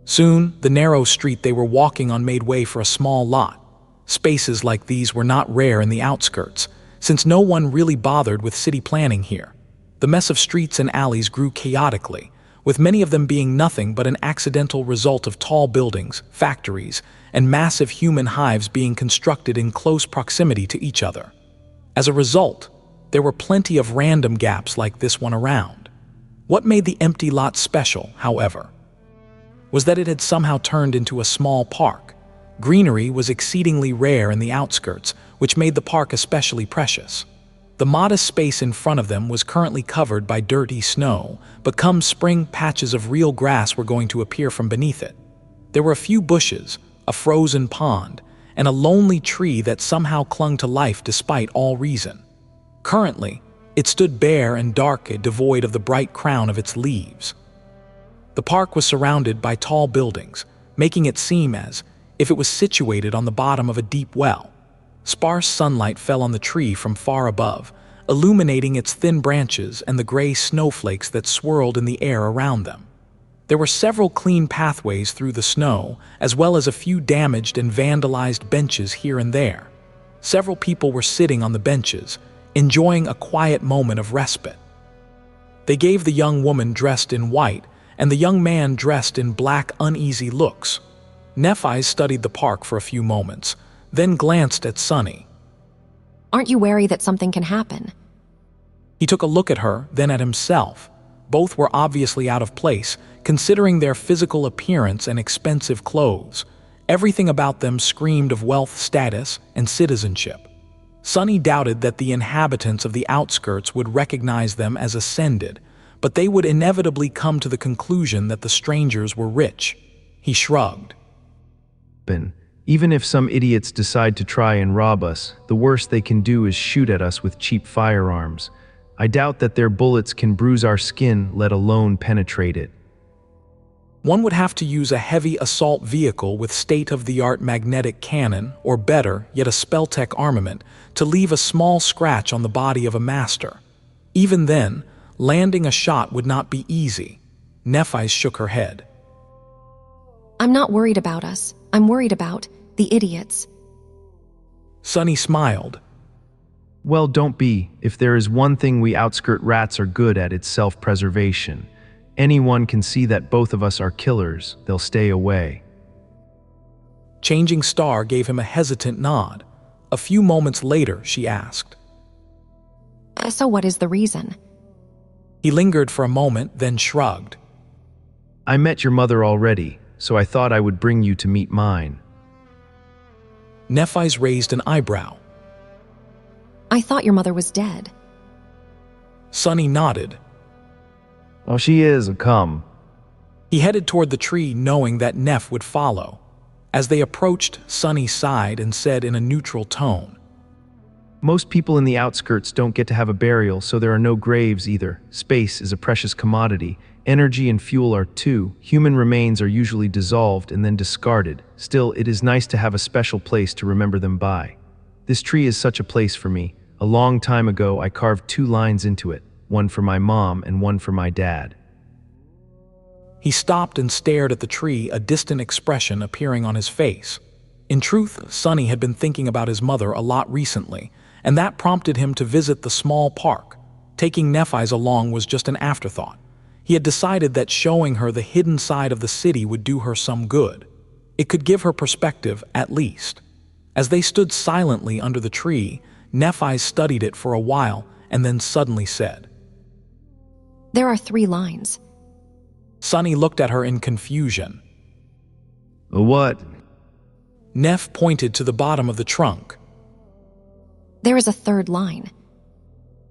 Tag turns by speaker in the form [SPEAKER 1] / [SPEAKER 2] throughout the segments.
[SPEAKER 1] Soon, the narrow street they were walking on made way for a small lot. Spaces like these were not rare in the outskirts, since no one really bothered with city planning here. The mess of streets and alleys grew chaotically, with many of them being nothing but an accidental result of tall buildings, factories, and massive human hives being constructed in close proximity to each other. As a result, there were plenty of random gaps like this one around. What made the empty lot special, however, was that it had somehow turned into a small park. Greenery was exceedingly rare in the outskirts, which made the park especially precious. The modest space in front of them was currently covered by dirty snow, but come spring, patches of real grass were going to appear from beneath it. There were a few bushes, a frozen pond, and a lonely tree that somehow clung to life despite all reason. Currently, it stood bare and dark, devoid of the bright crown of its leaves. The park was surrounded by tall buildings, making it seem as if it was situated on the bottom of a deep well. Sparse sunlight fell on the tree from far above, illuminating its thin branches and the gray snowflakes that swirled in the air around them. There were several clean pathways through the snow, as well as a few damaged and vandalized benches here and there. Several people were sitting on the benches, enjoying a quiet moment of respite. They gave the young woman dressed in white and the young man dressed in black uneasy looks. Nephis studied the park for a few moments, then glanced at Sunny.
[SPEAKER 2] Aren't you wary that something can happen?
[SPEAKER 1] He took a look at her, then at himself. Both were obviously out of place, considering their physical appearance and expensive clothes. Everything about them screamed of wealth, status, and citizenship. Sunny doubted that the inhabitants of the outskirts would recognize them as ascended, but they would inevitably come to the conclusion that the strangers were rich. He shrugged.
[SPEAKER 3] Even if some idiots decide to try and rob us, the worst they can do is shoot at us with cheap firearms. I doubt that their bullets can bruise our skin, let alone penetrate it.
[SPEAKER 1] One would have to use a heavy assault vehicle with state-of-the-art magnetic cannon, or better, yet a spell-tech armament, to leave a small scratch on the body of a master. Even then, landing a shot would not be easy. Nephis shook her head.
[SPEAKER 2] I'm not worried about us. I'm worried about the idiots.
[SPEAKER 1] Sunny smiled.
[SPEAKER 3] Well, don't be. If there is one thing we outskirt rats are good at, it's self-preservation. Anyone can see that both of us are killers. They'll stay away.
[SPEAKER 1] Changing Star gave him a hesitant nod. A few moments later, she asked.
[SPEAKER 2] So what is the reason?
[SPEAKER 1] He lingered for a moment, then shrugged.
[SPEAKER 3] I met your mother already, so I thought I would bring you to meet mine.
[SPEAKER 1] Nephis raised an eyebrow.
[SPEAKER 2] I thought your mother was dead.
[SPEAKER 1] Sunny nodded.
[SPEAKER 3] Oh, she is, come.
[SPEAKER 1] He headed toward the tree, knowing that Neph would follow. As they approached, Sunny sighed and said in a neutral tone.
[SPEAKER 3] Most people in the outskirts don't get to have a burial, so there are no graves either. Space is a precious commodity. Energy and fuel are too. Human remains are usually dissolved and then discarded. Still, it is nice to have a special place to remember them by. This tree is such a place for me. A long time ago, I carved 2 lines into it, one for my mom and one for my dad.
[SPEAKER 1] He stopped and stared at the tree, a distant expression appearing on his face. In truth, Sunny had been thinking about his mother a lot recently, and that prompted him to visit the small park. Taking Nephis along was just an afterthought. He had decided that showing her the hidden side of the city would do her some good. It could give her perspective, at least. As they stood silently under the tree, Nephis studied it for a while and then suddenly said,
[SPEAKER 2] There are 3 lines.
[SPEAKER 1] Sunny looked at her in confusion.
[SPEAKER 3] What?
[SPEAKER 1] Neph pointed to the bottom of the trunk.
[SPEAKER 2] There is a 3rd line.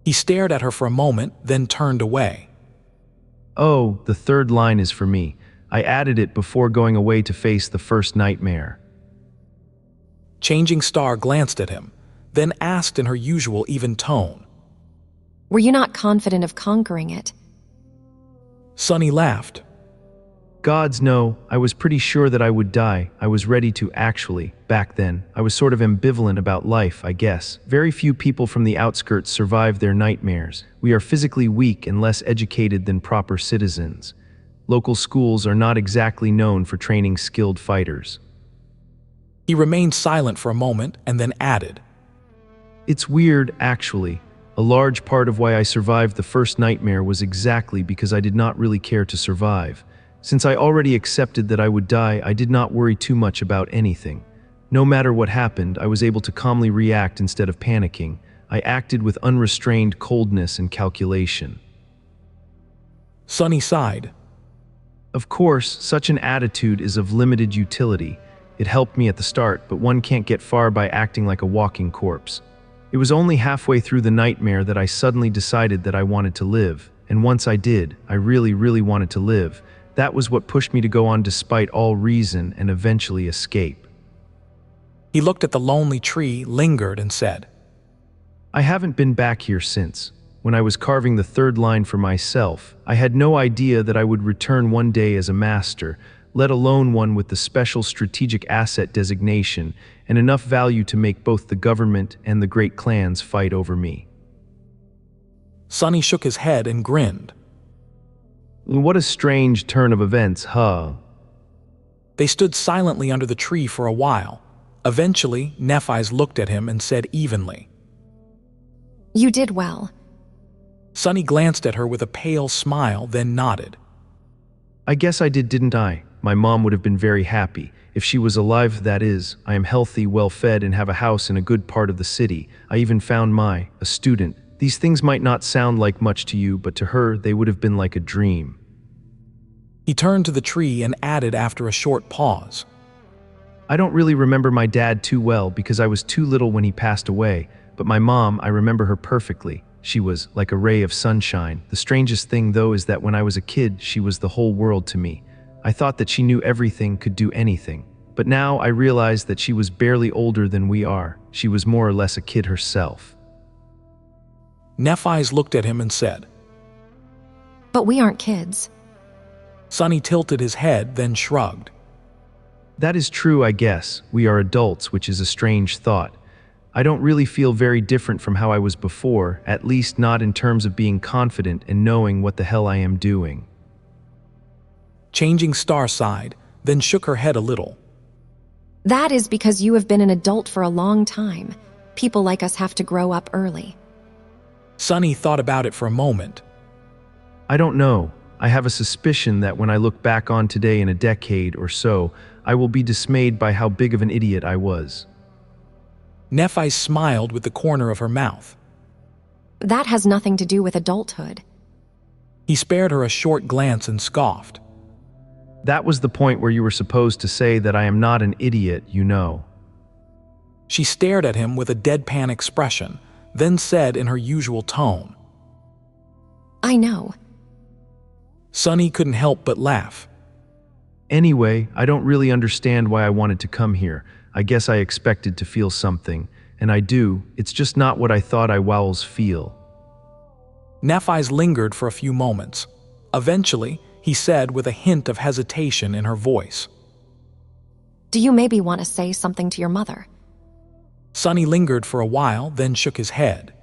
[SPEAKER 1] He stared at her for a moment, then turned away.
[SPEAKER 3] Oh, the 3rd line is for me. I added it before going away to face the first nightmare.
[SPEAKER 1] Changing Star glanced at him, then asked in her usual even tone.
[SPEAKER 2] Were you not confident of conquering it?
[SPEAKER 1] Sunny laughed.
[SPEAKER 3] Gods, no. I was pretty sure that I would die. I was ready to actually. Back then, I was sort of ambivalent about life, I guess. Very few people from the outskirts survive their nightmares. We are physically weak and less educated than proper citizens. Local schools are not exactly known for training skilled fighters.
[SPEAKER 1] He remained silent for a moment and then added,
[SPEAKER 3] It's weird, actually. A large part of why I survived the first nightmare was exactly because I did not really care to survive. Since I already accepted that I would die, I did not worry too much about anything. No matter what happened, I was able to calmly react instead of panicking. I acted with unrestrained coldness and calculation.
[SPEAKER 1] Sunny sighed.
[SPEAKER 3] Of course, such an attitude is of limited utility. It helped me at the start, but one can't get far by acting like a walking corpse. It was only halfway through the nightmare that I suddenly decided that I wanted to live. And once I did, I really, really wanted to live. That was what pushed me to go on despite all reason and eventually escape.
[SPEAKER 1] He looked at the lonely tree, lingered, and said,
[SPEAKER 3] I haven't been back here since. When I was carving the third line for myself, I had no idea that I would return one day as a master, let alone one with the special strategic asset designation and enough value to make both the government and the great clans fight over me.
[SPEAKER 1] Sunny shook his head and grinned.
[SPEAKER 3] What a strange turn of events, huh?
[SPEAKER 1] They stood silently under the tree for a while. Eventually, Nephis looked at him and said evenly,
[SPEAKER 2] You did well.
[SPEAKER 1] Sunny glanced at her with a pale smile, then nodded.
[SPEAKER 3] I guess I did, didn't I? My mom would have been very happy. If she was alive, that is. I am healthy, well-fed, and have a house in a good part of the city. I even found a student. These things might not sound like much to you, but to her, they would have been like a dream.
[SPEAKER 1] He turned to the tree and added after a short pause,
[SPEAKER 3] I don't really remember my dad too well because I was too little when he passed away, but my mom, I remember her perfectly. She was like a ray of sunshine. The strangest thing, though, is that when I was a kid, she was the whole world to me. I thought that she knew everything, could do anything. But now I realize that she was barely older than we are. She was more or less a kid herself.
[SPEAKER 1] Nephis looked at him and said,
[SPEAKER 2] But we aren't kids.
[SPEAKER 1] Sunny tilted his head, then shrugged.
[SPEAKER 3] That is true, I guess. We are adults, which is a strange thought. I don't really feel very different from how I was before, at least not in terms of being confident and knowing what the hell I am doing.
[SPEAKER 1] Changing Star sighed, then shook her head a little.
[SPEAKER 2] That is because you have been an adult for a long time. People like us have to grow up early.
[SPEAKER 1] Sunny thought about it for a moment.
[SPEAKER 3] I don't know. I have a suspicion that when I look back on today in a decade or so, I will be dismayed by how big of an idiot I was.
[SPEAKER 1] Nephis smiled with the corner of her mouth.
[SPEAKER 2] That has nothing to do with adulthood.
[SPEAKER 1] He spared her a short glance and scoffed.
[SPEAKER 3] That was the point where you were supposed to say that I am not an idiot, you know.
[SPEAKER 1] She stared at him with a deadpan expression, then said in her usual tone,
[SPEAKER 2] I know.
[SPEAKER 1] Sunny couldn't help but laugh.
[SPEAKER 3] Anyway, I don't really understand why I wanted to come here. I guess I expected to feel something, and I do. It's just not what I thought I wows feel.
[SPEAKER 1] Nephis lingered for a few moments. Eventually, he said with a hint of hesitation in her voice,
[SPEAKER 2] Do you maybe want to say something to your mother?
[SPEAKER 1] Sunny lingered for a while, then shook his head.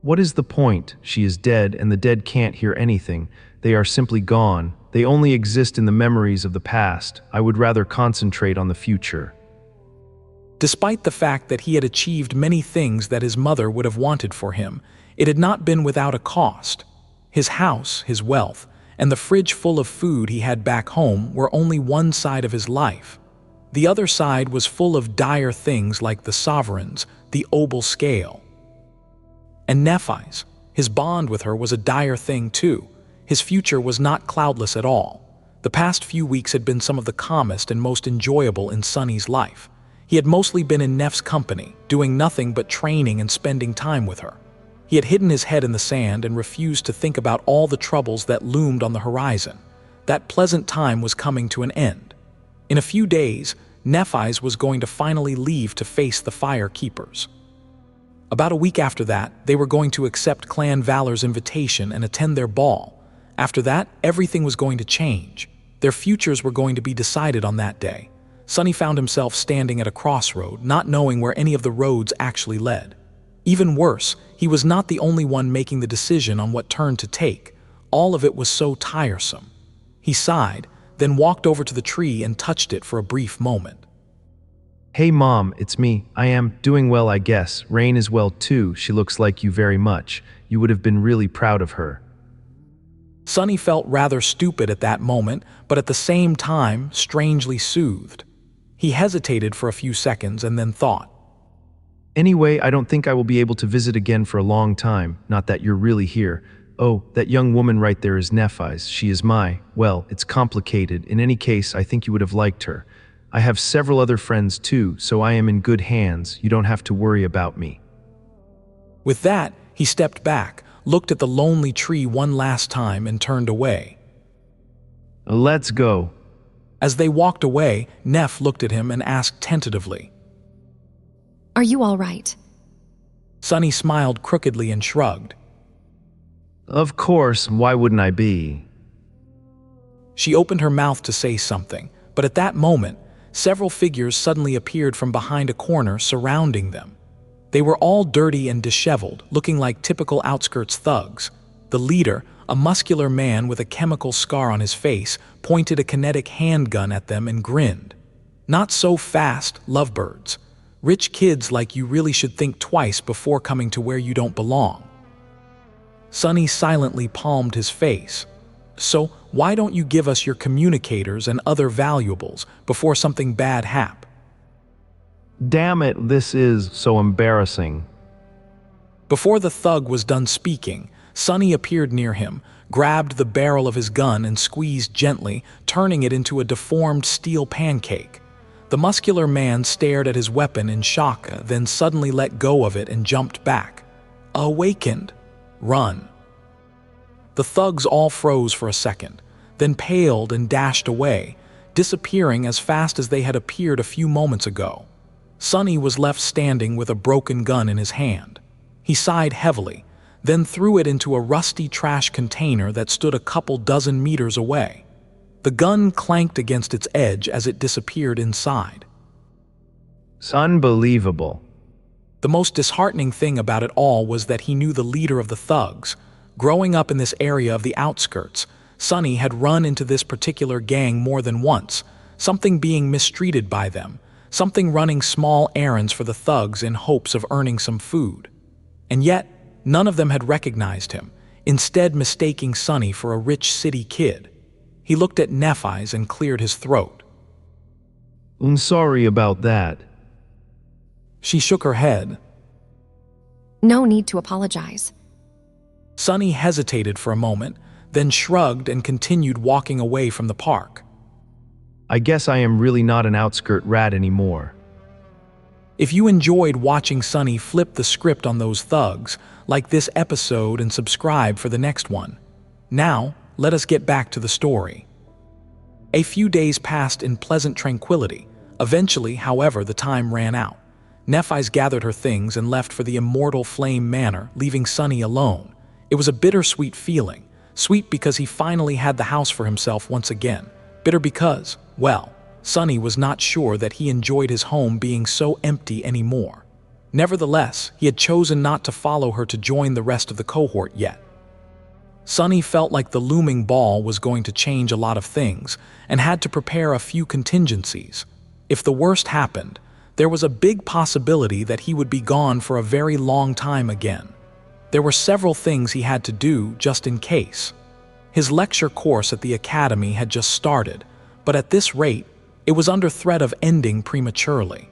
[SPEAKER 3] What is the point? She is dead, and the dead can't hear anything. They are simply gone. They only exist in the memories of the past. I would rather concentrate on the future.
[SPEAKER 1] Despite the fact that he had achieved many things that his mother would have wanted for him, it had not been without a cost. His house, his wealth, and the fridge full of food he had back home were only one side of his life. The other side was full of dire things like the sovereigns, the obel scale. And Nephis, his bond with her was a dire thing too. His future was not cloudless at all. The past few weeks had been some of the calmest and most enjoyable in Sunny's life. He had mostly been in Neff's company, doing nothing but training and spending time with her. He had hidden his head in the sand and refused to think about all the troubles that loomed on the horizon. That pleasant time was coming to an end. In a few days, Nephis was going to finally leave to face the Fire Keepers. About a week after that, they were going to accept Clan Valor's invitation and attend their ball. After that, everything was going to change. Their futures were going to be decided on that day. Sunny found himself standing at a crossroad, not knowing where any of the roads actually led. Even worse, he was not the only one making the decision on what turn to take. All of it was so tiresome. He sighed, then walked over to the tree and touched it for a brief moment.
[SPEAKER 3] Hey Mom, it's me. I am doing well, I guess. Rain is well too. She looks like you very much. You would have been really proud of her.
[SPEAKER 1] Sonny felt rather stupid at that moment, but at the same time, strangely soothed. He hesitated for a few seconds and then thought,
[SPEAKER 3] Anyway, I don't think I will be able to visit again for a long time, not that you're really here. Oh, that young woman right there is Nephis. She is well, it's complicated. In any case, I think you would have liked her. I have several other friends too, so I am in good hands. You don't have to worry about me.
[SPEAKER 1] With that, he stepped back, looked at the lonely tree one last time and turned away.
[SPEAKER 3] Let's go.
[SPEAKER 1] As they walked away, Neph looked at him and asked tentatively.
[SPEAKER 2] Are you all right?
[SPEAKER 1] Sonny smiled crookedly and shrugged.
[SPEAKER 3] Of course, why wouldn't I be?
[SPEAKER 1] She opened her mouth to say something, but at that moment, several figures suddenly appeared from behind a corner surrounding them. They were all dirty and disheveled, looking like typical outskirts thugs. The leader, a muscular man with a chemical scar on his face, pointed a kinetic handgun at them and grinned. Not so fast, lovebirds. Rich kids like you really should think twice before coming to where you don't belong. Sonny silently palmed his face. So, why don't you give us your communicators and other valuables before something bad happens?
[SPEAKER 3] Damn it, this is so embarrassing.
[SPEAKER 1] Before the thug was done speaking, Sonny appeared near him, grabbed the barrel of his gun and squeezed gently, turning it into a deformed steel pancake. The muscular man stared at his weapon in shock, then suddenly let go of it and jumped back. Awakened. Run. The thugs all froze for a second, then paled and dashed away, disappearing as fast as they had appeared a few moments ago. Sonny was left standing with a broken gun in his hand. He sighed heavily, then threw it into a rusty trash container that stood a couple dozen meters away. The gun clanked against its edge as it disappeared inside.
[SPEAKER 3] It's unbelievable.
[SPEAKER 1] The most disheartening thing about it all was that he knew the leader of the thugs. Growing up in this area of the outskirts, Sonny had run into this particular gang more than once, something being mistreated by them, something running small errands for the thugs in hopes of earning some food. And yet, none of them had recognized him, instead mistaking Sonny for a rich city kid. He looked at Nephis and cleared his throat.
[SPEAKER 3] I'm sorry about that.
[SPEAKER 1] She shook her head.
[SPEAKER 2] No need to apologize.
[SPEAKER 1] Sonny hesitated for a moment, then shrugged and continued walking away from the park.
[SPEAKER 3] I guess I am really not an outskirt rat anymore.
[SPEAKER 1] If you enjoyed watching Sonny flip the script on those thugs, like this episode and subscribe for the next one. Now, let us get back to the story. A few days passed in pleasant tranquility. Eventually, however, the time ran out. Nephis gathered her things and left for the Immortal Flame Manor, leaving Sonny alone. It was a bittersweet feeling. Sweet because he finally had the house for himself once again. Bitter because, well, Sonny was not sure that he enjoyed his home being so empty anymore. Nevertheless, he had chosen not to follow her to join the rest of the cohort yet. Sonny felt like the looming ball was going to change a lot of things and had to prepare a few contingencies. If the worst happened, there was a big possibility that he would be gone for a very long time again. There were several things he had to do just in case. His lecture course at the academy had just started, but at this rate, it was under threat of ending prematurely.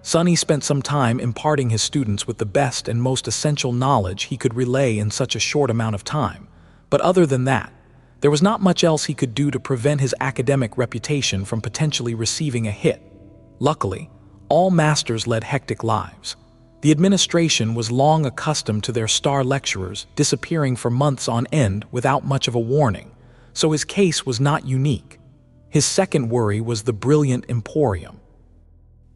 [SPEAKER 1] Sonny spent some time imparting his students with the best and most essential knowledge he could relay in such a short amount of time. But other than that, there was not much else he could do to prevent his academic reputation from potentially receiving a hit. Luckily, all masters led hectic lives. The administration was long accustomed to their star lecturers disappearing for months on end without much of a warning, so his case was not unique. His second worry was the brilliant Emporium.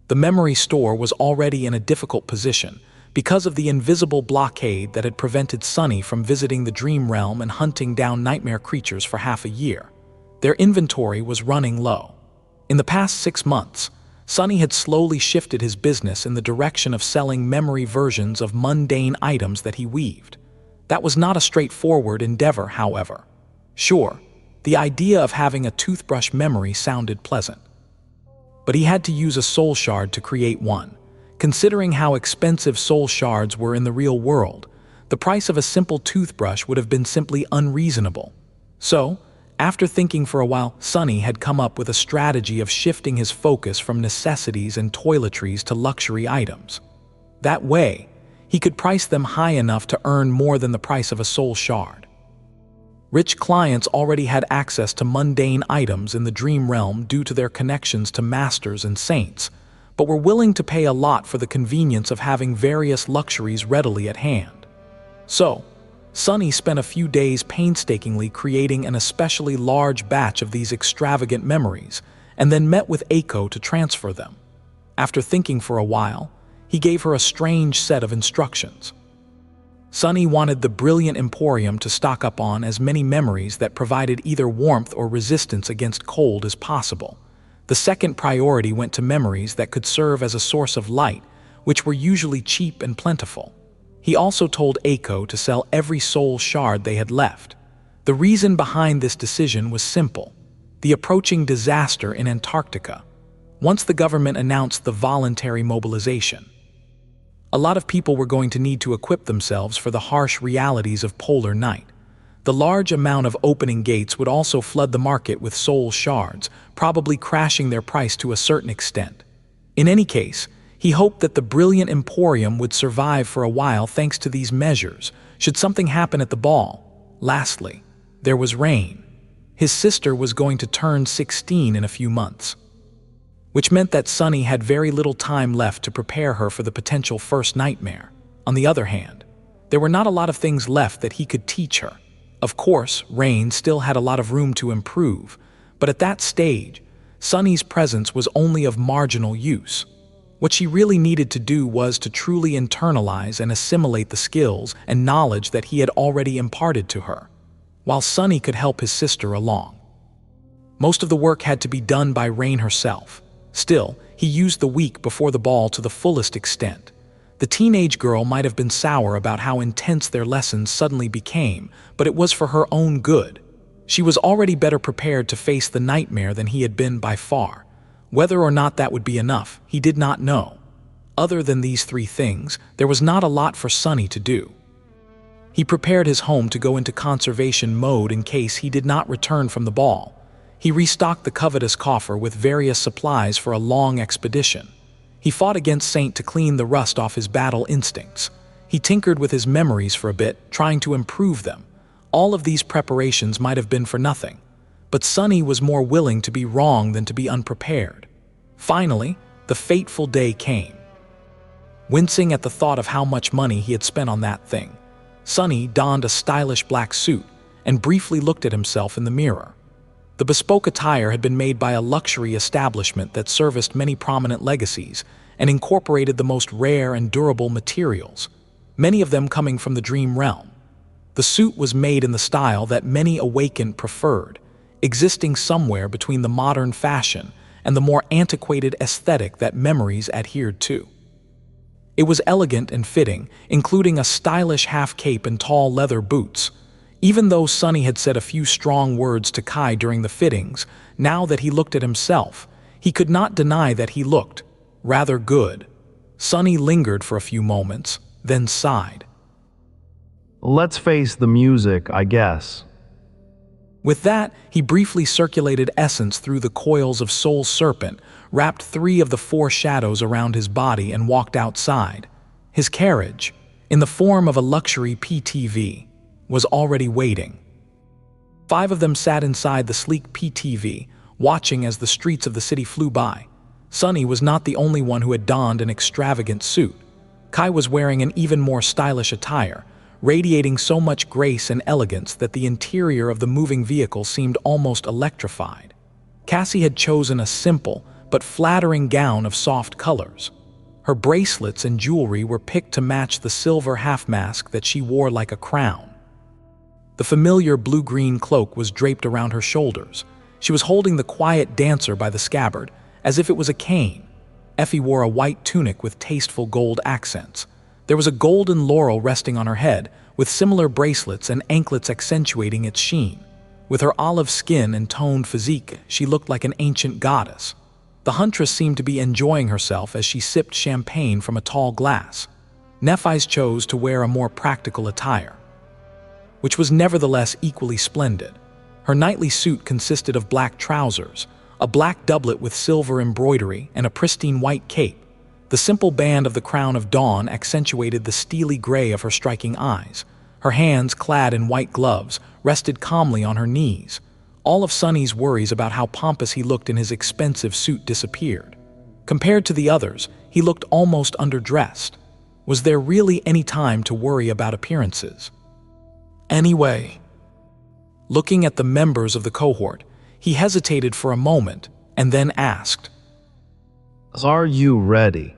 [SPEAKER 1] The memory store was already in a difficult position because of the invisible blockade that had prevented Sonny from visiting the dream realm and hunting down nightmare creatures for half a year. Their inventory was running low. In the past 6 months, Sonny had slowly shifted his business in the direction of selling memory versions of mundane items that he weaved. That was not a straightforward endeavor, however. Sure, The idea of having a toothbrush memory sounded pleasant. But he had to use a soul shard to create one. Considering how expensive soul shards were in the real world, the price of a simple toothbrush would have been simply unreasonable. So, after thinking for a while, Sonny had come up with a strategy of shifting his focus from necessities and toiletries to luxury items. That way, he could price them high enough to earn more than the price of a soul shard. Rich clients already had access to mundane items in the dream realm due to their connections to masters and saints, but were willing to pay a lot for the convenience of having various luxuries readily at hand. So, Sonny spent a few days painstakingly creating an especially large batch of these extravagant memories, and then met with Aiko to transfer them. After thinking for a while, he gave her a strange set of instructions. Sonny wanted the brilliant Emporium to stock up on as many memories that provided either warmth or resistance against cold as possible. The second priority went to memories that could serve as a source of light, which were usually cheap and plentiful. He also told Aiko to sell every soul shard they had left. The reason behind this decision was simple: the approaching disaster in Antarctica. Once the government announced the voluntary mobilization, a lot of people were going to need to equip themselves for the harsh realities of polar night. The large amount of opening gates would also flood the market with soul shards, probably crashing their price to a certain extent. In any case, he hoped that the brilliant Emporium would survive for a while thanks to these measures, should something happen at the ball. Lastly, there was Rain. His sister was going to turn 16 in a few months, which meant that Sonny had very little time left to prepare her for the potential first nightmare. On the other hand, there were not a lot of things left that he could teach her. Of course, Rain still had a lot of room to improve, but at that stage, Sonny's presence was only of marginal use. What she really needed to do was to truly internalize and assimilate the skills and knowledge that he had already imparted to her, while Sonny could help his sister along. Most of the work had to be done by Rain herself. Still, he used the week before the ball to the fullest extent. The teenage girl might have been sour about how intense their lessons suddenly became, but it was for her own good. She was already better prepared to face the nightmare than he had been by far. Whether or not that would be enough, he did not know. Other than these three things, there was not a lot for Sonny to do. He prepared his home to go into conservation mode in case he did not return from the ball. He restocked the covetous coffer with various supplies for a long expedition. He fought against Saint to clean the rust off his battle instincts. He tinkered with his memories for a bit, trying to improve them. All of these preparations might have been for nothing, but Sonny was more willing to be wrong than to be unprepared. Finally, the fateful day came. Wincing at the thought of how much money he had spent on that thing, Sonny donned a stylish black suit and briefly looked at himself in the mirror. The bespoke attire had been made by a luxury establishment that serviced many prominent legacies and incorporated the most rare and durable materials, many of them coming from the dream realm. The suit was made in the style that many awakened preferred, existing somewhere between the modern fashion and the more antiquated aesthetic that memories adhered to. It was elegant and fitting, including a stylish half-cape and tall leather boots. Even though Sonny had said a few strong words to Kai during the fittings, now that he looked at himself, he could not deny that he looked rather good. Sonny lingered for a few moments, then sighed.
[SPEAKER 3] Let's face the music, I guess.
[SPEAKER 1] With that, he briefly circulated essence through the coils of Soul Serpent, wrapped 3 of the 4 shadows around his body and walked outside. His carriage, in the form of a luxury PTV, was already waiting. 5 of them sat inside the sleek PTV, watching as the streets of the city flew by. Sonny was not the only one who had donned an extravagant suit. Kai was wearing an even more stylish attire, radiating so much grace and elegance that the interior of the moving vehicle seemed almost electrified. Cassie had chosen a simple but flattering gown of soft colors. Her bracelets and jewelry were picked to match the silver half-mask that she wore like a crown. The familiar blue-green cloak was draped around her shoulders. She was holding the quiet dancer by the scabbard, as if it was a cane. Effie wore a white tunic with tasteful gold accents. There was a golden laurel resting on her head, with similar bracelets and anklets accentuating its sheen. With her olive skin and toned physique, she looked like an ancient goddess. The huntress seemed to be enjoying herself as she sipped champagne from a tall glass. Nephis chose to wear a more practical attire, which was nevertheless equally splendid. Her nightly suit consisted of black trousers, a black doublet with silver embroidery, and a pristine white cape. The simple band of the crown of dawn accentuated the steely gray of her striking eyes. Her hands, clad in white gloves, rested calmly on her knees. All of Sonny's worries about how pompous he looked in his expensive suit disappeared. Compared to the others, he looked almost underdressed. Was there really any time to worry about appearances? Anyway, looking at the members of the cohort, he hesitated for a moment and then asked,
[SPEAKER 3] "Are you ready?"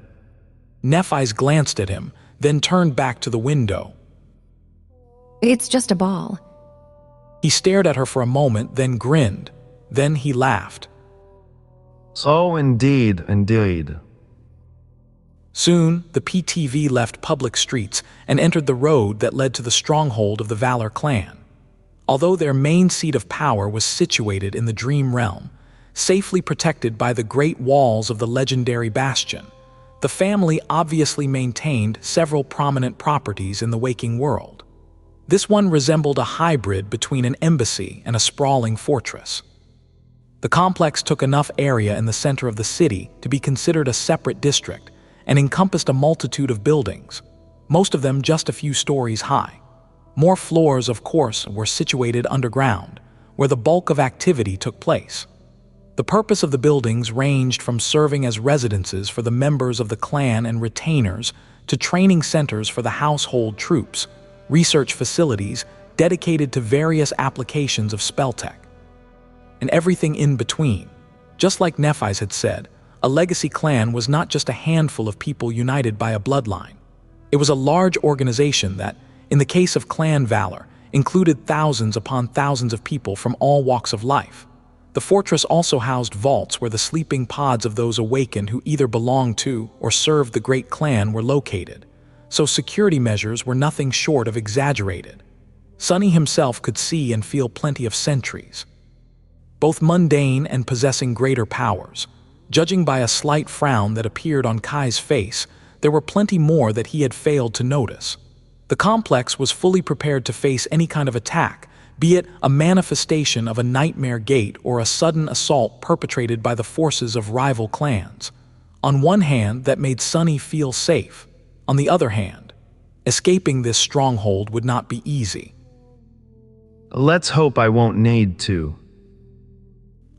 [SPEAKER 1] Nephis glanced at him, then turned back to the window.
[SPEAKER 2] It's just a ball.
[SPEAKER 1] He stared at her for a moment, then grinned. Then he laughed.
[SPEAKER 3] "So indeed.
[SPEAKER 1] Soon, the PTV left public streets and entered the road that led to the stronghold of the Valor clan. Although their main seat of power was situated in the Dream Realm, safely protected by the great walls of the legendary Bastion, the family obviously maintained several prominent properties in the waking world. This one resembled a hybrid between an embassy and a sprawling fortress. The complex took enough area in the center of the city to be considered a separate district and encompassed a multitude of buildings, most of them just a few stories high. More floors, of course, were situated underground, where the bulk of activity took place. The purpose of the buildings ranged from serving as residences for the members of the clan and retainers to training centers for the household troops, research facilities dedicated to various applications of spell tech, and everything in between. Just like Nephis had said, a legacy clan was not just a handful of people united by a bloodline. It was a large organization that, in the case of Clan Valor, included thousands upon thousands of people from all walks of life. The fortress also housed vaults where the sleeping pods of those awakened who either belonged to or served the great clan were located, so security measures were nothing short of exaggerated. Sonny himself could see and feel plenty of sentries, both mundane and possessing greater powers. Judging by a slight frown that appeared on Kai's face, there were plenty more that he had failed to notice. The complex was fully prepared to face any kind of attack, be it a manifestation of a nightmare gate or a sudden assault perpetrated by the forces of rival clans. On one hand, that made Sonny feel safe. On the other hand, escaping this stronghold would not be easy.
[SPEAKER 3] "Let's hope I won't need to."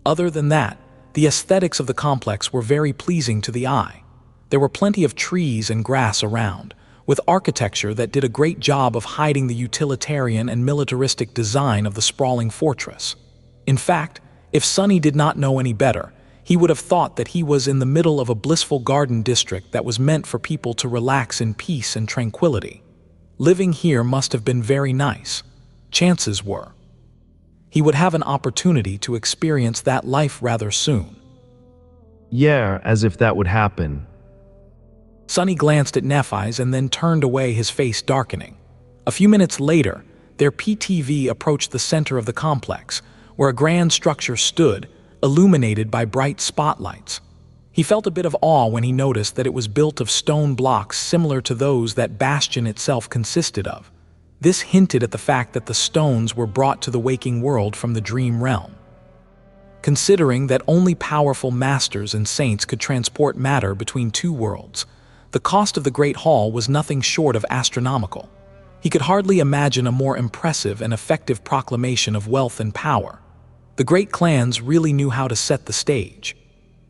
[SPEAKER 1] Other than that, the aesthetics of the complex were very pleasing to the eye. There were plenty of trees and grass around, with architecture that did a great job of hiding the utilitarian and militaristic design of the sprawling fortress. In fact, if Sonny did not know any better, he would have thought that he was in the middle of a blissful garden district that was meant for people to relax in peace and tranquility. Living here must have been very nice. Chances were he would have an opportunity to experience that life rather soon.
[SPEAKER 3] Yeah, as if that would happen.
[SPEAKER 1] Sonny glanced at Nephis and then turned away, his face darkening. A few minutes later, their PTV approached the center of the complex, where a grand structure stood, illuminated by bright spotlights. He felt a bit of awe when he noticed that it was built of stone blocks similar to those that Bastion itself consisted of. This hinted at the fact that the stones were brought to the waking world from the Dream Realm. Considering that only powerful masters and saints could transport matter between two worlds, the cost of the Great Hall was nothing short of astronomical. He could hardly imagine a more impressive and effective proclamation of wealth and power. The great clans really knew how to set the stage.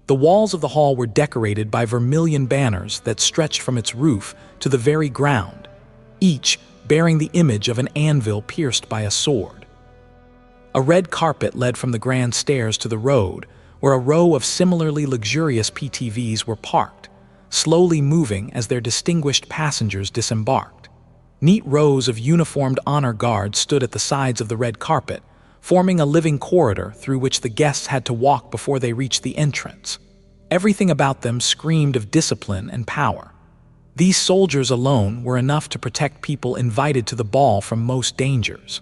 [SPEAKER 1] The walls of the hall were decorated by vermilion banners that stretched from its roof to the very ground, each bearing the image of an anvil pierced by a sword. A red carpet led from the grand stairs to the road, where a row of similarly luxurious PTVs were parked, slowly moving as their distinguished passengers disembarked. Neat rows of uniformed honor guards stood at the sides of the red carpet, forming a living corridor through which the guests had to walk before they reached the entrance. Everything about them screamed of discipline and power. These soldiers alone were enough to protect people invited to the ball from most dangers.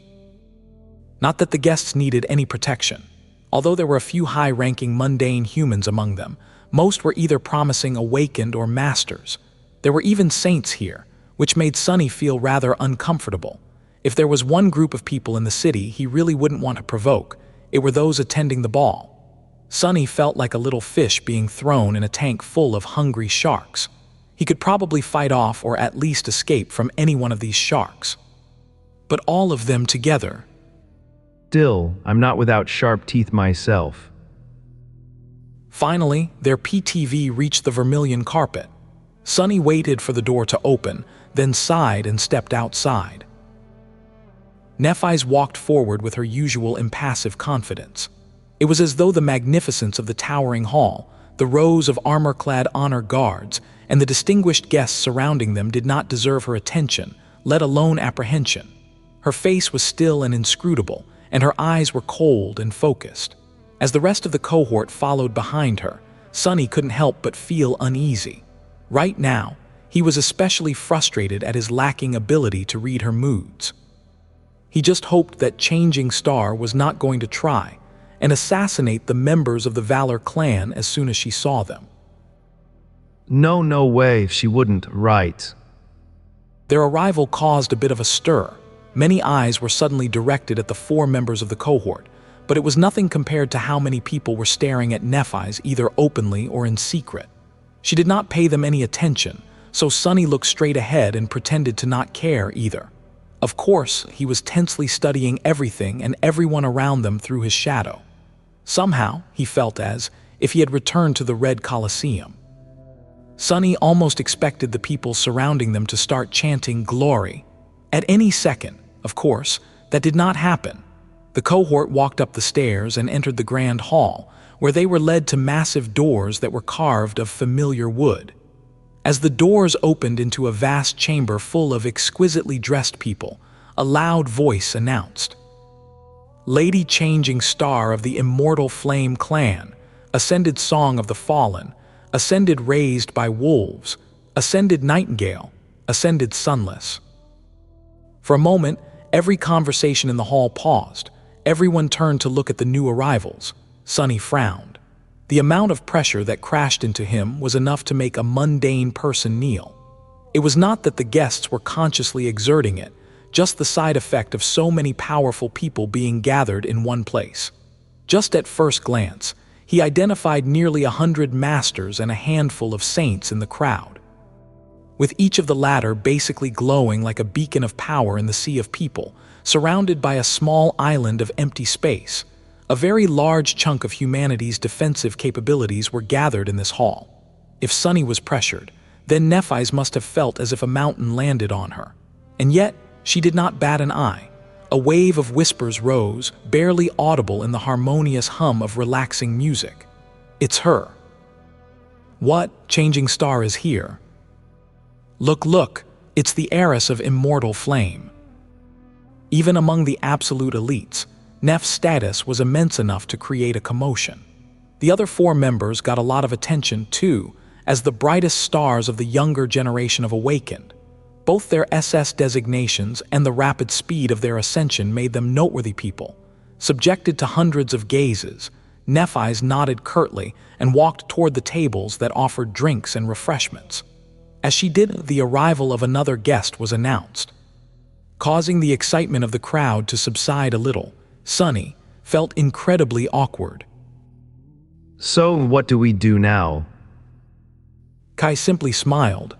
[SPEAKER 1] Not that the guests needed any protection. Although there were a few high-ranking mundane humans among them, most were either promising awakened or masters. There were even saints here, which made Sunny feel rather uncomfortable. If there was one group of people in the city he really wouldn't want to provoke, it were those attending the ball. Sunny felt like a little fish being thrown in a tank full of hungry sharks. He could probably fight off or at least escape from any one of these sharks. But all of them together.
[SPEAKER 3] Still, I'm not without sharp teeth myself.
[SPEAKER 1] Finally, their PTV reached the vermilion carpet. Sunny waited for the door to open, then sighed and stepped outside. Nephis walked forward with her usual impassive confidence. It was as though the magnificence of the towering hall, the rows of armor-clad honor guards, and the distinguished guests surrounding them did not deserve her attention, let alone apprehension. Her face was still and inscrutable, and her eyes were cold and focused. As the rest of the cohort followed behind her, Sunny couldn't help but feel uneasy. Right now, he was especially frustrated at his lacking ability to read her moods. He just hoped that Changing Star was not going to try and assassinate the members of the Valor clan as soon as she saw them.
[SPEAKER 3] No way, she wouldn't, right?
[SPEAKER 1] Their arrival caused a bit of a stir. Many eyes were suddenly directed at the 4 members of the cohort, but it was nothing compared to how many people were staring at Nephis either openly or in secret. She did not pay them any attention, so Sunny looked straight ahead and pretended to not care either. Of course, he was tensely studying everything and everyone around them through his shadow. Somehow, he felt as if he had returned to the Red Colosseum. Sunny almost expected the people surrounding them to start chanting glory at any second. Of course, that did not happen. The cohort walked up the stairs and entered the grand hall, where they were led to massive doors that were carved of familiar wood. As the doors opened into a vast chamber full of exquisitely dressed people, a loud voice announced, "Lady Changing Star of the Immortal Flame Clan, Ascended Song of the Fallen, Ascended Raised by Wolves, Ascended Nightingale, Ascended Sunless." For a moment, every conversation in the hall paused. Everyone turned to look at the new arrivals. Sunny frowned. The amount of pressure that crashed into him was enough to make a mundane person kneel. It was not that the guests were consciously exerting it, just the side effect of so many powerful people being gathered in one place. Just at first glance, he identified nearly 100 masters and a handful of saints in the crowd, with each of the latter basically glowing like a beacon of power in the sea of people, surrounded by a small island of empty space. A very large chunk of humanity's defensive capabilities were gathered in this hall. If Sunny was pressured, then Nephis must have felt as if a mountain landed on her. And yet, she did not bat an eye. A wave of whispers rose, barely audible in the harmonious hum of relaxing music. It's her. What? Changing Star is here. Look, it's the heiress of immortal flame. Even among the absolute elites, Neph's status was immense enough to create a commotion. The other 4 members got a lot of attention too, as the brightest stars of the younger generation of Awakened. Both their SS designations and the rapid speed of their ascension made them noteworthy people. Subjected to hundreds of gazes, Nephis nodded curtly and walked toward the tables that offered drinks and refreshments. As she did, the arrival of another guest was announced. Causing the excitement of the crowd to subside a little, Sunny felt incredibly awkward.
[SPEAKER 3] So, what do we do now?
[SPEAKER 1] Kai simply smiled.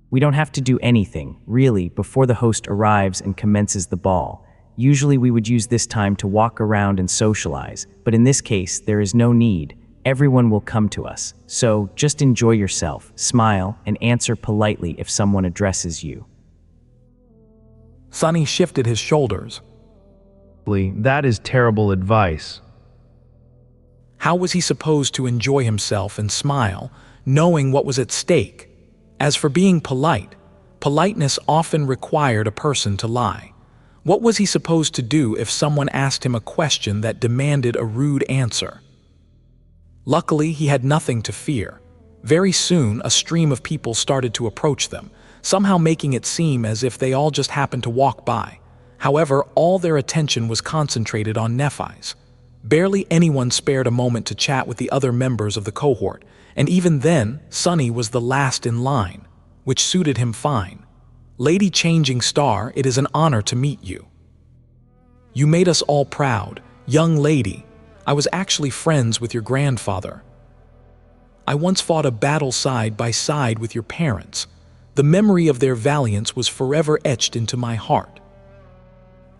[SPEAKER 4] We don't have to do anything, really, before the host arrives and commences the ball. Usually we would use this time to walk around and socialize, but in this case, there is no need. Everyone will come to us. So, just enjoy yourself, smile, and answer politely if someone addresses you.
[SPEAKER 1] Sunny shifted his shoulders.
[SPEAKER 3] That is terrible advice.
[SPEAKER 1] How was he supposed to enjoy himself and smile, knowing what was at stake? As for being polite, politeness often required a person to lie. What was he supposed to do if someone asked him a question that demanded a rude answer? Luckily, he had nothing to fear. Very soon, a stream of people started to approach them, somehow making it seem as if they all just happened to walk by. However, all their attention was concentrated on Nephis. Barely anyone spared a moment to chat with the other members of the cohort, and even then, Sunny was the last in line, which suited him fine. Lady Changing Star, it is an honor to meet you. You made us all proud. Young lady, I was actually friends with your grandfather. I once fought a battle side by side with your parents. The memory of their valiance was forever etched into my heart.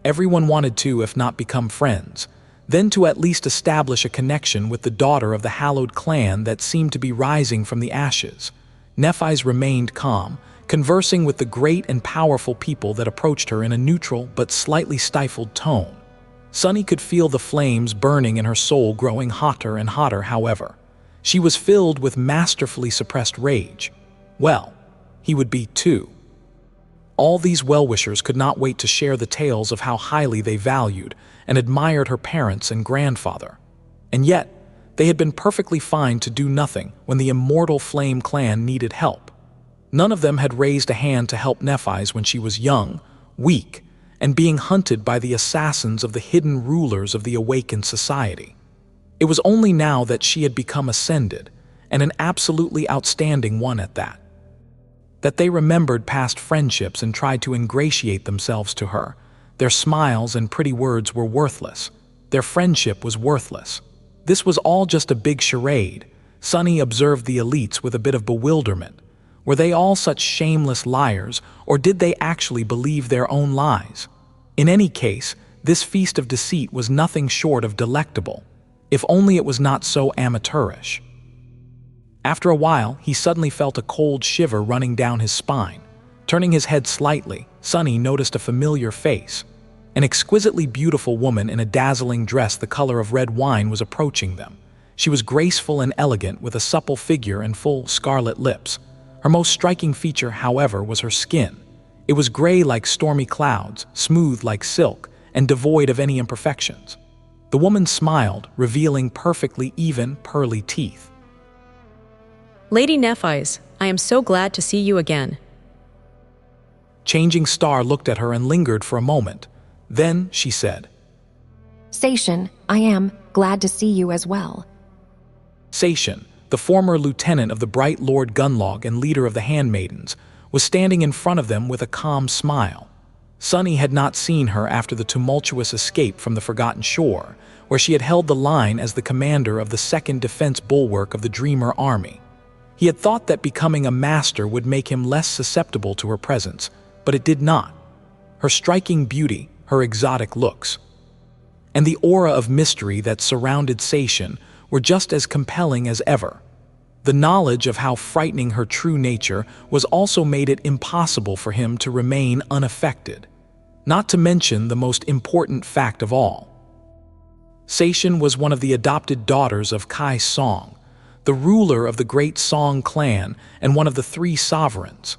[SPEAKER 1] Everyone wanted to, if not become friends, then to at least establish a connection with the daughter of the hallowed clan that seemed to be rising from the ashes. Nephis remained calm, conversing with the great and powerful people that approached her in a neutral but slightly stifled tone. Sunny could feel the flames burning in her soul growing hotter and hotter, however. She was filled with masterfully suppressed rage. Well, he would be too. All these well-wishers could not wait to share the tales of how highly they valued and admired her parents and grandfather. And yet, they had been perfectly fine to do nothing when the immortal Flame clan needed help. None of them had raised a hand to help Nephis when she was young, weak, and being hunted by the assassins of the hidden rulers of the awakened society. It was only now that she had become ascended, and an absolutely outstanding one at that they remembered past friendships and tried to ingratiate themselves to her. Their smiles and pretty words were worthless. Their friendship was worthless. This was all just a big charade. Sunny observed the elites with a bit of bewilderment. Were they all such shameless liars, or did they actually believe their own lies? In any case, this feast of deceit was nothing short of delectable, if only it was not so amateurish. After a while, he suddenly felt a cold shiver running down his spine. Turning his head slightly, Sunny noticed a familiar face. An exquisitely beautiful woman in a dazzling dress the color of red wine was approaching them. She was graceful and elegant with a supple figure and full scarlet lips. Her most striking feature, however, was her skin. It was gray like stormy clouds, smooth like silk, and devoid of any imperfections. The woman smiled, revealing perfectly even, pearly teeth.
[SPEAKER 5] Lady Nephis, I am so glad to see you again.
[SPEAKER 1] Changing Star looked at her and lingered for a moment. Then she said,
[SPEAKER 2] Sation, I am glad to see you as well.
[SPEAKER 1] Sation, the former lieutenant of the Bright Lord Gunlog and leader of the Handmaidens, was standing in front of them with a calm smile. Sunny had not seen her after the tumultuous escape from the Forgotten Shore, where she had held the line as the commander of the 2nd Defense Bulwark of the Dreamer Army. He had thought that becoming a master would make him less susceptible to her presence, but it did not. Her striking beauty, her exotic looks, and the aura of mystery that surrounded Sation were just as compelling as ever. The knowledge of how frightening her true nature was also made it impossible for him to remain unaffected. Not to mention the most important fact of all. Sation was one of the adopted daughters of Kai Song, the ruler of the great Song clan and one of the 3 sovereigns.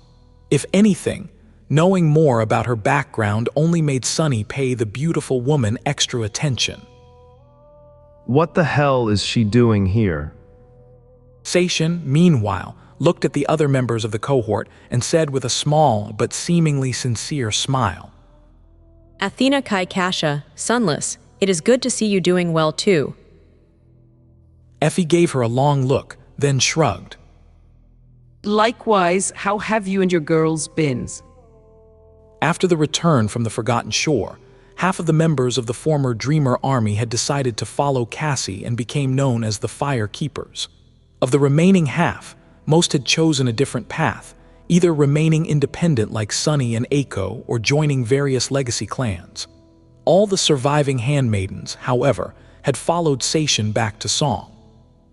[SPEAKER 1] If anything, knowing more about her background only made Sunny pay the beautiful woman extra attention.
[SPEAKER 3] What the hell is she doing here?
[SPEAKER 1] Sation, meanwhile, looked at the other members of the cohort and said with a small but seemingly sincere smile,
[SPEAKER 5] Athena Kai Kasha, Sunless, it is good to see you doing well too.
[SPEAKER 1] Effie gave her a long look, then shrugged.
[SPEAKER 6] Likewise, how have you and your girls been?
[SPEAKER 1] After the return from the Forgotten Shore, half of the members of the former Dreamer Army had decided to follow Cassie and became known as the Fire Keepers. Of the remaining half, most had chosen a different path, either remaining independent like Sunny and Aiko or joining various legacy clans. All the surviving handmaidens, however, had followed Sation back to Song.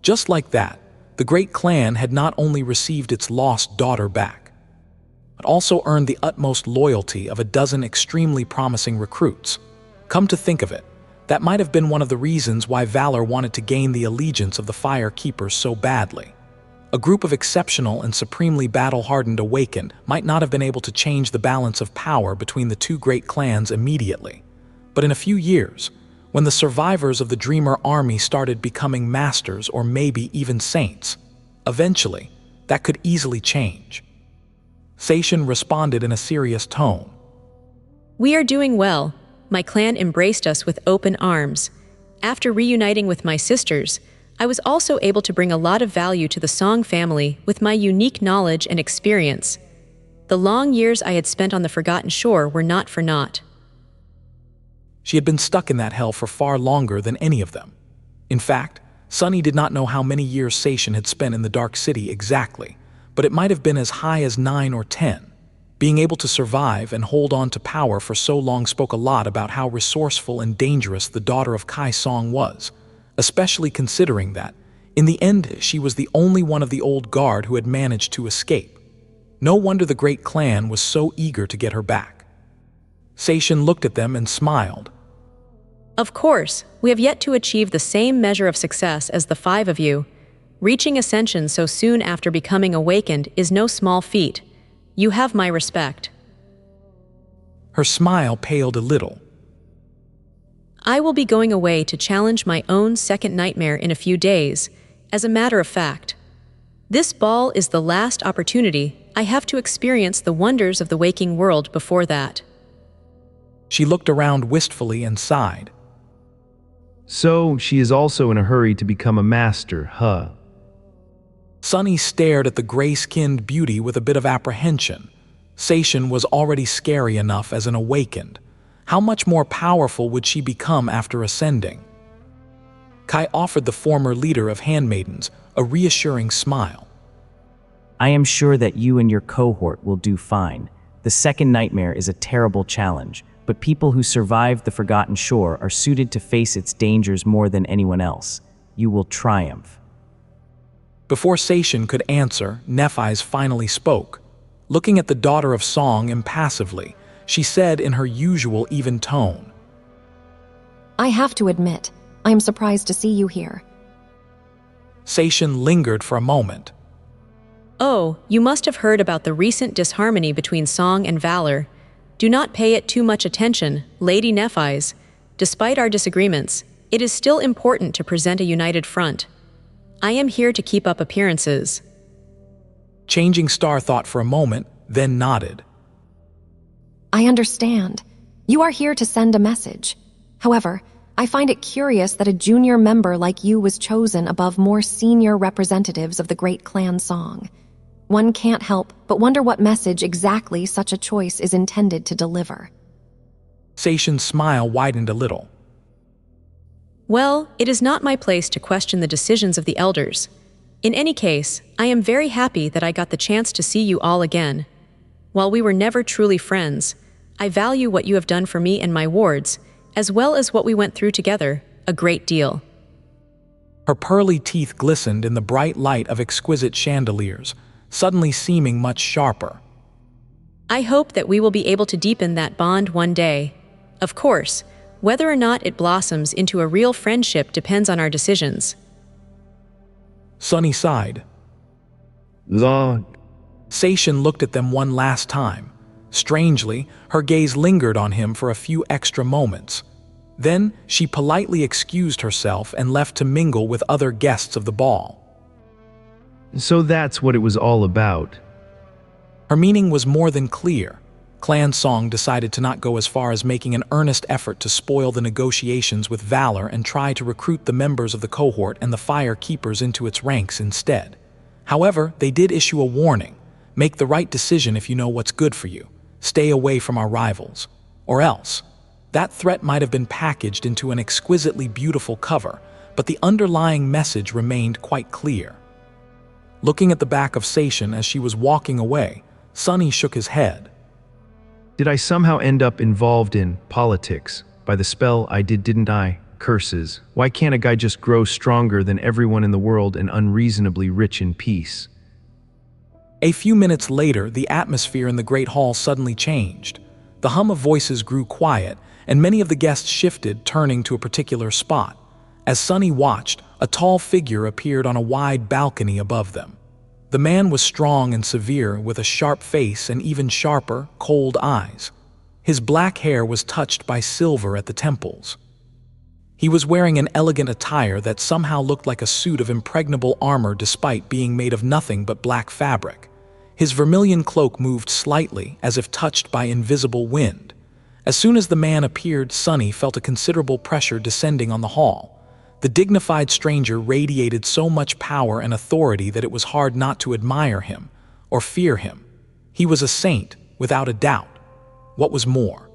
[SPEAKER 1] Just like that, the great clan had not only received its lost daughter back, but also earned the utmost loyalty of a dozen extremely promising recruits. Come to think of it, that might have been one of the reasons why Valor wanted to gain the allegiance of the Fire Keepers so badly. A group of exceptional and supremely battle-hardened Awakened might not have been able to change the balance of power between the 2 great clans immediately, but in a few years, when the survivors of the Dreamer Army started becoming masters or maybe even saints, eventually, that could easily change. Sation responded in a serious tone.
[SPEAKER 5] We are doing well. my clan embraced us with open arms. After reuniting with my sisters, I was also able to bring a lot of value to the Song family with my unique knowledge and experience. The long years I had spent on the Forgotten Shore were not for naught.
[SPEAKER 1] She had been stuck in that hell for far longer than any of them. In fact, Sunny did not know how many years Sation had spent in the Dark City exactly, but it might have been as high as 9 or 10. Being able to survive and hold on to power for so long spoke a lot about how resourceful and dangerous the daughter of Kai Song was, especially considering that, in the end, she was the only one of the old guard who had managed to escape. No wonder the great clan was so eager to get her back. Sation looked at them and smiled.
[SPEAKER 5] Of course, we have yet to achieve the same measure of success as the 5 of you. Reaching ascension so soon after becoming awakened is no small feat. You have my respect.
[SPEAKER 1] Her smile paled a little.
[SPEAKER 5] I will be going away to challenge my own second nightmare in a few days. As a matter of fact, this ball is the last opportunity I have to experience the wonders of the waking world before that.
[SPEAKER 1] She looked around wistfully and sighed.
[SPEAKER 3] So, she is also in a hurry to become a master, huh?
[SPEAKER 1] Sunny stared at the gray-skinned beauty with a bit of apprehension. Sation was already scary enough as an awakened. How much more powerful would she become after ascending? Kai offered the former leader of handmaidens a reassuring smile.
[SPEAKER 4] I am sure that you and your cohort will do fine. The second nightmare is a terrible challenge, but people who survived the Forgotten Shore are suited to face its dangers more than anyone else. You will triumph.
[SPEAKER 1] Before Sation could answer, Nephis finally spoke. Looking at the daughter of Song impassively, she said in her usual even tone,
[SPEAKER 2] I have to admit, I am surprised to see you here.
[SPEAKER 1] Sation lingered for a moment.
[SPEAKER 5] Oh, you must have heard about the recent disharmony between Song and Valor. Do not pay it too much attention, Lady Nephis. Despite our disagreements, it is still important to present a united front. I am here to keep up appearances.
[SPEAKER 1] Changing Star thought for a moment, then nodded.
[SPEAKER 2] I understand. You are here to send a message. However, I find it curious that a junior member like you was chosen above more senior representatives of the great clan Song. One can't help but wonder what message exactly such a choice is intended to deliver.
[SPEAKER 1] Sation's smile widened a little.
[SPEAKER 5] Well, it is not my place to question the decisions of the elders. In any case, I am very happy that I got the chance to see you all again. While we were never truly friends, I value what you have done for me and my wards, as well as what we went through together, a great deal.
[SPEAKER 1] Her pearly teeth glistened in the bright light of exquisite chandeliers, suddenly seeming much sharper.
[SPEAKER 5] I hope that we will be able to deepen that bond one day. Of course, whether or not it blossoms into a real friendship depends on our decisions.
[SPEAKER 1] Sunny sighed.
[SPEAKER 3] Lord.
[SPEAKER 1] Sation looked at them one last time. Strangely, her gaze lingered on him for a few extra moments. Then she politely excused herself and left to mingle with other guests of the ball.
[SPEAKER 3] So that's what it was all about.
[SPEAKER 1] Her meaning was more than clear. Clan Song decided to not go as far as making an earnest effort to spoil the negotiations with Valor and try to recruit the members of the cohort and the Fire Keepers into its ranks instead. However, they did issue a warning. Make the right decision if you know what's good for you. Stay away from our rivals. Or else. That threat might have been packaged into an exquisitely beautiful cover, but the underlying message remained quite clear. Looking at the back of Sation as she was walking away, Sunny shook his head.
[SPEAKER 3] Did I somehow end up involved in politics? By the spell I did, didn't I? Curses. Why can't a guy just grow stronger than everyone in the world and unreasonably rich in peace?
[SPEAKER 1] A few minutes later, the atmosphere in the Great Hall suddenly changed. The hum of voices grew quiet, and many of the guests shifted, turning to a particular spot. As Sunny watched, a tall figure appeared on a wide balcony above them. The man was strong and severe, with a sharp face and even sharper, cold eyes. His black hair was touched by silver at the temples. He was wearing an elegant attire that somehow looked like a suit of impregnable armor despite being made of nothing but black fabric. His vermilion cloak moved slightly, as if touched by invisible wind. As soon as the man appeared, Sunny felt a considerable pressure descending on the hall. The dignified stranger radiated so much power and authority that it was hard not to admire him or fear him. He was a saint, without a doubt. What was more,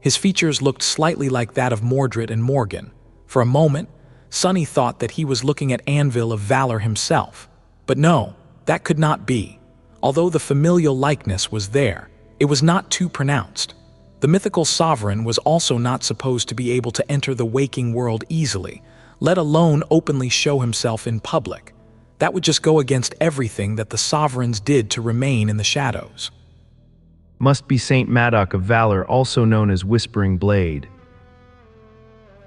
[SPEAKER 1] his features looked slightly like that of Mordred and Morgan. For a moment, Sunny thought that he was looking at Anvil of Valor himself. But no, that could not be. Although the familial likeness was there, it was not too pronounced. The mythical sovereign was also not supposed to be able to enter the waking world easily, let alone openly show himself in public. That would just go against everything that the sovereigns did to remain in the shadows.
[SPEAKER 3] Must be Saint Madoc of Valor, also known as Whispering Blade.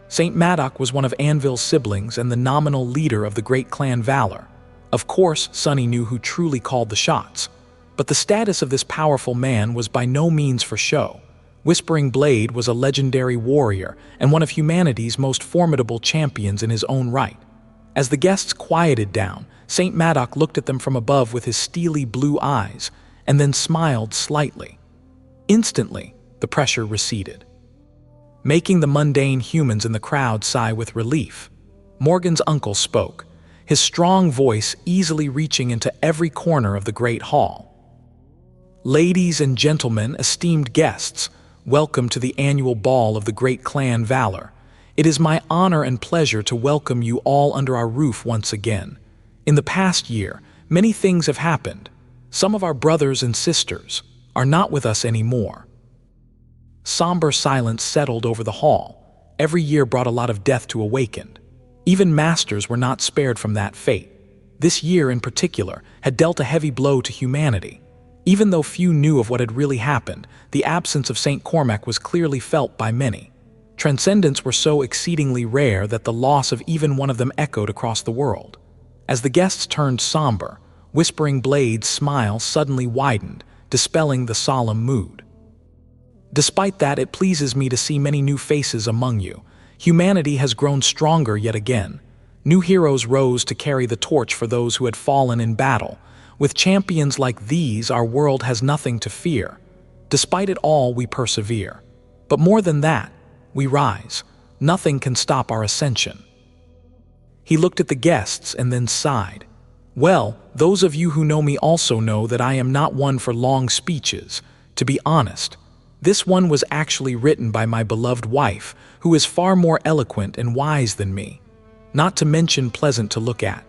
[SPEAKER 1] Saint Madoc was one of Anvil's siblings and the nominal leader of the great clan Valor. Of course, Sunny knew who truly called the shots. But the status of this powerful man was by no means for show. Whispering Blade was a legendary warrior and one of humanity's most formidable champions in his own right. As the guests quieted down, Saint Madoc looked at them from above with his steely blue eyes, and then smiled slightly. Instantly, the pressure receded, making the mundane humans in the crowd sigh with relief. Morgan's uncle spoke, his strong voice easily reaching into every corner of the great hall. "Ladies and gentlemen, esteemed guests, welcome to the annual ball of the great clan Valor. It is my honor and pleasure to welcome you all under our roof once again. In the past year, many things have happened. Some of our brothers and sisters are not with us anymore." Somber silence settled over the hall. Every year brought a lot of death to Awakened. Even masters were not spared from that fate. This year in particular had dealt a heavy blow to humanity. Even though few knew of what had really happened, the absence of St. Cormac was clearly felt by many. Transcendents were so exceedingly rare that the loss of even one of them echoed across the world. As the guests turned somber, Whispering Blade's smile suddenly widened, dispelling the solemn mood. "Despite that, it pleases me to see many new faces among you. Humanity has grown stronger yet again. New heroes rose to carry the torch for those who had fallen in battle. With champions like these, our world has nothing to fear. Despite it all, we persevere. But more than that, we rise. Nothing can stop our ascension." He looked at the guests and then sighed. "Well, those of you who know me also know that I am not one for long speeches. To be honest, this one was actually written by my beloved wife, who is far more eloquent and wise than me, not to mention pleasant to look at."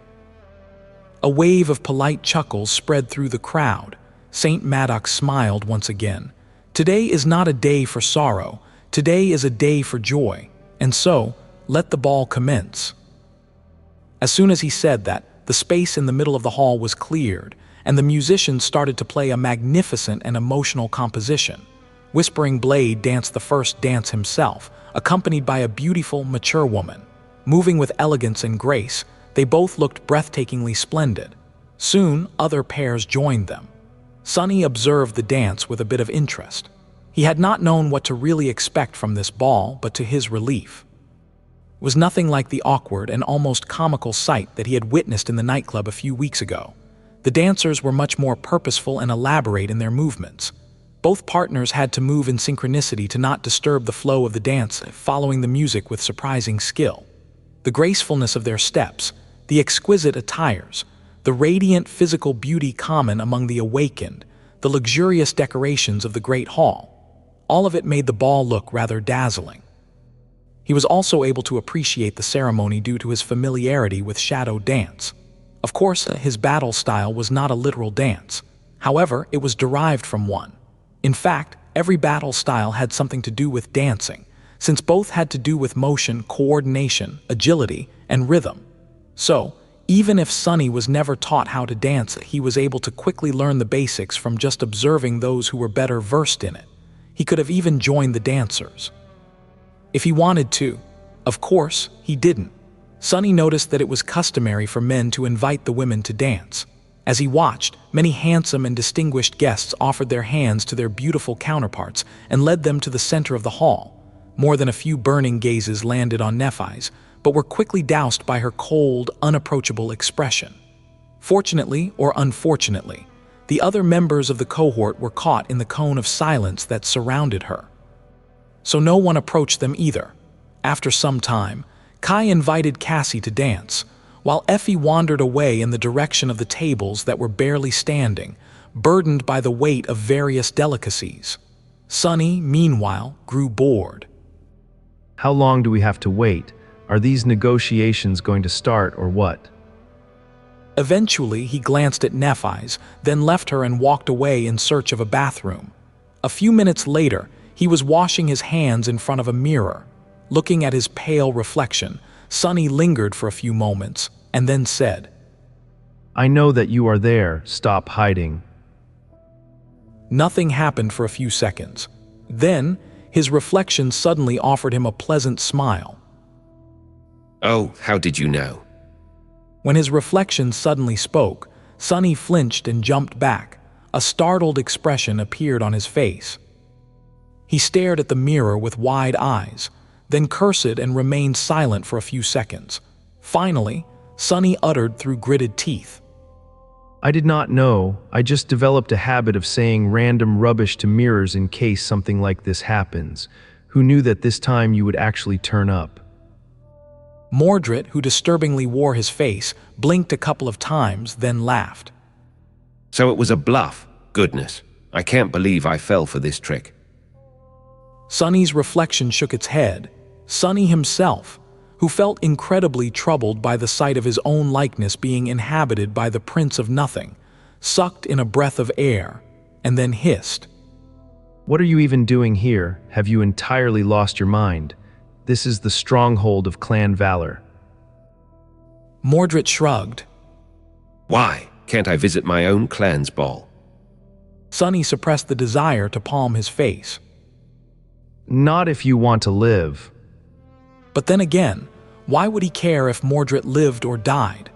[SPEAKER 1] A wave of polite chuckles spread through the crowd. Saint Madoc smiled once again. "Today is not a day for sorrow. Today is a day for joy. And so, let the ball commence." As soon as he said that, the space in the middle of the hall was cleared, and the musicians started to play a magnificent and emotional composition. Whispering Blade danced the first dance himself, accompanied by a beautiful, mature woman. Moving with elegance and grace, they both looked breathtakingly splendid. Soon, other pairs joined them. Sunny observed the dance with a bit of interest. He had not known what to really expect from this ball, but to his relief, it was nothing like the awkward and almost comical sight that he had witnessed in the nightclub a few weeks ago. The dancers were much more purposeful and elaborate in their movements. Both partners had to move in synchronicity to not disturb the flow of the dance, following the music with surprising skill. The gracefulness of their steps, the exquisite attires, the radiant physical beauty common among the awakened, the luxurious decorations of the great hall, all of it made the ball look rather dazzling. He was also able to appreciate the ceremony due to his familiarity with shadow dance. Of course, his battle style was not a literal dance. However, it was derived from one. In fact, every battle style had something to do with dancing, since both had to do with motion, coordination, agility, and rhythm. So, even if Sunny was never taught how to dance, he was able to quickly learn the basics from just observing those who were better versed in it. He could have even joined the dancers if he wanted to. Of course, he didn't. Sunny noticed that it was customary for men to invite the women to dance. As he watched, many handsome and distinguished guests offered their hands to their beautiful counterparts and led them to the center of the hall. More than a few burning gazes landed on Nephis, but were quickly doused by her cold, unapproachable expression. Fortunately or unfortunately, the other members of the cohort were caught in the cone of silence that surrounded her. so no one approached them either. After some time, Kai invited Cassie to dance, while Effie wandered away in the direction of the tables that were barely standing, burdened by the weight of various delicacies. Sunny, meanwhile, grew bored.
[SPEAKER 3] How long do we have to wait? Are these negotiations going to start or what?
[SPEAKER 1] Eventually, he glanced at Nephis, then left her and walked away in search of a bathroom. A few minutes later, he was washing his hands in front of a mirror. Looking at his pale reflection, Sunny lingered for a few moments and then said,
[SPEAKER 3] I know that you are there. Stop hiding.
[SPEAKER 1] Nothing happened for a few seconds. Then, his reflection suddenly offered him a pleasant smile.
[SPEAKER 7] Oh, how did you know?
[SPEAKER 1] When his reflection suddenly spoke, Sunny flinched and jumped back. A startled expression appeared on his face. He stared at the mirror with wide eyes, then cursed and remained silent for a few seconds. Finally, Sunny uttered through gritted teeth,
[SPEAKER 3] I did not know. I just developed a habit of saying random rubbish to mirrors in case something like this happens. Who knew that this time you would actually turn up?
[SPEAKER 1] Mordred, who disturbingly wore his face, blinked a couple of times, then laughed.
[SPEAKER 7] So it was a bluff. Goodness, I can't believe I fell for this trick.
[SPEAKER 1] Sunny's reflection shook its head. Sunny himself, who felt incredibly troubled by the sight of his own likeness being inhabited by the Prince of Nothing, sucked in a breath of air, and then hissed.
[SPEAKER 3] What are you even doing here? Have you entirely lost your mind? This is the stronghold of clan valor.
[SPEAKER 1] Mordred shrugged.
[SPEAKER 7] Why can't I visit my own clan's ball?
[SPEAKER 1] Sunny suppressed the desire to palm his face.
[SPEAKER 3] Not if you want to live.
[SPEAKER 1] But then again, why would he care if Mordred lived or died?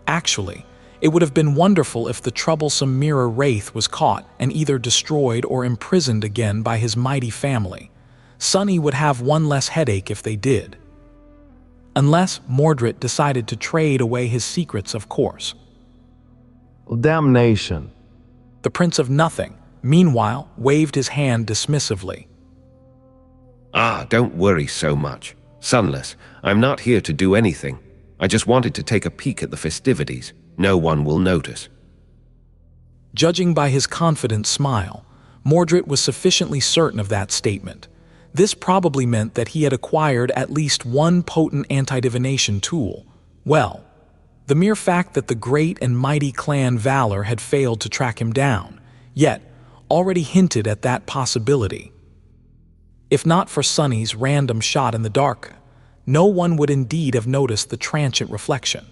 [SPEAKER 1] Actually, it would have been wonderful if the troublesome mirror wraith was caught and either destroyed or imprisoned again by his mighty family. Sunny would have one less headache if they did. Unless Mordred decided to trade away his secrets, of course.
[SPEAKER 3] Damnation.
[SPEAKER 1] The Prince of Nothing, meanwhile, waved his hand dismissively.
[SPEAKER 7] Ah, don't worry so much. Sunless, I'm not here to do anything. I just wanted to take a peek at the festivities. No one will notice.
[SPEAKER 1] Judging by his confident smile, Mordred was sufficiently certain of that statement. This probably meant that he had acquired at least one potent anti-divination tool. Well, the mere fact that the great and mighty clan Valor had failed to track him down, yet already hinted at that possibility. If not for Sunny's random shot in the dark, no one would indeed have noticed the transient reflection.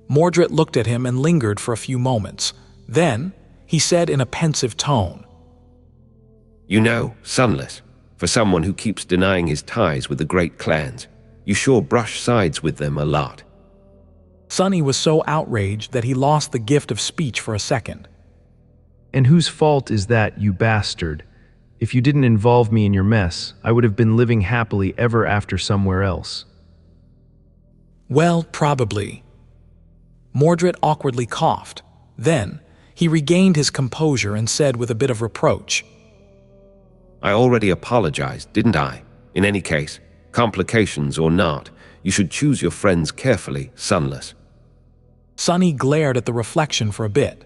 [SPEAKER 1] Mordred looked at him and lingered for a few moments. Then, he said in a pensive tone,
[SPEAKER 7] You know, Sunless, for someone who keeps denying his ties with the great clans, you sure brush sides with them a lot.
[SPEAKER 1] Sunny was so outraged that he lost the gift of speech for a second.
[SPEAKER 3] And whose fault is that, you bastard? If you didn't involve me in your mess, I would have been living happily ever after somewhere else.
[SPEAKER 1] Well, probably. Mordred awkwardly coughed. Then, he regained his composure and said with a bit of reproach,
[SPEAKER 7] I already apologized, didn't I? In any case, complications or not, you should choose your friends carefully, Sunless.
[SPEAKER 1] Sunny glared at the reflection for a bit.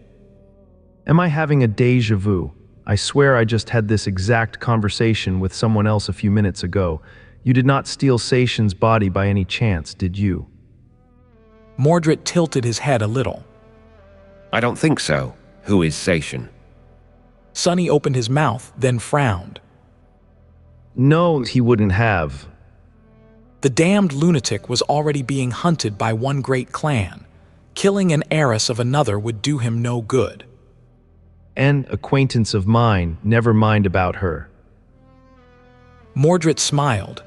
[SPEAKER 3] Am I having a déjà vu? I swear I just had this exact conversation with someone else a few minutes ago. You did not steal Sation's body by any chance, did you?
[SPEAKER 1] Mordred tilted his head a little.
[SPEAKER 7] I don't think so. Who is Sation?
[SPEAKER 1] Sunny opened his mouth, then frowned.
[SPEAKER 3] No, he wouldn't have.
[SPEAKER 1] The damned lunatic was already being hunted by one great clan. Killing an heiress of another would do him no good.
[SPEAKER 3] An acquaintance of mine, never mind about her.
[SPEAKER 1] Mordred smiled.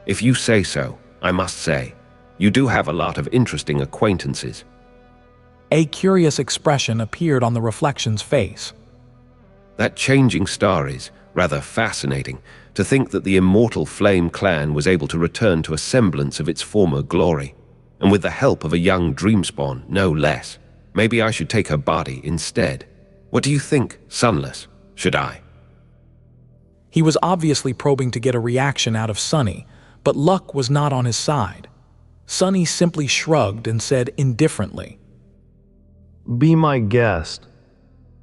[SPEAKER 7] If you say so, I must say, you do have a lot of interesting acquaintances.
[SPEAKER 1] A curious expression appeared on the reflection's face.
[SPEAKER 7] That changing star is rather fascinating. To think that the immortal Flame clan was able to return to a semblance of its former glory, and with the help of a young dreamspawn, no less. Maybe I should take her body instead. What do you think, Sunless? Should I?
[SPEAKER 1] He was obviously probing to get a reaction out of Sunny, but luck was not on his side. Sunny simply shrugged and said indifferently,
[SPEAKER 3] Be my guest.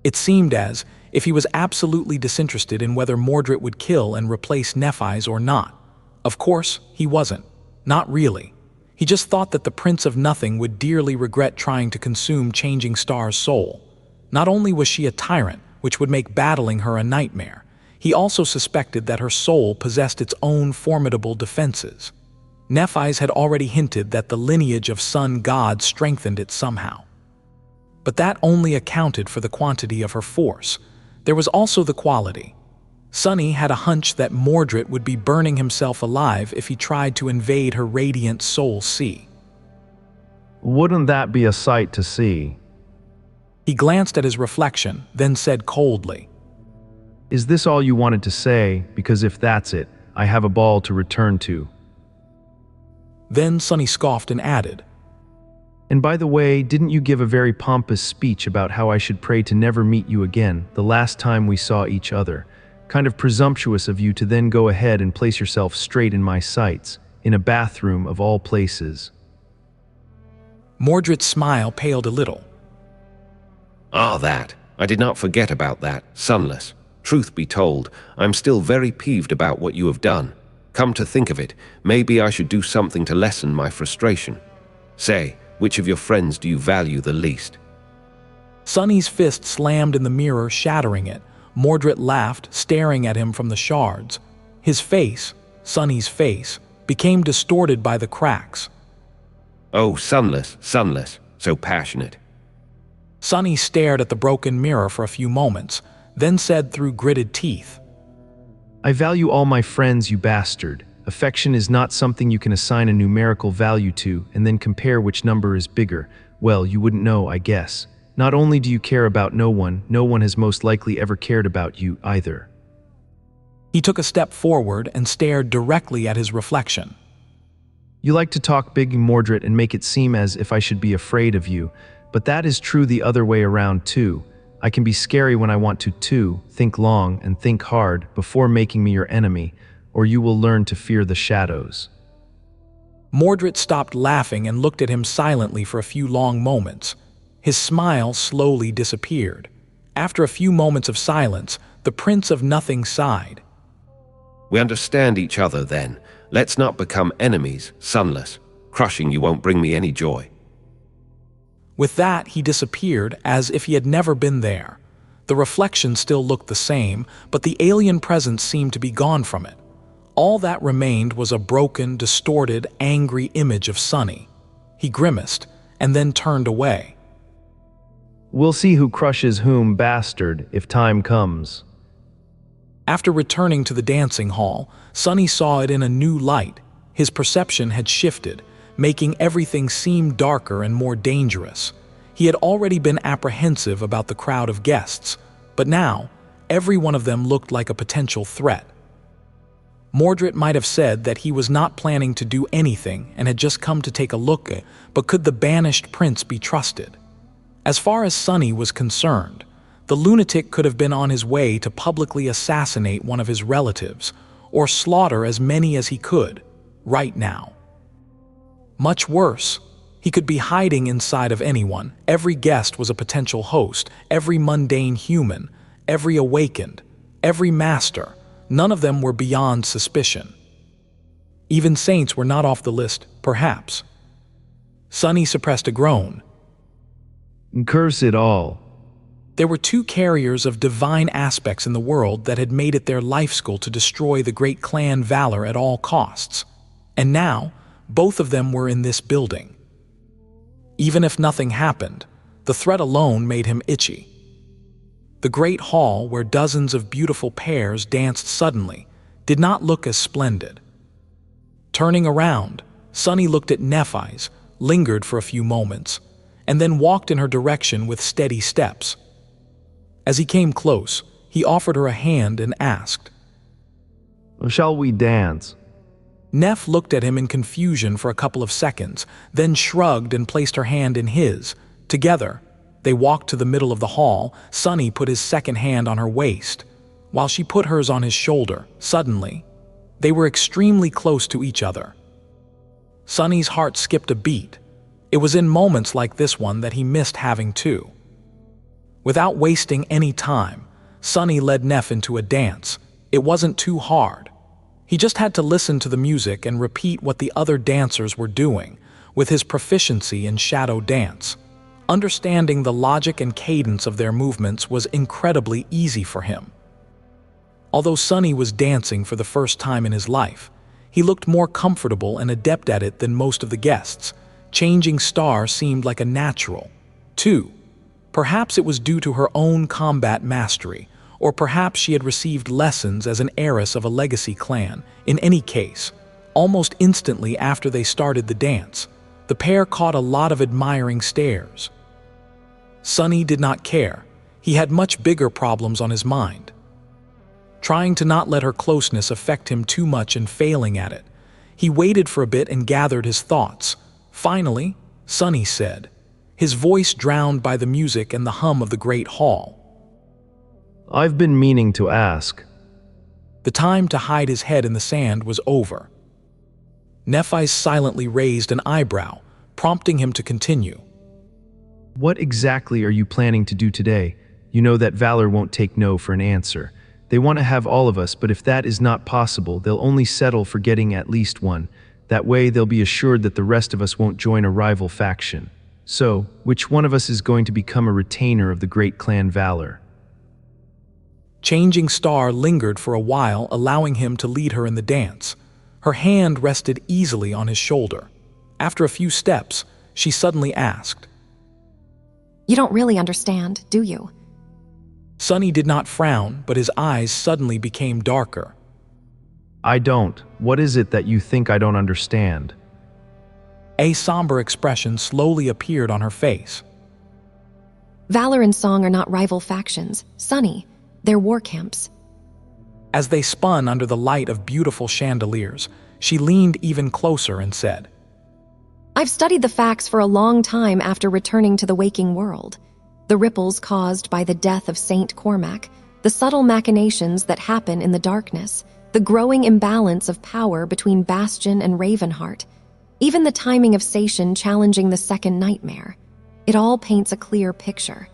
[SPEAKER 1] It seemed as if he was absolutely disinterested in whether Mordred would kill and replace Nephis or not. Of course, he wasn't. Not really. He just thought that the Prince of Nothing would dearly regret trying to consume Changing Star's soul. Not only was she a tyrant, which would make battling her a nightmare, he also suspected that her soul possessed its own formidable defenses. Nephis had already hinted that the lineage of sun gods strengthened it somehow. But that only accounted for the quantity of her force. There was also the quality. Sunny had a hunch that Mordred would be burning himself alive if he tried to invade her radiant soul sea.
[SPEAKER 3] Wouldn't that be a sight to see?
[SPEAKER 1] He glanced at his reflection, then said coldly,
[SPEAKER 3] Is this all you wanted to say? Because if that's it, I have a ball to return to.
[SPEAKER 1] Then Sunny scoffed and added,
[SPEAKER 3] And by the way, didn't you give a very pompous speech about how I should pray to never meet you again the last time we saw each other? Kind of presumptuous of you to then go ahead and place yourself straight in my sights, in a bathroom of all places.
[SPEAKER 1] Mordred's smile paled a little.
[SPEAKER 7] Ah, that. I did not forget about that, Sunless. Truth be told, I'm still very peeved about what you have done. Come to think of it, maybe I should do something to lessen my frustration. Say, which of your friends do you value the least?
[SPEAKER 1] Sunny's fist slammed in the mirror, shattering it. Mordred laughed, staring at him from the shards. His face, Sunny's face, became distorted by the cracks.
[SPEAKER 7] Oh, Sunless, so passionate.
[SPEAKER 1] Sunny stared at the broken mirror for a few moments, then said through gritted teeth,
[SPEAKER 3] I value all my friends, you bastard. Affection is not something you can assign a numerical value to and then compare which number is bigger. Well, you wouldn't know, I guess. Not only do you care about no one has most likely ever cared about you either.
[SPEAKER 1] He took a step forward and stared directly at his reflection.
[SPEAKER 3] You like to talk big, Mordred, and make it seem as if I should be afraid of you, but that is true the other way around too. I can be scary when I want to too. Think long and think hard before making me your enemy, or you will learn to fear the shadows.
[SPEAKER 1] Mordred stopped laughing and looked at him silently for a few long moments. His smile slowly disappeared. After a few moments of silence, the Prince of Nothing sighed.
[SPEAKER 7] We understand each other then. Let's not become enemies, Sunless. Crushing you won't bring me any joy.
[SPEAKER 1] With that, he disappeared as if he had never been there. The reflection still looked the same, but the alien presence seemed to be gone from it. All that remained was a broken, distorted, angry image of Sunny. He grimaced, and then turned away.
[SPEAKER 3] We'll see who crushes whom, bastard, if time comes.
[SPEAKER 1] After returning to the dancing hall, Sunny saw it in a new light. His perception had shifted, making everything seem darker and more dangerous. He had already been apprehensive about the crowd of guests, but now, every one of them looked like a potential threat. Mordred might have said that he was not planning to do anything and had just come to take a look at, but could the banished prince be trusted? As far as Sunny was concerned, the lunatic could have been on his way to publicly assassinate one of his relatives, or slaughter as many as he could, right now. Much worse, he could be hiding inside of anyone. Every guest was a potential host, every mundane human, every awakened, every master. None of them were beyond suspicion. Even saints were not off the list, perhaps. Sunny suppressed a groan.
[SPEAKER 3] Curse it all.
[SPEAKER 1] There were two carriers of divine aspects in the world that had made it their life goal to destroy the great clan Valor at all costs. And now, both of them were in this building. Even if nothing happened, the threat alone made him itchy. The great hall, where dozens of beautiful pairs danced suddenly, did not look as splendid. Turning around, Sunny looked at Nephis, lingered for a few moments, and then walked in her direction with steady steps. As he came close, he offered her a hand and asked,
[SPEAKER 3] Shall we dance?
[SPEAKER 1] Neph looked at him in confusion for a couple of seconds, then shrugged and placed her hand in his. Together, they walked to the middle of the hall. Sunny put his second hand on her waist. while she put hers on his shoulder. Suddenly, they were extremely close to each other. Sonny's heart skipped a beat. It was in moments like this one that he missed having to. Without wasting any time, Sonny led Neff into a dance. It wasn't too hard. He just had to listen to the music and repeat what the other dancers were doing, with his proficiency in shadow dance. Understanding the logic and cadence of their movements was incredibly easy for him. Although Sonny was dancing for the first time in his life, he looked more comfortable and adept at it than most of the guests. Changing Star seemed like a natural. 2. Perhaps it was due to her own combat mastery, or perhaps she had received lessons as an heiress of a legacy clan. In any case, almost instantly after they started the dance, the pair caught a lot of admiring stares. Sonny did not care. He had much bigger problems on his mind. Trying to not let her closeness affect him too much and failing at it, he waited for a bit and gathered his thoughts. Finally, Sonny said, his voice drowned by the music and the hum of the great hall.
[SPEAKER 3] I've been meaning to ask.
[SPEAKER 1] The time to hide his head in the sand was over. Nephis silently raised an eyebrow, prompting him to continue.
[SPEAKER 3] What exactly are you planning to do today? You know that Valor won't take no for an answer. They want to have all of us, but if that is not possible, they'll only settle for getting at least one. That way, they'll be assured that the rest of us won't join a rival faction. So, which one of us is going to become a retainer of the great clan Valor?
[SPEAKER 1] Changing Star lingered for a while, allowing him to lead her in the dance. Her hand rested easily on his shoulder. After a few steps, she suddenly asked,
[SPEAKER 2] You don't really understand, do you?
[SPEAKER 1] Sonny did not frown, but his eyes suddenly became darker.
[SPEAKER 3] I don't. What is it that you think I don't understand?
[SPEAKER 1] A somber expression slowly appeared on her face.
[SPEAKER 2] Valor and Song are not rival factions, Sonny. They're war camps.
[SPEAKER 1] As they spun under the light of beautiful chandeliers, she leaned even closer and said,
[SPEAKER 2] I've studied the facts for a long time after returning to the waking world. The ripples caused by the death of Saint Cormac, the subtle machinations that happen in the darkness, the growing imbalance of power between Bastion and Ravenheart, even the timing of Sation challenging the second nightmare. It all paints a clear picture.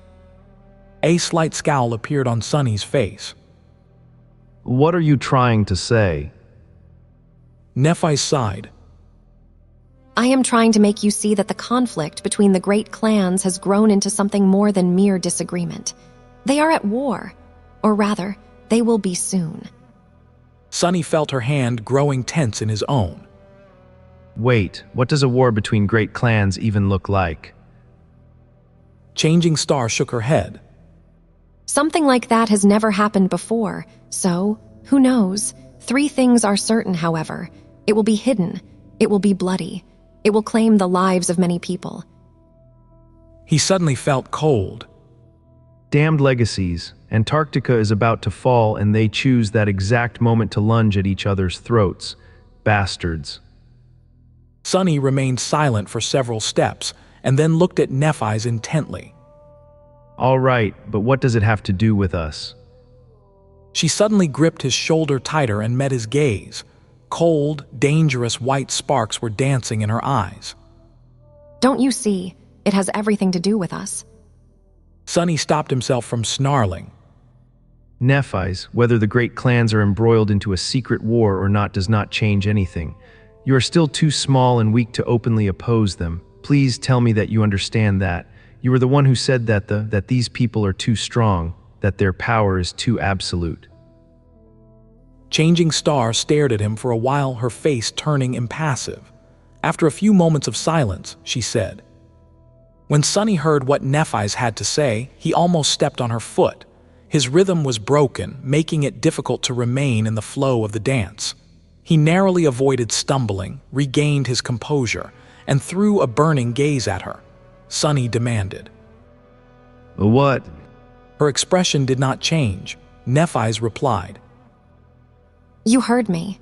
[SPEAKER 1] A slight scowl appeared on Sonny's face.
[SPEAKER 3] What are you trying to say?
[SPEAKER 1] Nephis sighed.
[SPEAKER 2] I am trying to make you see that the conflict between the great clans has grown into something more than mere disagreement. They are at war, or rather, they will be soon.
[SPEAKER 1] Sonny felt her hand growing tense in his own.
[SPEAKER 3] Wait, what does a war between great clans even look like?
[SPEAKER 1] Changing Star shook her head.
[SPEAKER 2] Something like that has never happened before, so, who knows? 3 things are certain, however. It will be hidden, it will be bloody, it will claim the lives of many people.
[SPEAKER 1] He suddenly felt cold.
[SPEAKER 3] Damned legacies. Antarctica is about to fall and they choose that exact moment to lunge at each other's throats. Bastards.
[SPEAKER 1] Sonny remained silent for several steps and then looked at Nephis intently.
[SPEAKER 3] All right, but what does it have to do with us?
[SPEAKER 1] She suddenly gripped his shoulder tighter and met his gaze. Cold, dangerous white sparks were dancing in her eyes.
[SPEAKER 2] Don't you see? It has everything to do with us.
[SPEAKER 1] Sonny stopped himself from snarling.
[SPEAKER 3] Nephis, whether the great clans are embroiled into a secret war or not does not change anything. You are still too small and weak to openly oppose them. Please tell me that you understand that. You were the one who said that these people are too strong, that their power is too absolute.
[SPEAKER 1] Changing Star stared at him for a while, her face turning impassive. After a few moments of silence, she said, When Sonny heard what Nephis had to say, he almost stepped on her foot. His rhythm was broken, making it difficult to remain in the flow of the dance. He narrowly avoided stumbling, regained his composure, and threw a burning gaze at her. Sonny demanded.
[SPEAKER 3] What?
[SPEAKER 1] Her expression did not change. Nephis replied.
[SPEAKER 2] You heard me.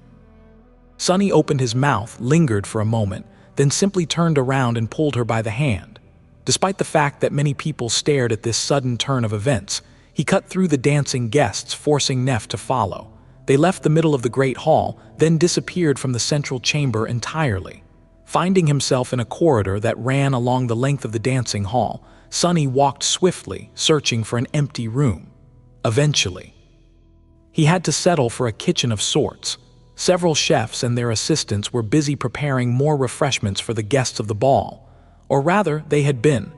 [SPEAKER 1] Sonny opened his mouth, lingered for a moment, then simply turned around and pulled her by the hand. Despite the fact that many people stared at this sudden turn of events, He cut through the dancing guests, forcing Neph to follow. They left the middle of the great hall, then disappeared from the central chamber entirely. Finding himself in a corridor that ran along the length of the dancing hall, Sonny walked swiftly, searching for an empty room. Eventually, he had to settle for a kitchen of sorts. Several chefs and their assistants were busy preparing more refreshments for the guests of the ball. Or rather, they had been.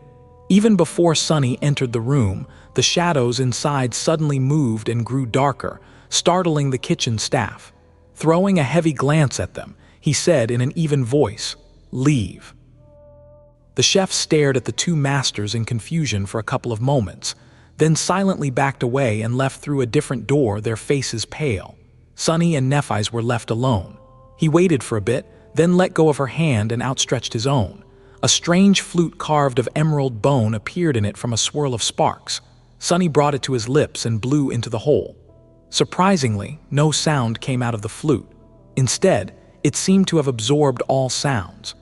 [SPEAKER 1] Even before Sonny entered the room, the shadows inside suddenly moved and grew darker, startling the kitchen staff. Throwing a heavy glance at them, he said in an even voice, "Leave." The chef stared at the two masters in confusion for a couple of moments, then silently backed away and left through a different door, their faces pale. Sonny and Nephis were left alone. He waited for a bit, then let go of her hand and outstretched his own. A strange flute carved of emerald bone appeared in it from a swirl of sparks. Sonny brought it to his lips and blew into the hole. Surprisingly, no sound came out of the flute. Instead, it seemed to have absorbed all sounds,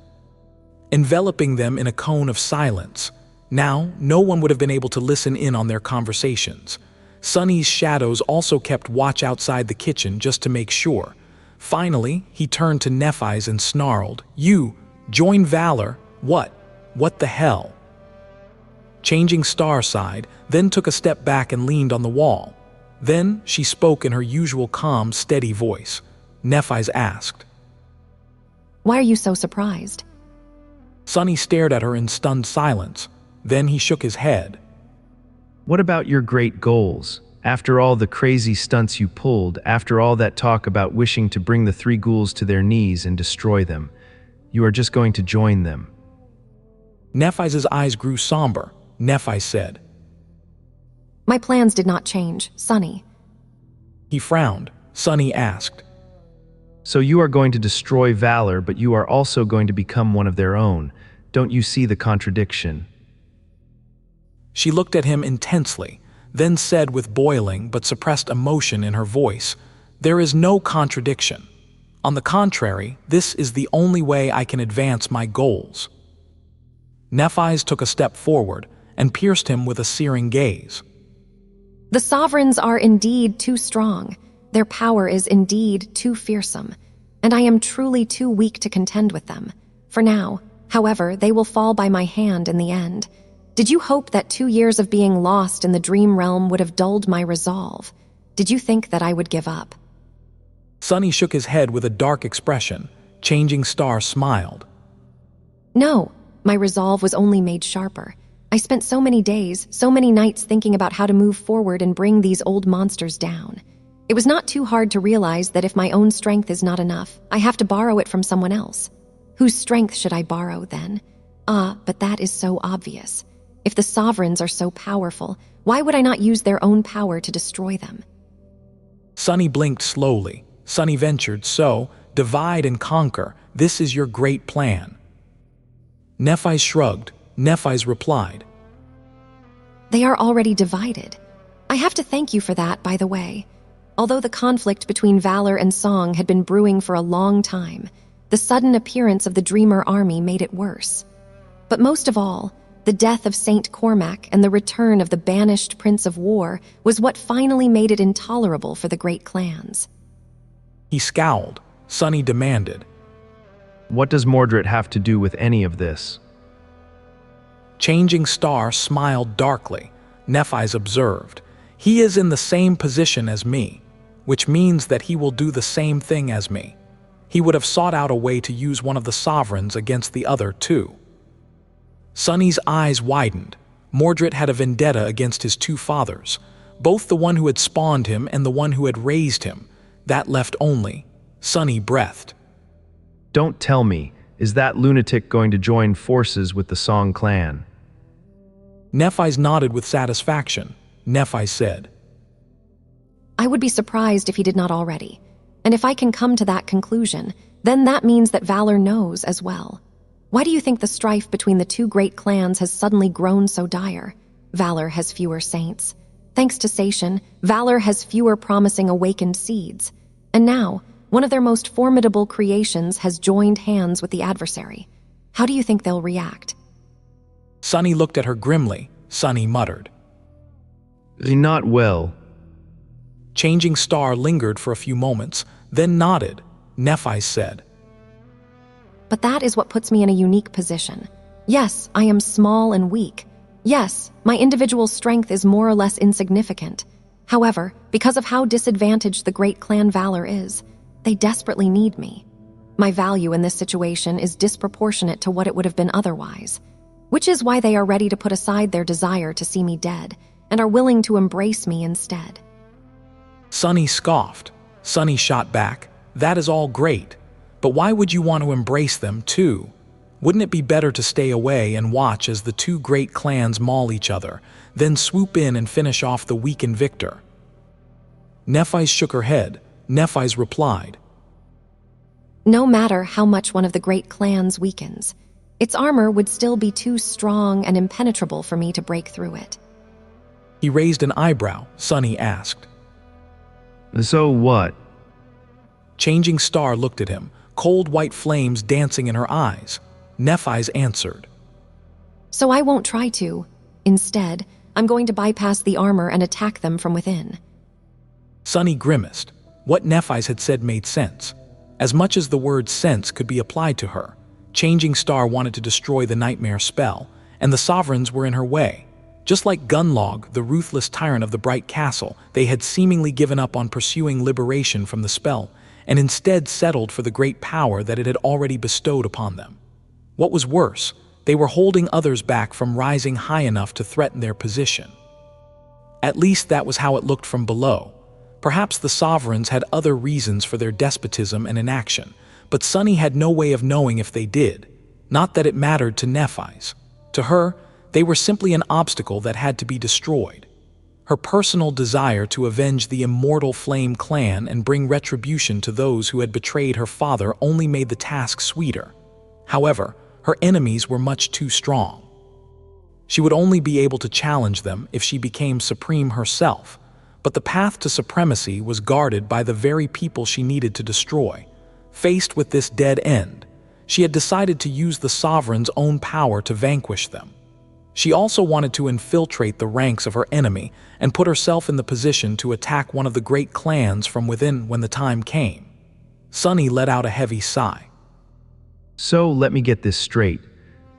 [SPEAKER 1] enveloping them in a cone of silence. Now, no one would have been able to listen in on their conversations. Sonny's shadows also kept watch outside the kitchen just to make sure. Finally, he turned to Nephis and snarled, "You, join Valor? What the hell?" Changing Star sighed, then took a step back and leaned on the wall. Then she spoke in her usual calm, steady voice. Nephis asked,
[SPEAKER 2] Why are you so surprised?
[SPEAKER 1] Sonny stared at her in stunned silence. Then he shook his head.
[SPEAKER 3] What about your great goals? After all the crazy stunts you pulled, after all that talk about wishing to bring the three ghouls to their knees and destroy them, you are just going to join them.
[SPEAKER 1] Nephis's eyes grew somber. Nephis said,
[SPEAKER 2] My plans did not change, Sonny.
[SPEAKER 1] He frowned. Sonny asked,
[SPEAKER 3] So you are going to destroy Valor, but you are also going to become one of their own. Don't you see the contradiction?
[SPEAKER 1] She looked at him intensely, then said with boiling but suppressed emotion in her voice, There is no contradiction. On the contrary, this is the only way I can advance my goals. Nephis took a step forward and pierced him with a searing gaze.
[SPEAKER 2] The sovereigns are indeed too strong. Their power is indeed too fearsome, and I am truly too weak to contend with them. For now, however, they will fall by my hand in the end. Did you hope that 2 years of being lost in the dream realm would have dulled my resolve? Did you think that I would give up?
[SPEAKER 1] Sonny shook his head with a dark expression. Changing Star smiled.
[SPEAKER 2] No, my resolve was only made sharper. I spent so many days, so many nights thinking about how to move forward and bring these old monsters down. It was not too hard to realize that if my own strength is not enough, I have to borrow it from someone else. Whose strength should I borrow then? But that is so obvious. If the sovereigns are so powerful, why would I not use their own power to destroy them?
[SPEAKER 1] Sonny blinked slowly. Sonny ventured, So, divide and conquer. This is your great plan. Nephis shrugged. Nephis replied,
[SPEAKER 2] They are already divided. I have to thank you for that, by the way. Although the conflict between Valor and Song had been brewing for a long time, the sudden appearance of the Dreamer army made it worse. But most of all, the death of Saint Cormac and the return of the banished Prince of War was what finally made it intolerable for the great clans.
[SPEAKER 1] He scowled. Sonny demanded,
[SPEAKER 3] What does Mordred have to do with any of this?
[SPEAKER 1] Changing Star smiled darkly. Nephis observed, He is in the same position as me, which means that he will do the same thing as me. He would have sought out a way to use one of the sovereigns against the other, too. Sonny's eyes widened. Mordred had a vendetta against his two fathers, both the one who had spawned him and the one who had raised him. That left only. Sonny breathed.
[SPEAKER 3] Don't tell me, is that lunatic going to join forces with the Song clan?
[SPEAKER 1] Nephis nodded with satisfaction. Nephis said,
[SPEAKER 2] I would be surprised if he did not already. And if I can come to that conclusion, then that means that Valor knows as well. Why do you think the strife between the two great clans has suddenly grown so dire? Valor has fewer saints. Thanks to Sation, Valor has fewer promising awakened seeds. And now, one of their most formidable creations has joined hands with the adversary. How do you think they'll react?
[SPEAKER 1] Sonny looked at her grimly. Sonny muttered,
[SPEAKER 3] Not well.
[SPEAKER 1] Changing Star lingered for a few moments, then nodded. Nephis said,
[SPEAKER 2] But that is what puts me in a unique position. Yes, I am small and weak. Yes, my individual strength is more or less insignificant. However, because of how disadvantaged the great clan Valor is, they desperately need me. My value in this situation is disproportionate to what it would have been otherwise, which is why they are ready to put aside their desire to see me dead and are willing to embrace me instead.
[SPEAKER 1] Sunny scoffed. Sunny shot back, that is all great, but why would you want to embrace them too? Wouldn't it be better to stay away and watch as the two great clans maul each other, then swoop in and finish off the weakened victor? Nephis shook her head. Nephis replied,
[SPEAKER 2] No matter how much one of the great clans weakens, its armor would still be too strong and impenetrable for me to break through it.
[SPEAKER 1] He raised an eyebrow. Sunny asked.
[SPEAKER 3] So what?
[SPEAKER 1] Changing Star looked at him, cold white flames dancing in her eyes. Nephis answered,
[SPEAKER 2] So I won't try to. Instead, I'm going to bypass the armor and attack them from within.
[SPEAKER 1] Sunny grimaced. What Nephis had said made sense. As much as the word sense could be applied to her, Changing Star wanted to destroy the nightmare spell, and the sovereigns were in her way. Just like Gunlog, the ruthless tyrant of the Bright Castle, they had seemingly given up on pursuing liberation from the spell, and instead settled for the great power that it had already bestowed upon them. What was worse, they were holding others back from rising high enough to threaten their position. At least that was how it looked from below. Perhaps the sovereigns had other reasons for their despotism and inaction, but Sunny had no way of knowing if they did. Not that it mattered to Nephis. To her, they were simply an obstacle that had to be destroyed. Her personal desire to avenge the immortal Flame clan and bring retribution to those who had betrayed her father only made the task sweeter. However, her enemies were much too strong. She would only be able to challenge them if she became supreme herself, but the path to supremacy was guarded by the very people she needed to destroy. Faced with this dead end, she had decided to use the sovereign's own power to vanquish them. She also wanted to infiltrate the ranks of her enemy and put herself in the position to attack one of the great clans from within when the time came. Sunny let out a heavy sigh.
[SPEAKER 3] So let me get this straight.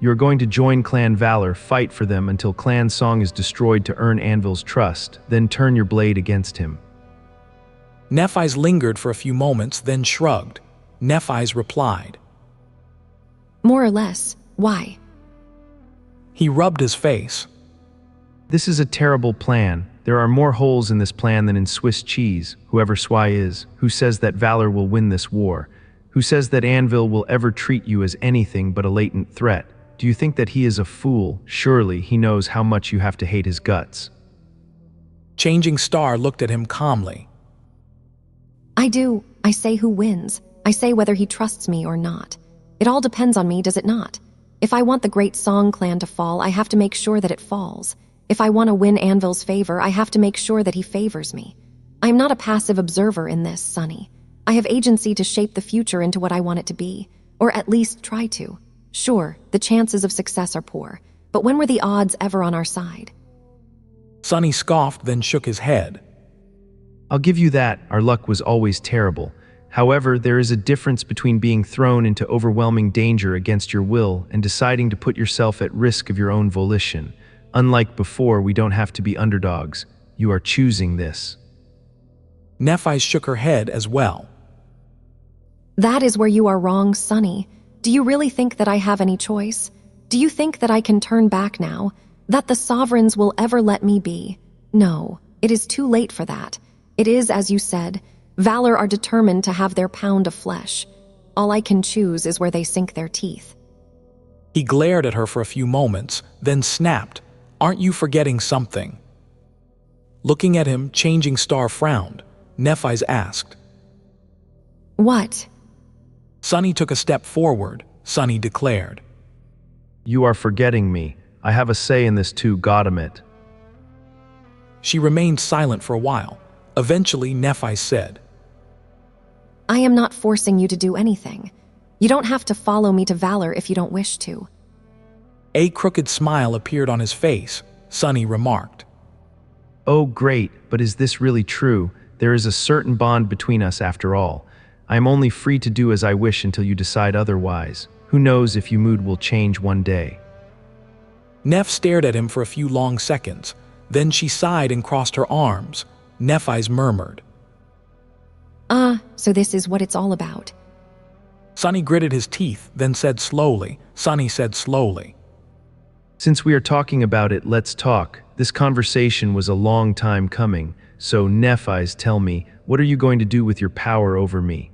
[SPEAKER 3] You're going to join Clan Valor, fight for them until Clan Song is destroyed to earn Anvil's trust, then turn your blade against him.
[SPEAKER 1] Nephis lingered for a few moments, then shrugged. Nephis replied,
[SPEAKER 2] More or less. Why?
[SPEAKER 1] He rubbed his face.
[SPEAKER 3] This is a terrible plan. There are more holes in this plan than in Swiss cheese, whoever Swai is, who says that Valor will win this war, who says that Anvil will ever treat you as anything but a latent threat. Do you think that he is a fool? Surely he knows how much you have to hate his guts.
[SPEAKER 1] Changing Star looked at him calmly.
[SPEAKER 2] I do. I say who wins. I say whether he trusts me or not. It all depends on me, does it not? If I want the great Song clan to fall, I have to make sure that it falls. If I want to win Anvil's favor, I have to make sure that he favors me. I am not a passive observer in this, Sunny. I have agency to shape the future into what I want it to be, or at least try to. Sure, the chances of success are poor, but when were the odds ever on our side?
[SPEAKER 1] Sunny scoffed, then shook his head.
[SPEAKER 3] I'll give you that, our luck was always terrible. However, there is a difference between being thrown into overwhelming danger against your will and deciding to put yourself at risk of your own volition. Unlike before, we don't have to be underdogs. You are choosing this.
[SPEAKER 1] Nephis shook her head as well.
[SPEAKER 2] That is where you are wrong, Sunny. Do you really think that I have any choice? Do you think that I can turn back now? That the sovereigns will ever let me be? No, it is too late for that. It is, as you said, Valor are determined to have their pound of flesh. All I can choose is where they sink their teeth.
[SPEAKER 1] He glared at her for a few moments, then snapped, Aren't you forgetting something? Looking at him, Changing Star frowned. Nephis asked.
[SPEAKER 2] What?
[SPEAKER 1] Sunny took a step forward. Sunny declared.
[SPEAKER 3] You are forgetting me. I have a say in this too, goddammit.
[SPEAKER 1] She remained silent for a while. Eventually, Nephis said,
[SPEAKER 2] I am not forcing you to do anything. You don't have to follow me to Valor if you don't wish to.
[SPEAKER 1] A crooked smile appeared on his face. Sunny remarked,
[SPEAKER 3] Oh, great, but is this really true? There is a certain bond between us after all. I am only free to do as I wish until you decide otherwise. Who knows if your mood will change one day?
[SPEAKER 1] Neph stared at him for a few long seconds. Then she sighed and crossed her arms. Nephis murmured.
[SPEAKER 2] So this is what it's all about.
[SPEAKER 1] Sonny gritted his teeth, then said slowly. Sonny said slowly.
[SPEAKER 3] Since we are talking about it, let's talk. This conversation was a long time coming, so Nephis, tell me, what are you going to do with your power over me?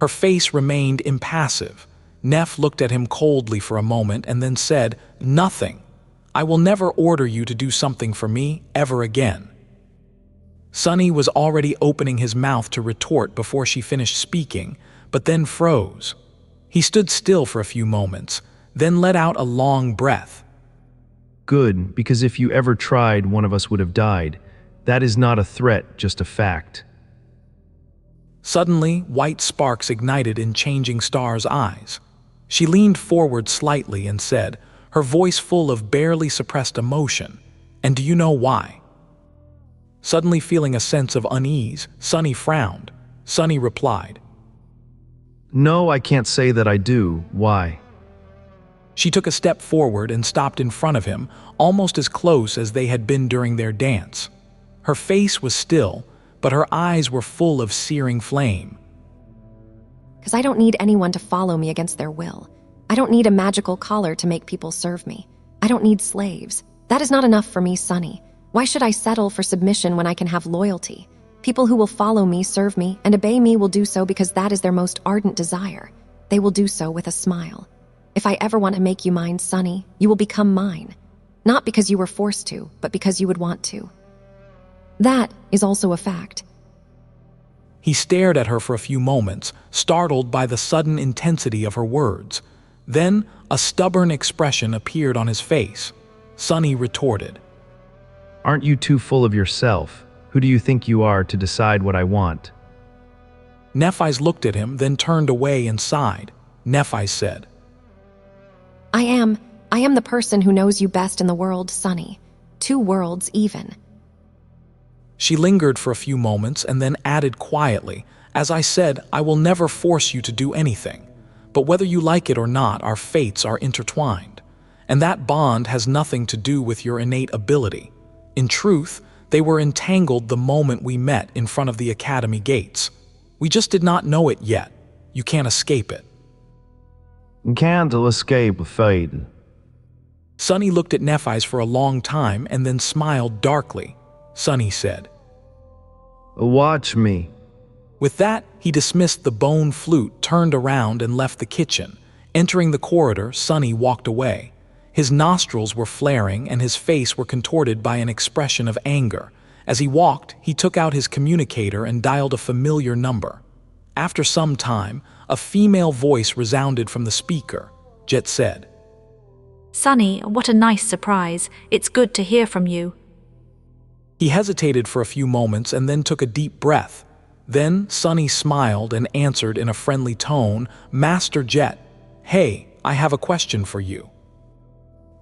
[SPEAKER 1] Her face remained impassive. Neph looked at him coldly for a moment and then said, "Nothing. I will never order you to do something for me ever again." Sonny was already opening his mouth to retort before she finished speaking, but then froze. He stood still for a few moments, then let out a long breath.
[SPEAKER 3] Good, because if you ever tried, one of us would have died. That is not a threat, just a fact.
[SPEAKER 1] Suddenly, white sparks ignited in Changing Star's eyes. She leaned forward slightly and said, her voice full of barely suppressed emotion, "And do you know why?" Suddenly feeling a sense of unease, Sonny frowned. Sonny replied,
[SPEAKER 3] No, I can't say that I do. Why?
[SPEAKER 1] She took a step forward and stopped in front of him, almost as close as they had been during their dance. Her face was still, but her eyes were full of searing flame.
[SPEAKER 2] Because I don't need anyone to follow me against their will. I don't need a magical collar to make people serve me. I don't need slaves. That is not enough for me, Sonny. Why should I settle for submission when I can have loyalty? People who will follow me, serve me, and obey me will do so because that is their most ardent desire. They will do so with a smile. If I ever want to make you mine, Sonny, you will become mine. Not because you were forced to, but because you would want to. That is also a fact.
[SPEAKER 1] He stared at her for a few moments, startled by the sudden intensity of her words. Then, a stubborn expression appeared on his face. Sonny retorted,
[SPEAKER 3] Aren't you too full of yourself? Who do you think you are to decide what I want?
[SPEAKER 1] Nephis looked at him, then turned away and sighed. Nephis said,
[SPEAKER 2] I am the person who knows you best in the world, Sonny. 2 worlds even.
[SPEAKER 1] She lingered for a few moments and then added quietly, As I said, I will never force you to do anything. But whether you like it or not, our fates are intertwined. And that bond has nothing to do with your innate ability. In truth, they were entangled the moment we met in front of the academy gates. We just did not know it yet. You can't escape it.
[SPEAKER 3] Can't escape fate.
[SPEAKER 1] Sonny looked at Nephis for a long time and then smiled darkly. Sonny said,
[SPEAKER 3] Watch me.
[SPEAKER 1] With that, he dismissed the bone flute, turned around and left the kitchen. Entering the corridor, Sonny walked away. His nostrils were flaring and his face were contorted by an expression of anger. As he walked, he took out his communicator and dialed a familiar number. After some time, a female voice resounded from the speaker. Jet said,
[SPEAKER 8] Sonny, what a nice surprise. It's good to hear from you.
[SPEAKER 1] He hesitated for a few moments and then took a deep breath. Then Sonny smiled and answered in a friendly tone, Master Jet, hey, I have a question for you.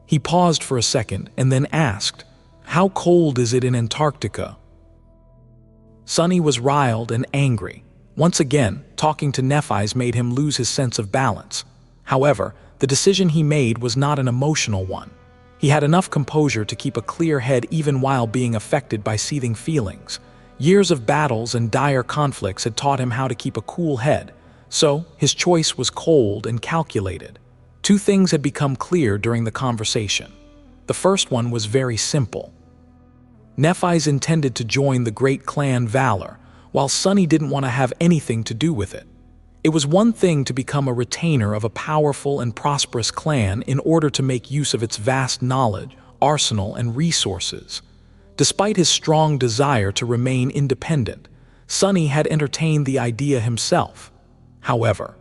[SPEAKER 1] He paused for a second and then asked, How cold is it in Antarctica? Sonny was riled and angry. Once again, talking to Nephis made him lose his sense of balance. However, the decision he made was not an emotional one. He had enough composure to keep a clear head even while being affected by seething feelings. Years of battles and dire conflicts had taught him how to keep a cool head, so his choice was cold and calculated. 2 things had become clear during the conversation. The first one was very simple. Nephis intended to join the great clan Valor, while Sonny didn't want to have anything to do with it. It was one thing to become a retainer of a powerful and prosperous clan in order to make use of its vast knowledge, arsenal, and resources. Despite his strong desire to remain independent, Sonny had entertained the idea himself. However,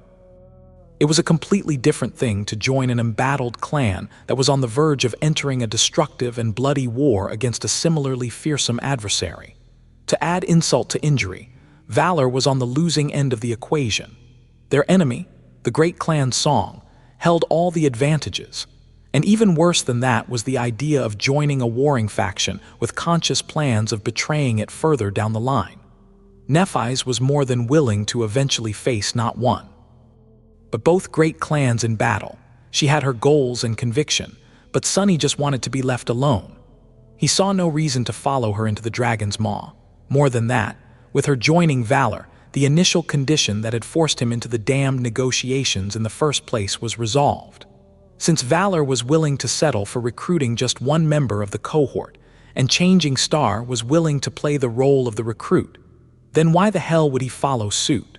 [SPEAKER 1] it was a completely different thing to join an embattled clan that was on the verge of entering a destructive and bloody war against a similarly fearsome adversary. To add insult to injury, Valor was on the losing end of the equation. Their enemy, the great clan Song, held all the advantages, And even worse than that was the idea of joining a warring faction with conscious plans of betraying it further down the line. Nephis was more than willing to eventually face not one, but both great clans in battle. She had her goals and conviction, but Sunny just wanted to be left alone. He saw no reason to follow her into the dragon's maw. More than that, with her joining Valor, the initial condition that had forced him into the damned negotiations in the first place was resolved. Since Valor was willing to settle for recruiting just one member of the cohort, and Changing Star was willing to play the role of the recruit, then why the hell would he follow suit?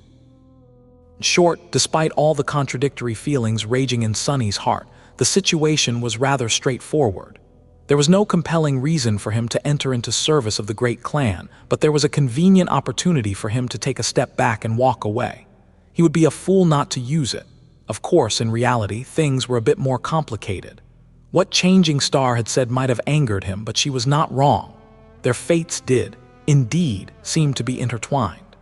[SPEAKER 1] In short, despite all the contradictory feelings raging in Sunny's heart, the situation was rather straightforward. There was no compelling reason for him to enter into service of the great clan, but there was a convenient opportunity for him to take a step back and walk away. He would be a fool not to use it. Of course, in reality, things were a bit more complicated. What Changing Star had said might have angered him, but she was not wrong. Their fates did, indeed, seem to be intertwined.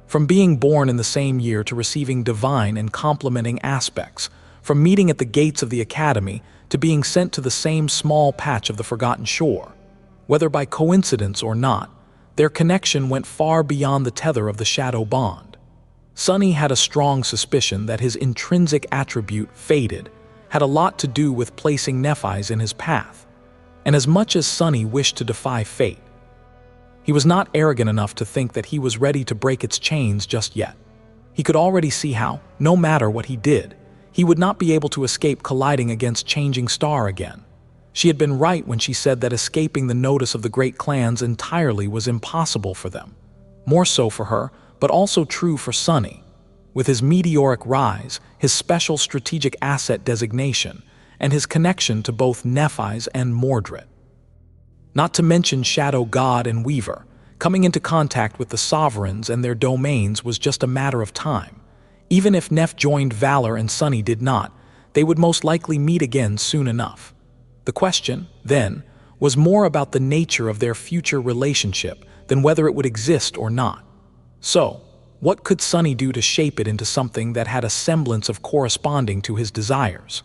[SPEAKER 1] From being born in the same year to receiving divine and complementing aspects, from meeting at the gates of the academy to being sent to the same small patch of the Forgotten Shore. Whether by coincidence or not, their connection went far beyond the tether of the shadow bond. Sunny had a strong suspicion that his intrinsic attribute, Fated, had a lot to do with placing Nephis in his path. And as much as Sunny wished to defy fate, he was not arrogant enough to think that he was ready to break its chains just yet. He could already see how, no matter what he did, he would not be able to escape colliding against Changing Star again. She had been right when she said that escaping the notice of the great clans entirely was impossible for them. More so for her, but also true for Sunny. With his meteoric rise, his special strategic asset designation, and his connection to both Nephis and Mordred. Not to mention Shadow God and Weaver, coming into contact with the Sovereigns and their domains was just a matter of time. Even if Neph joined Valor and Sunny did not, they would most likely meet again soon enough. The question, then, was more about the nature of their future relationship than whether it would exist or not. So, what could Sunny do to shape it into something that had a semblance of corresponding to his desires?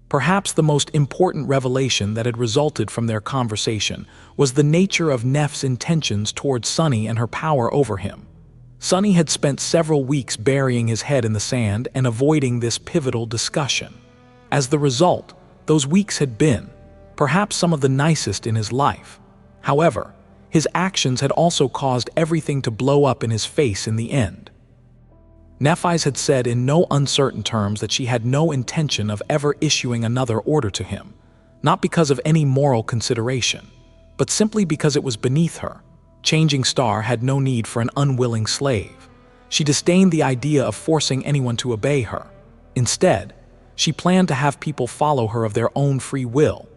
[SPEAKER 1] Perhaps the most important revelation that had resulted from their conversation was the nature of Neph's intentions towards Sunny and her power over him. Sunny had spent several weeks burying his head in the sand and avoiding this pivotal discussion. As the result, those weeks had been, perhaps some of the nicest in his life. However, his actions had also caused everything to blow up in his face in the end. Nephis had said in no uncertain terms that she had no intention of ever issuing another order to him, not because of any moral consideration, but simply because it was beneath her. Changing Star had no need for an unwilling slave. She disdained the idea of forcing anyone to obey her. Instead, she planned to have people follow her of their own free will.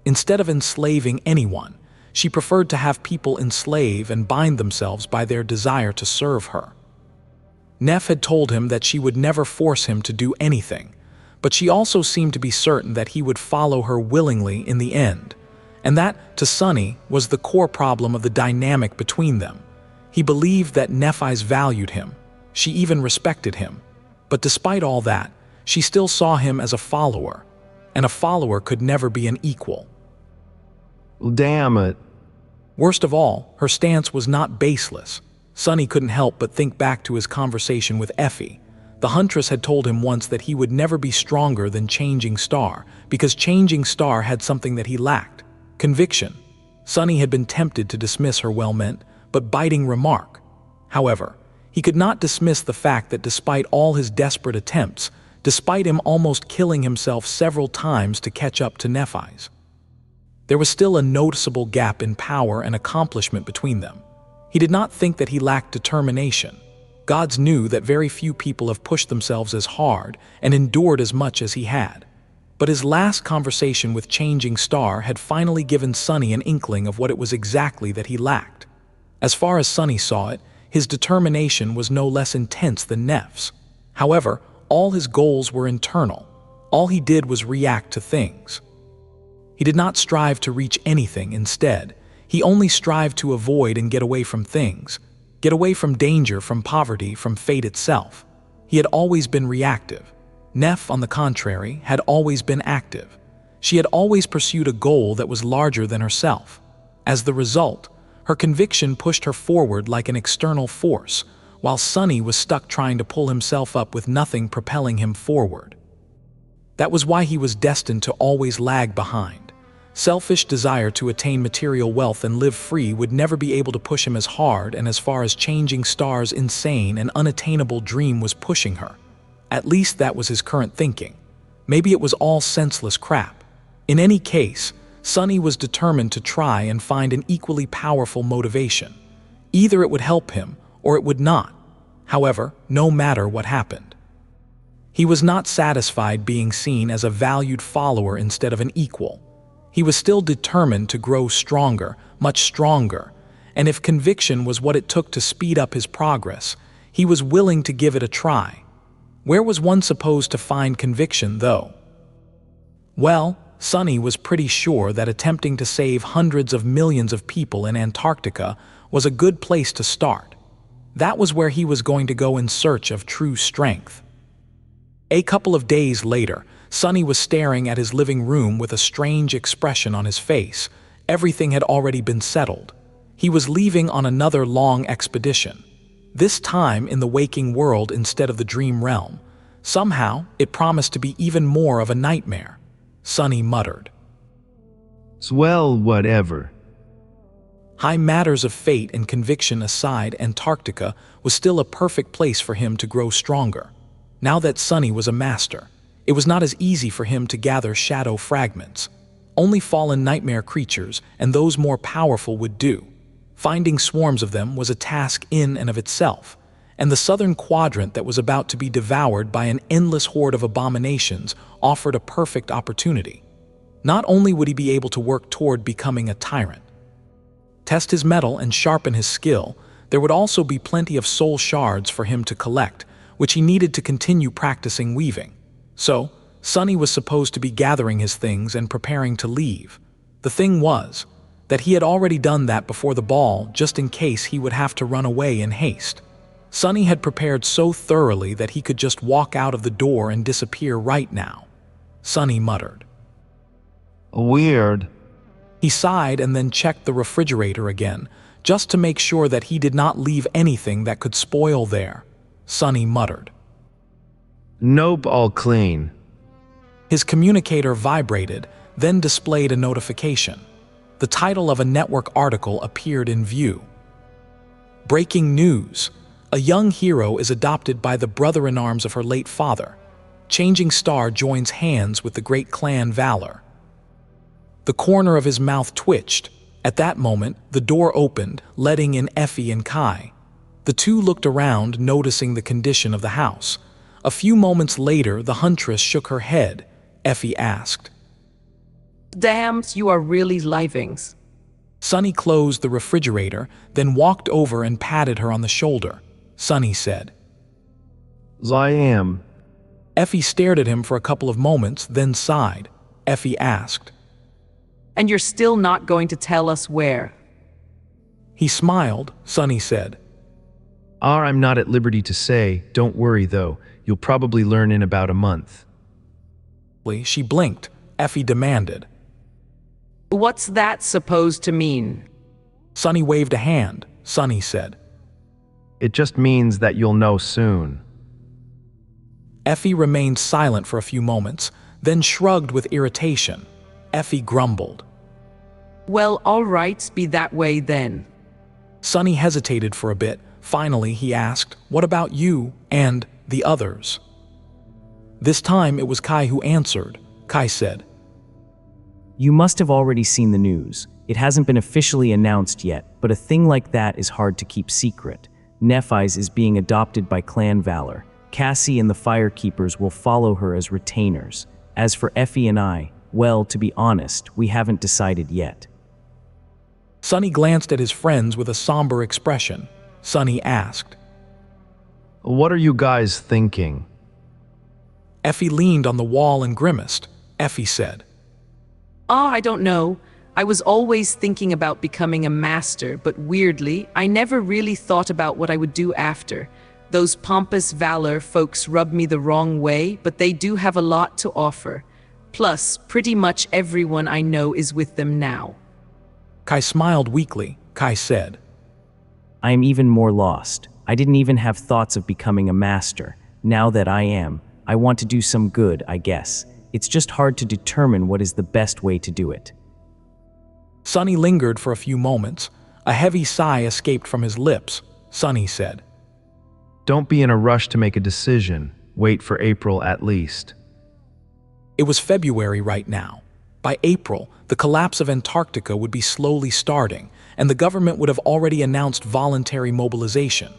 [SPEAKER 1] Instead of enslaving anyone, she preferred to have people enslave and bind themselves by their desire to serve her. Neph had told him that she would never force him to do anything, but she also seemed to be certain that he would follow her willingly in the end. And that, to Sunny, was the core problem of the dynamic between them. He believed that Nephis valued him. She even respected him. But despite all that, she still saw him as a follower, and a follower could never be an equal.
[SPEAKER 3] Damn it.
[SPEAKER 1] Worst of all, her stance was not baseless. Sunny couldn't help but think back to his conversation with Effie. The Huntress had told him once that he would never be stronger than Changing Star, because Changing Star had something that he lacked: conviction. Sunny had been tempted to dismiss her well-meant, but biting remark. However, he could not dismiss the fact that despite all his desperate attempts, despite him almost killing himself several times to catch up to Nephis, there was still a noticeable gap in power and accomplishment between them. He did not think that he lacked determination. Gods knew that very few people have pushed themselves as hard and endured as much as he had. But his last conversation with Changing Star had finally given Sunny an inkling of what it was exactly that he lacked. As far as Sunny saw it, his determination was no less intense than Neph's. However, all his goals were internal. All he did was react to things. He did not strive to reach anything. Instead, he only strived to avoid and get away from things. Get away from danger, from poverty, from fate itself. He had always been reactive. Neph, on the contrary, had always been active. She had always pursued a goal that was larger than herself. As the result, her conviction pushed her forward like an external force, while Sonny was stuck trying to pull himself up with nothing propelling him forward. That was why he was destined to always lag behind. Selfish desire to attain material wealth and live free would never be able to push him as hard and as far as changing stars' insane and unattainable dream was pushing her. At least that was his current thinking. Maybe it was all senseless crap. In any case, Sonny was determined to try and find an equally powerful motivation. Either it would help him, or it would not. However, no matter what happened. He was not satisfied being seen as a valued follower instead of an equal. He was still determined to grow stronger, much stronger, and if conviction was what it took to speed up his progress, he was willing to give it a try. Where was one supposed to find conviction, though? Well, Sonny was pretty sure that attempting to save hundreds of millions of people in Antarctica was a good place to start. That was where he was going to go in search of true strength. A couple of days later, Sonny was staring at his living room with a strange expression on his face. Everything had already been settled. He was leaving on another long expedition. This time in the waking world instead of the dream realm. Somehow, it promised to be even more of a nightmare. Sonny muttered.
[SPEAKER 3] Well, whatever.
[SPEAKER 1] High matters of fate and conviction aside, Antarctica was still a perfect place for him to grow stronger. Now that Sonny was a master, it was not as easy for him to gather shadow fragments. Only fallen nightmare creatures and those more powerful would do. Finding swarms of them was a task in and of itself, and the southern quadrant that was about to be devoured by an endless horde of abominations offered a perfect opportunity. Not only would he be able to work toward becoming a tyrant, test his mettle and sharpen his skill, there would also be plenty of soul shards for him to collect, which he needed to continue practicing weaving. So, Sonny was supposed to be gathering his things and preparing to leave. The thing was that he had already done that before the ball, just in case he would have to run away in haste. Sonny had prepared so thoroughly that he could just walk out of the door and disappear right now. Sonny muttered.
[SPEAKER 3] Weird.
[SPEAKER 1] He sighed and then checked the refrigerator again, just to make sure that he did not leave anything that could spoil there. Sonny muttered.
[SPEAKER 3] Nope, all clean.
[SPEAKER 1] His communicator vibrated, then displayed a notification. The title of a network article appeared in view. Breaking news. A young hero is adopted by the brother-in-arms of her late father. Changing Star joins hands with the great clan Valor. The corner of his mouth twitched. At that moment, the door opened, letting in Effie and Kai. The two looked around, noticing the condition of the house. A few moments later, the huntress shook her head. Effie asked,
[SPEAKER 6] Damn, you are really livings.
[SPEAKER 1] Sonny closed the refrigerator, then walked over and patted her on the shoulder. Sonny said,
[SPEAKER 3] I am.
[SPEAKER 1] Effie stared at him for a couple of moments, then sighed. Effie asked,
[SPEAKER 6] And you're still not going to tell us where?
[SPEAKER 1] He smiled. Sonny said,
[SPEAKER 3] I'm not at liberty to say. Don't worry, though. You'll probably learn in about a month.
[SPEAKER 1] She blinked. Effie demanded,
[SPEAKER 6] What's that supposed to mean?
[SPEAKER 1] Sonny waved a hand. Sonny said,
[SPEAKER 3] It just means that you'll know soon.
[SPEAKER 1] Effie remained silent for a few moments, then shrugged with irritation. Effie grumbled.
[SPEAKER 6] Well, all right, be that way then.
[SPEAKER 1] Sonny hesitated for a bit. Finally, he asked, What about you and the others? This time it was Kai who answered. Kai said,
[SPEAKER 4] You must have already seen the news. It hasn't been officially announced yet, but a thing like that is hard to keep secret. Nephis is being adopted by Clan Valor. Cassie and the Firekeepers will follow her as retainers. As for Effie and I, well, to be honest, we haven't decided yet.
[SPEAKER 1] Sonny glanced at his friends with a somber expression. Sonny asked,
[SPEAKER 3] What are you guys thinking?
[SPEAKER 1] Effie leaned on the wall and grimaced. Effie said,
[SPEAKER 6] I don't know. I was always thinking about becoming a master, but weirdly, I never really thought about what I would do after. Those pompous valor folks rub me the wrong way, but they do have a lot to offer. Plus, pretty much everyone I know is with them now.
[SPEAKER 1] Kai smiled weakly. Kai said,
[SPEAKER 4] I am even more lost. I didn't even have thoughts of becoming a master. Now that I am, I want to do some good, I guess. It's just hard to determine what is the best way to do it.
[SPEAKER 1] Sonny lingered for a few moments. A heavy sigh escaped from his lips. Sonny said,
[SPEAKER 3] Don't be in a rush to make a decision. Wait for April at least.
[SPEAKER 1] It was February right now. By April, the collapse of Antarctica would be slowly starting, and the government would have already announced voluntary mobilization.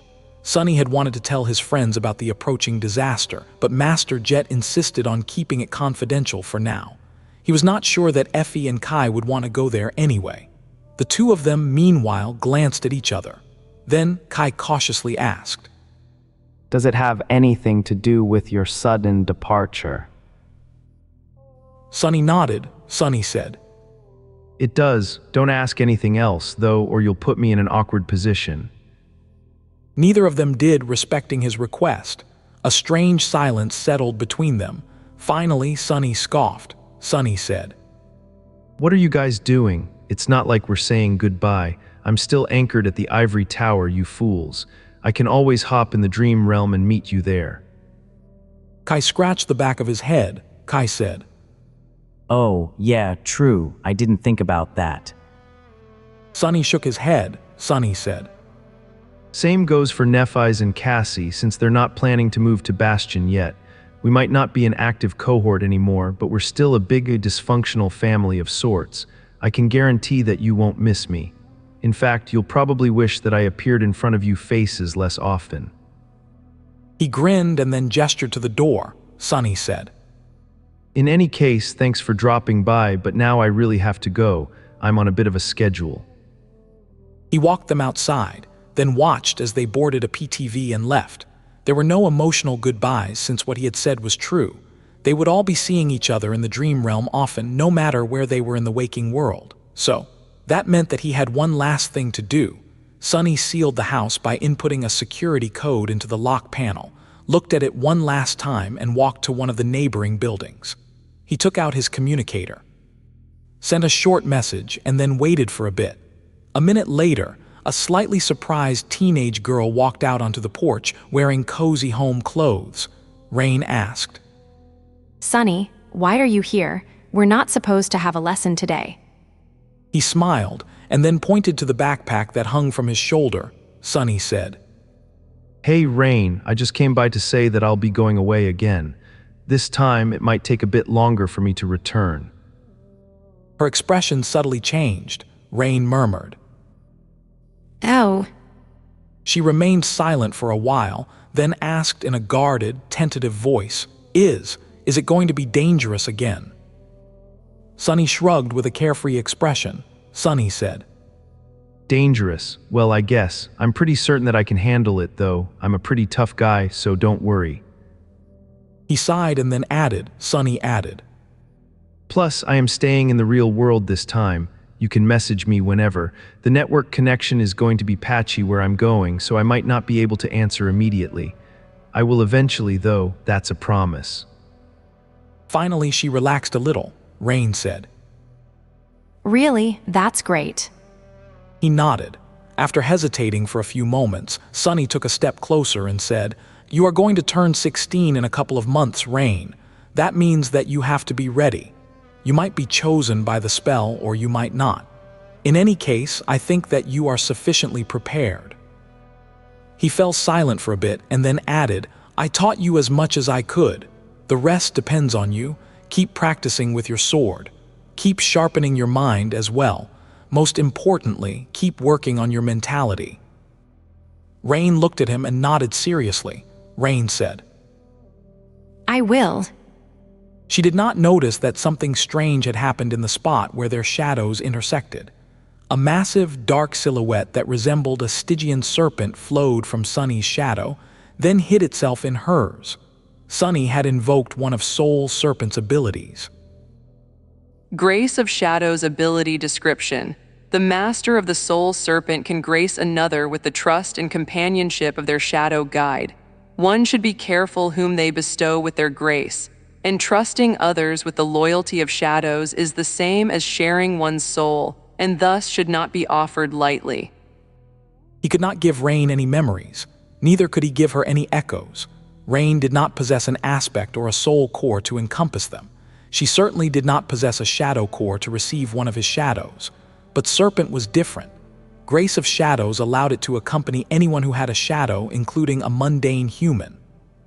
[SPEAKER 1] Sonny had wanted to tell his friends about the approaching disaster, but Master Jet insisted on keeping it confidential for now. He was not sure that Effie and Kai would want to go there anyway. The two of them, meanwhile, glanced at each other. Then Kai cautiously asked,
[SPEAKER 9] Does it have anything to do with your sudden departure?
[SPEAKER 1] Sonny nodded. Sonny said,
[SPEAKER 3] It does. Don't ask anything else, though, or you'll put me in an awkward position.
[SPEAKER 1] Neither of them did, respecting his request. A strange silence settled between them. Finally, Sonny scoffed. Sonny said,
[SPEAKER 3] What are you guys doing? It's not like we're saying goodbye. I'm still anchored at the ivory tower, you fools. I can always hop in the dream realm and meet you there.
[SPEAKER 1] Kai scratched the back of his head. Kai said,
[SPEAKER 4] Oh, yeah, true. I didn't think about that.
[SPEAKER 1] Sonny shook his head. Sonny said,
[SPEAKER 3] Same goes for Nephis and Cassie, since they're not planning to move to Bastion yet. We might not be an active cohort anymore, but we're still a big dysfunctional family of sorts. I can guarantee that you won't miss me. In fact, you'll probably wish that I appeared in front of you faces less often.
[SPEAKER 1] He grinned and then gestured to the door. Sonny said,
[SPEAKER 3] In any case, thanks for dropping by, but now I really have to go. I'm on a bit of a schedule.
[SPEAKER 1] He walked them outside, then watched as they boarded a PTV and left. There were no emotional goodbyes since what he had said was true. They would all be seeing each other in the dream realm often, no matter where they were in the waking world. So, that meant that he had one last thing to do. Sonny sealed the house by inputting a security code into the lock panel, looked at it one last time, and walked to one of the neighboring buildings. He took out his communicator, sent a short message, and then waited for a bit. A minute later, a slightly surprised teenage girl walked out onto the porch wearing cozy home clothes. Rain asked,
[SPEAKER 2] Sonny, why are you here? We're not supposed to have a lesson today.
[SPEAKER 1] He smiled and then pointed to the backpack that hung from his shoulder. Sonny said,
[SPEAKER 3] Hey, Rain, I just came by to say that I'll be going away again. This time, it might take a bit longer for me to return.
[SPEAKER 1] Her expression subtly changed. Rain murmured.
[SPEAKER 2] Oh.
[SPEAKER 1] She remained silent for a while, then asked in a guarded, tentative voice, Is it going to be dangerous again? Sonny shrugged with a carefree expression. Sonny said,
[SPEAKER 3] Dangerous? Well, I guess. I'm pretty certain that I can handle it, though. I'm a pretty tough guy, so don't worry.
[SPEAKER 1] He sighed and then added, Sonny added,
[SPEAKER 3] Plus, I am staying in the real world this time. You can message me whenever. The network connection is going to be patchy where I'm going, so I might not be able to answer immediately. I will eventually, though, that's a promise.
[SPEAKER 1] Finally, she relaxed a little. Rain said,
[SPEAKER 2] Really? That's great.
[SPEAKER 1] He nodded. After hesitating for a few moments, Sonny took a step closer and said, You are going to turn 16 in a couple of months, Rain. That means that you have to be ready. You might be chosen by the spell or you might not. In any case, I think that you are sufficiently prepared. He fell silent for a bit and then added, I taught you as much as I could. The rest depends on you. Keep practicing with your sword. Keep sharpening your mind as well. Most importantly, keep working on your mentality. Rain looked at him and nodded seriously. Rain said,
[SPEAKER 2] I will.
[SPEAKER 1] She did not notice that something strange had happened in the spot where their shadows intersected. A massive, dark silhouette that resembled a Stygian serpent flowed from Sonny's shadow, then hid itself in hers. Sonny had invoked one of Soul Serpent's abilities.
[SPEAKER 10] Grace of Shadow's ability description. The master of the soul serpent can grace another with the trust and companionship of their shadow guide. One should be careful whom they bestow with their grace. Entrusting others with the loyalty of shadows is the same as sharing one's soul, and thus should not be offered lightly.
[SPEAKER 1] He could not give Rain any memories, neither could he give her any echoes. Rain did not possess an aspect or a soul core to encompass them. She certainly did not possess a shadow core to receive one of his shadows. But Serpent was different. Grace of Shadows allowed it to accompany anyone who had a shadow, including a mundane human.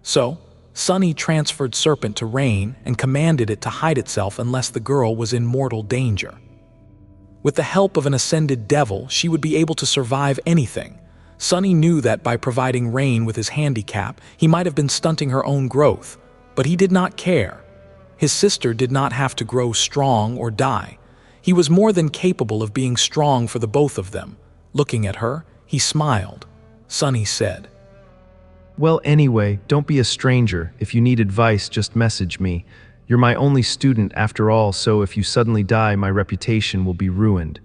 [SPEAKER 1] So, Sunny transferred Serpent to Rain and commanded it to hide itself unless the girl was in mortal danger. With the help of an ascended devil, she would be able to survive anything. Sunny knew that by providing Rain with his handicap, he might have been stunting her own growth, but he did not care. His sister did not have to grow strong or die. He was more than capable of being strong for the both of them. Looking at her, he smiled. Sunny said,
[SPEAKER 3] Well, anyway, don't be a stranger. If you need advice, just message me. You're my only student after all, so if you suddenly die, my reputation will be ruined.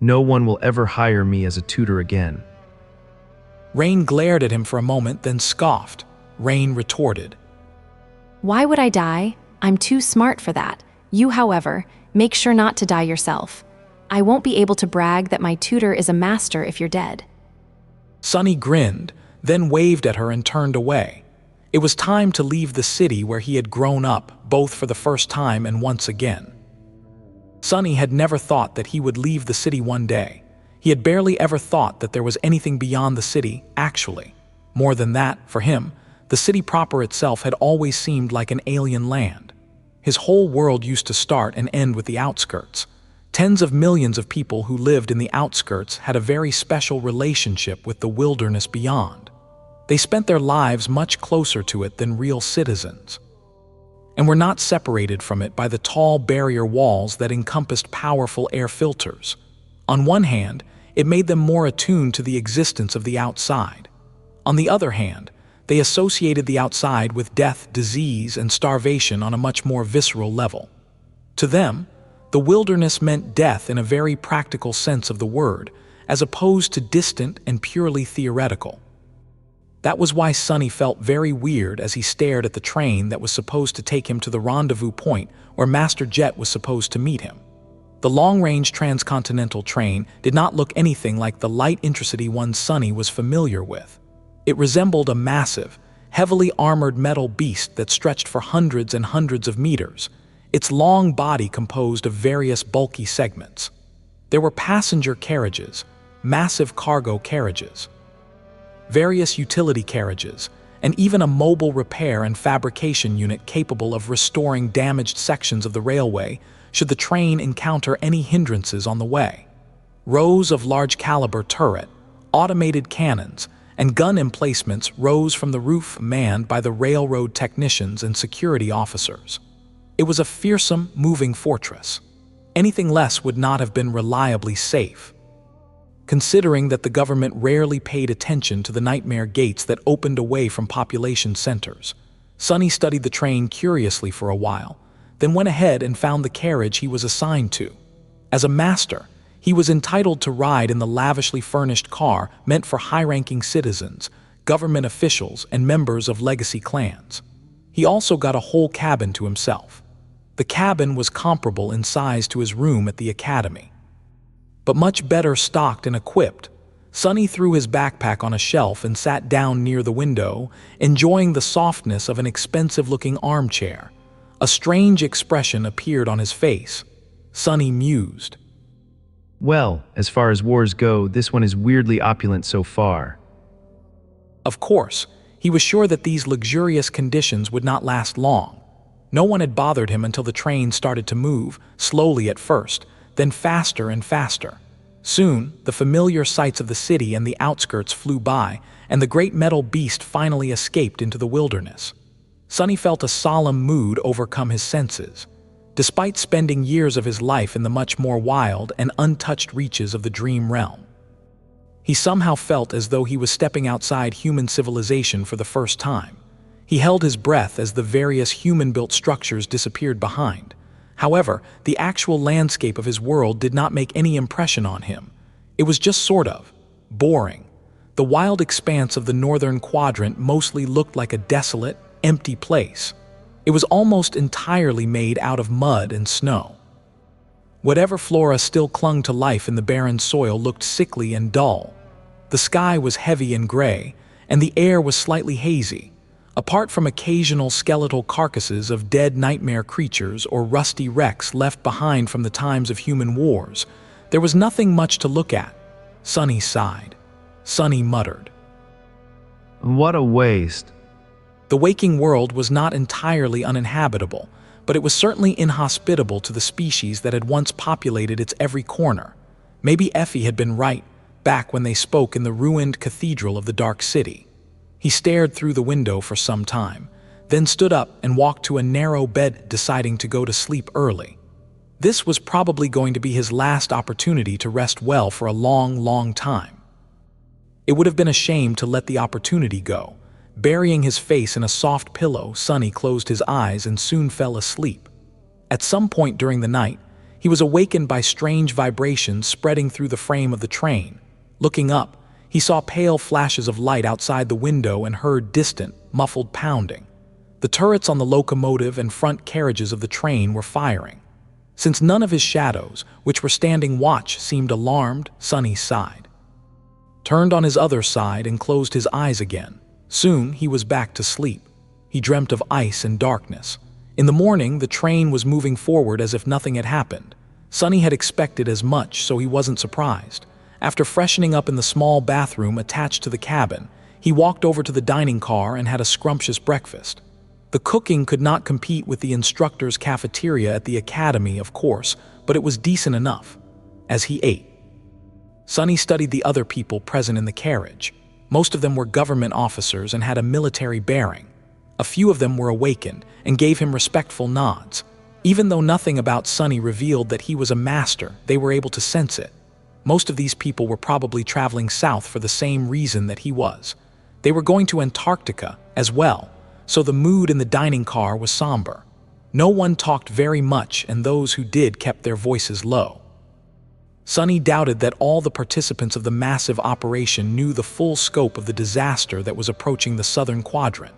[SPEAKER 3] No one will ever hire me as a tutor again.
[SPEAKER 1] Rain glared at him for a moment, then scoffed. Rain retorted,
[SPEAKER 2] Why would I die? I'm too smart for that. You, however, make sure not to die yourself. I won't be able to brag that my tutor is a master if you're dead.
[SPEAKER 1] Sunny grinned, then waved at her and turned away. It was time to leave the city where he had grown up, both for the first time and once again. Sunny had never thought that he would leave the city one day. He had barely ever thought that there was anything beyond the city, actually. More than that, for him, the city proper itself had always seemed like an alien land. His whole world used to start and end with the outskirts. Tens of millions of people who lived in the outskirts had a very special relationship with the wilderness beyond. They spent their lives much closer to it than real citizens, and were not separated from it by the tall barrier walls that encompassed powerful air filters. On one hand, it made them more attuned to the existence of the outside. On the other hand, they associated the outside with death, disease, and starvation on a much more visceral level. To them, the wilderness meant death in a very practical sense of the word, as opposed to distant and purely theoretical. That was why Sunny felt very weird as he stared at the train that was supposed to take him to the rendezvous point where Master Jet was supposed to meet him. The long-range transcontinental train did not look anything like the light intracity one Sunny was familiar with. It resembled a massive, heavily armored metal beast that stretched for hundreds and hundreds of meters, its long body composed of various bulky segments. There were passenger carriages, massive cargo carriages, various utility carriages, and even a mobile repair and fabrication unit capable of restoring damaged sections of the railway should the train encounter any hindrances on the way. Rows of large-caliber turret, automated cannons, and gun emplacements rose from the roof manned by the railroad technicians and security officers. It was a fearsome, moving fortress. Anything less would not have been reliably safe. Considering that the government rarely paid attention to the nightmare gates that opened away from population centers, Sunny studied the train curiously for a while, then went ahead and found the carriage he was assigned to. As a master, he was entitled to ride in the lavishly furnished car meant for high-ranking citizens, government officials, and members of legacy clans. He also got a whole cabin to himself. The cabin was comparable in size to his room at the academy, but much better stocked and equipped. Sunny threw his backpack on a shelf and sat down near the window, enjoying the softness of an expensive-looking armchair. A strange expression appeared on his face. Sunny mused.
[SPEAKER 3] Well, as far as wars go, this one is weirdly opulent so far.
[SPEAKER 1] Of course, he was sure that these luxurious conditions would not last long. No one had bothered him until the train started to move, slowly at first, then faster and faster. Soon, the familiar sights of the city and the outskirts flew by, and the great metal beast finally escaped into the wilderness. Sunny felt a solemn mood overcome his senses. Despite spending years of his life in the much more wild and untouched reaches of the dream realm, he somehow felt as though he was stepping outside human civilization for the first time. He held his breath as the various human-built structures disappeared behind. However, the actual landscape of his world did not make any impression on him. It was just sort of boring. The wild expanse of the northern quadrant mostly looked like a desolate, empty place. It was almost entirely made out of mud and snow. Whatever flora still clung to life in the barren soil looked sickly and dull. The sky was heavy and gray, and the air was slightly hazy. Apart from occasional skeletal carcasses of dead nightmare creatures or rusty wrecks left behind from the times of human wars, there was nothing much to look at. Sunny sighed. Sunny muttered.
[SPEAKER 3] What a waste.
[SPEAKER 1] The waking world was not entirely uninhabitable, but it was certainly inhospitable to the species that had once populated its every corner. Maybe Effie had been right back when they spoke in the ruined cathedral of the Dark City. He stared through the window for some time, then stood up and walked to a narrow bed, deciding to go to sleep early. This was probably going to be his last opportunity to rest well for a long, long time. It would have been a shame to let the opportunity go. Burying his face in a soft pillow, Sunny closed his eyes and soon fell asleep. At some point during the night, he was awakened by strange vibrations spreading through the frame of the train. Looking up, he saw pale flashes of light outside the window and heard distant, muffled pounding. The turrets on the locomotive and front carriages of the train were firing. Since none of his shadows, which were standing watch, seemed alarmed, Sunny sighed, turned on his other side and closed his eyes again. Soon he was back to sleep. He dreamt of ice and darkness. In the morning, the train was moving forward as if nothing had happened. Sunny had expected as much, so he wasn't surprised. After freshening up in the small bathroom attached to the cabin, he walked over to the dining car and had a scrumptious breakfast. The cooking could not compete with the instructor's cafeteria at the academy, of course, but it was decent enough. As he ate, Sunny studied the other people present in the carriage. Most of them were government officers and had a military bearing. A few of them were awakened and gave him respectful nods. Even though nothing about Sunny revealed that he was a master, they were able to sense it. Most of these people were probably traveling south for the same reason that he was. They were going to Antarctica as well, so the mood in the dining car was somber. No one talked very much, and those who did kept their voices low. Sunny doubted that all the participants of the massive operation knew the full scope of the disaster that was approaching the southern quadrant.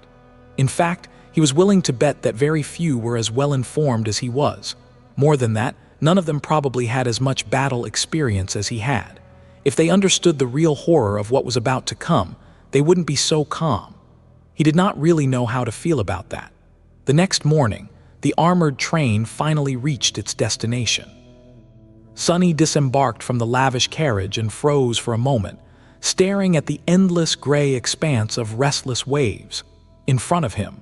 [SPEAKER 1] In fact, he was willing to bet that very few were as well informed as he was. More than that, none of them probably had as much battle experience as he had. If they understood the real horror of what was about to come, they wouldn't be so calm. He did not really know how to feel about that. The next morning, the armored train finally reached its destination. Sunny disembarked from the lavish carriage and froze for a moment, staring at the endless gray expanse of restless waves. In front of him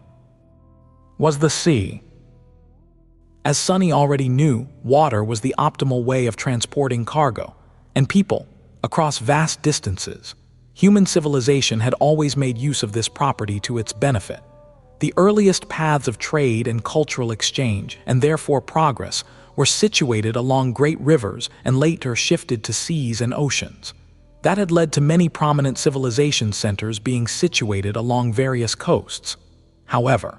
[SPEAKER 1] was the sea. As Sunny already knew, water was the optimal way of transporting cargo and people across vast distances. Human civilization had always made use of this property to its benefit. The earliest paths of trade and cultural exchange, and therefore progress, were situated along great rivers and later shifted to seas and oceans. That had led to many prominent civilization centers being situated along various coasts. However,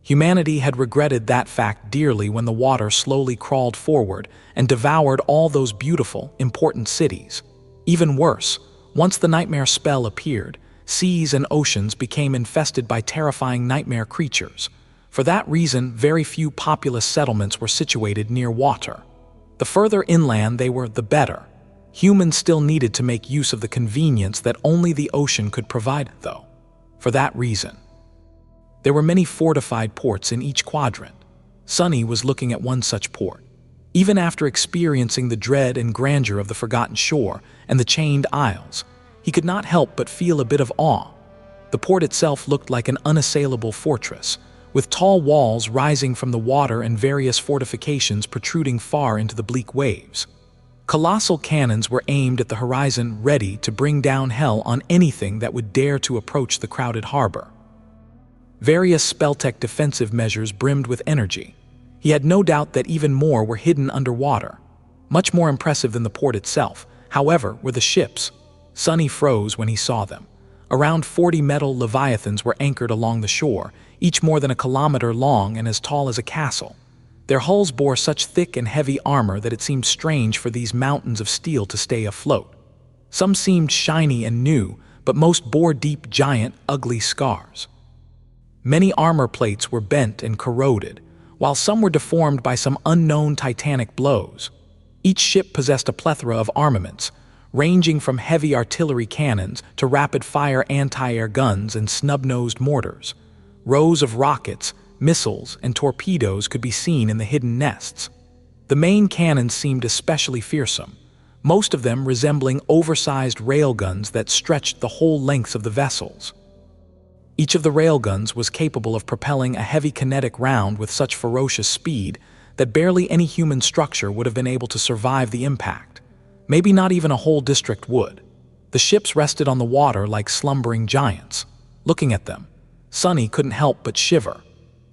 [SPEAKER 1] humanity had regretted that fact dearly when the water slowly crawled forward and devoured all those beautiful, important cities. Even worse, once the nightmare spell appeared, seas and oceans became infested by terrifying nightmare creatures. For that reason, very few populous settlements were situated near water. The further inland they were, the better. Humans still needed to make use of the convenience that only the ocean could provide, though. For that reason, there were many fortified ports in each quadrant. Sunny was looking at one such port. Even after experiencing the dread and grandeur of the forgotten shore and the chained isles, he could not help but feel a bit of awe. The port itself looked like an unassailable fortress, with tall walls rising from the water and various fortifications protruding far into the bleak waves. Colossal cannons were aimed at the horizon, ready to bring down hell on anything that would dare to approach the crowded harbor. Various spell-tech defensive measures brimmed with energy. He had no doubt that even more were hidden underwater. Much more impressive than the port itself, however, were the ships. Sunny froze when he saw them. Around 40 metal leviathans were anchored along the shore, each more than a kilometer long and as tall as a castle. Their hulls bore such thick and heavy armor that it seemed strange for these mountains of steel to stay afloat. Some seemed shiny and new, but most bore deep, giant, ugly scars. Many armor plates were bent and corroded, while some were deformed by some unknown titanic blows. Each ship possessed a plethora of armaments, ranging from heavy artillery cannons to rapid-fire anti-air guns and snub-nosed mortars. Rows of rockets, missiles, and torpedoes could be seen in the hidden nests. The main cannons seemed especially fearsome, most of them resembling oversized railguns that stretched the whole lengths of the vessels. Each of the railguns was capable of propelling a heavy kinetic round with such ferocious speed that barely any human structure would have been able to survive the impact. Maybe not even a whole district would. The ships rested on the water like slumbering giants. Looking at them, Sunny couldn't help but shiver.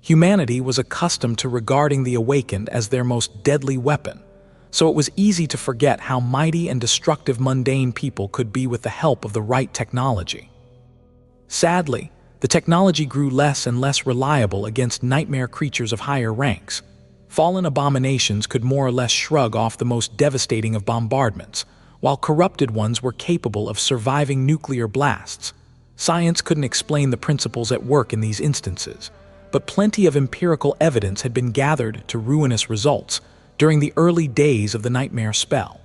[SPEAKER 1] Humanity was accustomed to regarding the awakened as their most deadly weapon, so it was easy to forget how mighty and destructive mundane people could be with the help of the right technology. Sadly, the technology grew less and less reliable against nightmare creatures of higher ranks. Fallen abominations could more or less shrug off the most devastating of bombardments, while corrupted ones were capable of surviving nuclear blasts. Science couldn't explain the principles at work in these instances, but plenty of empirical evidence had been gathered to ruinous results during the early days of the nightmare spell.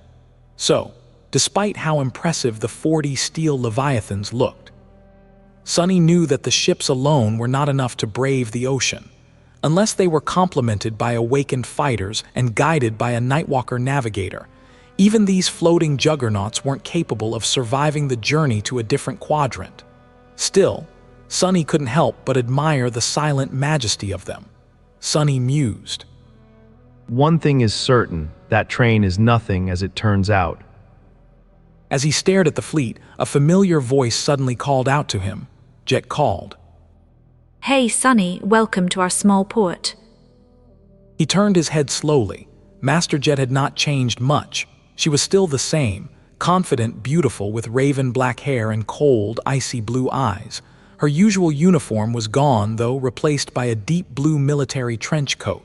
[SPEAKER 1] So, despite how impressive the 40 steel leviathans looked, Sunny knew that the ships alone were not enough to brave the ocean, unless they were complemented by awakened fighters and guided by a Nightwalker navigator. Even these floating juggernauts weren't capable of surviving the journey to a different quadrant. Still, Sunny couldn't help but admire the silent majesty of them. Sunny mused.
[SPEAKER 3] One thing is certain, that train is nothing as it turns out.
[SPEAKER 1] As he stared at the fleet, a familiar voice suddenly called out to him. Jet called.
[SPEAKER 8] Hey, Sunny, welcome to our small port.
[SPEAKER 1] He turned his head slowly. Master Jet had not changed much. She was still the same, confident, beautiful, with raven black hair and cold, icy blue eyes. Her usual uniform was gone, though, replaced by a deep blue military trench coat.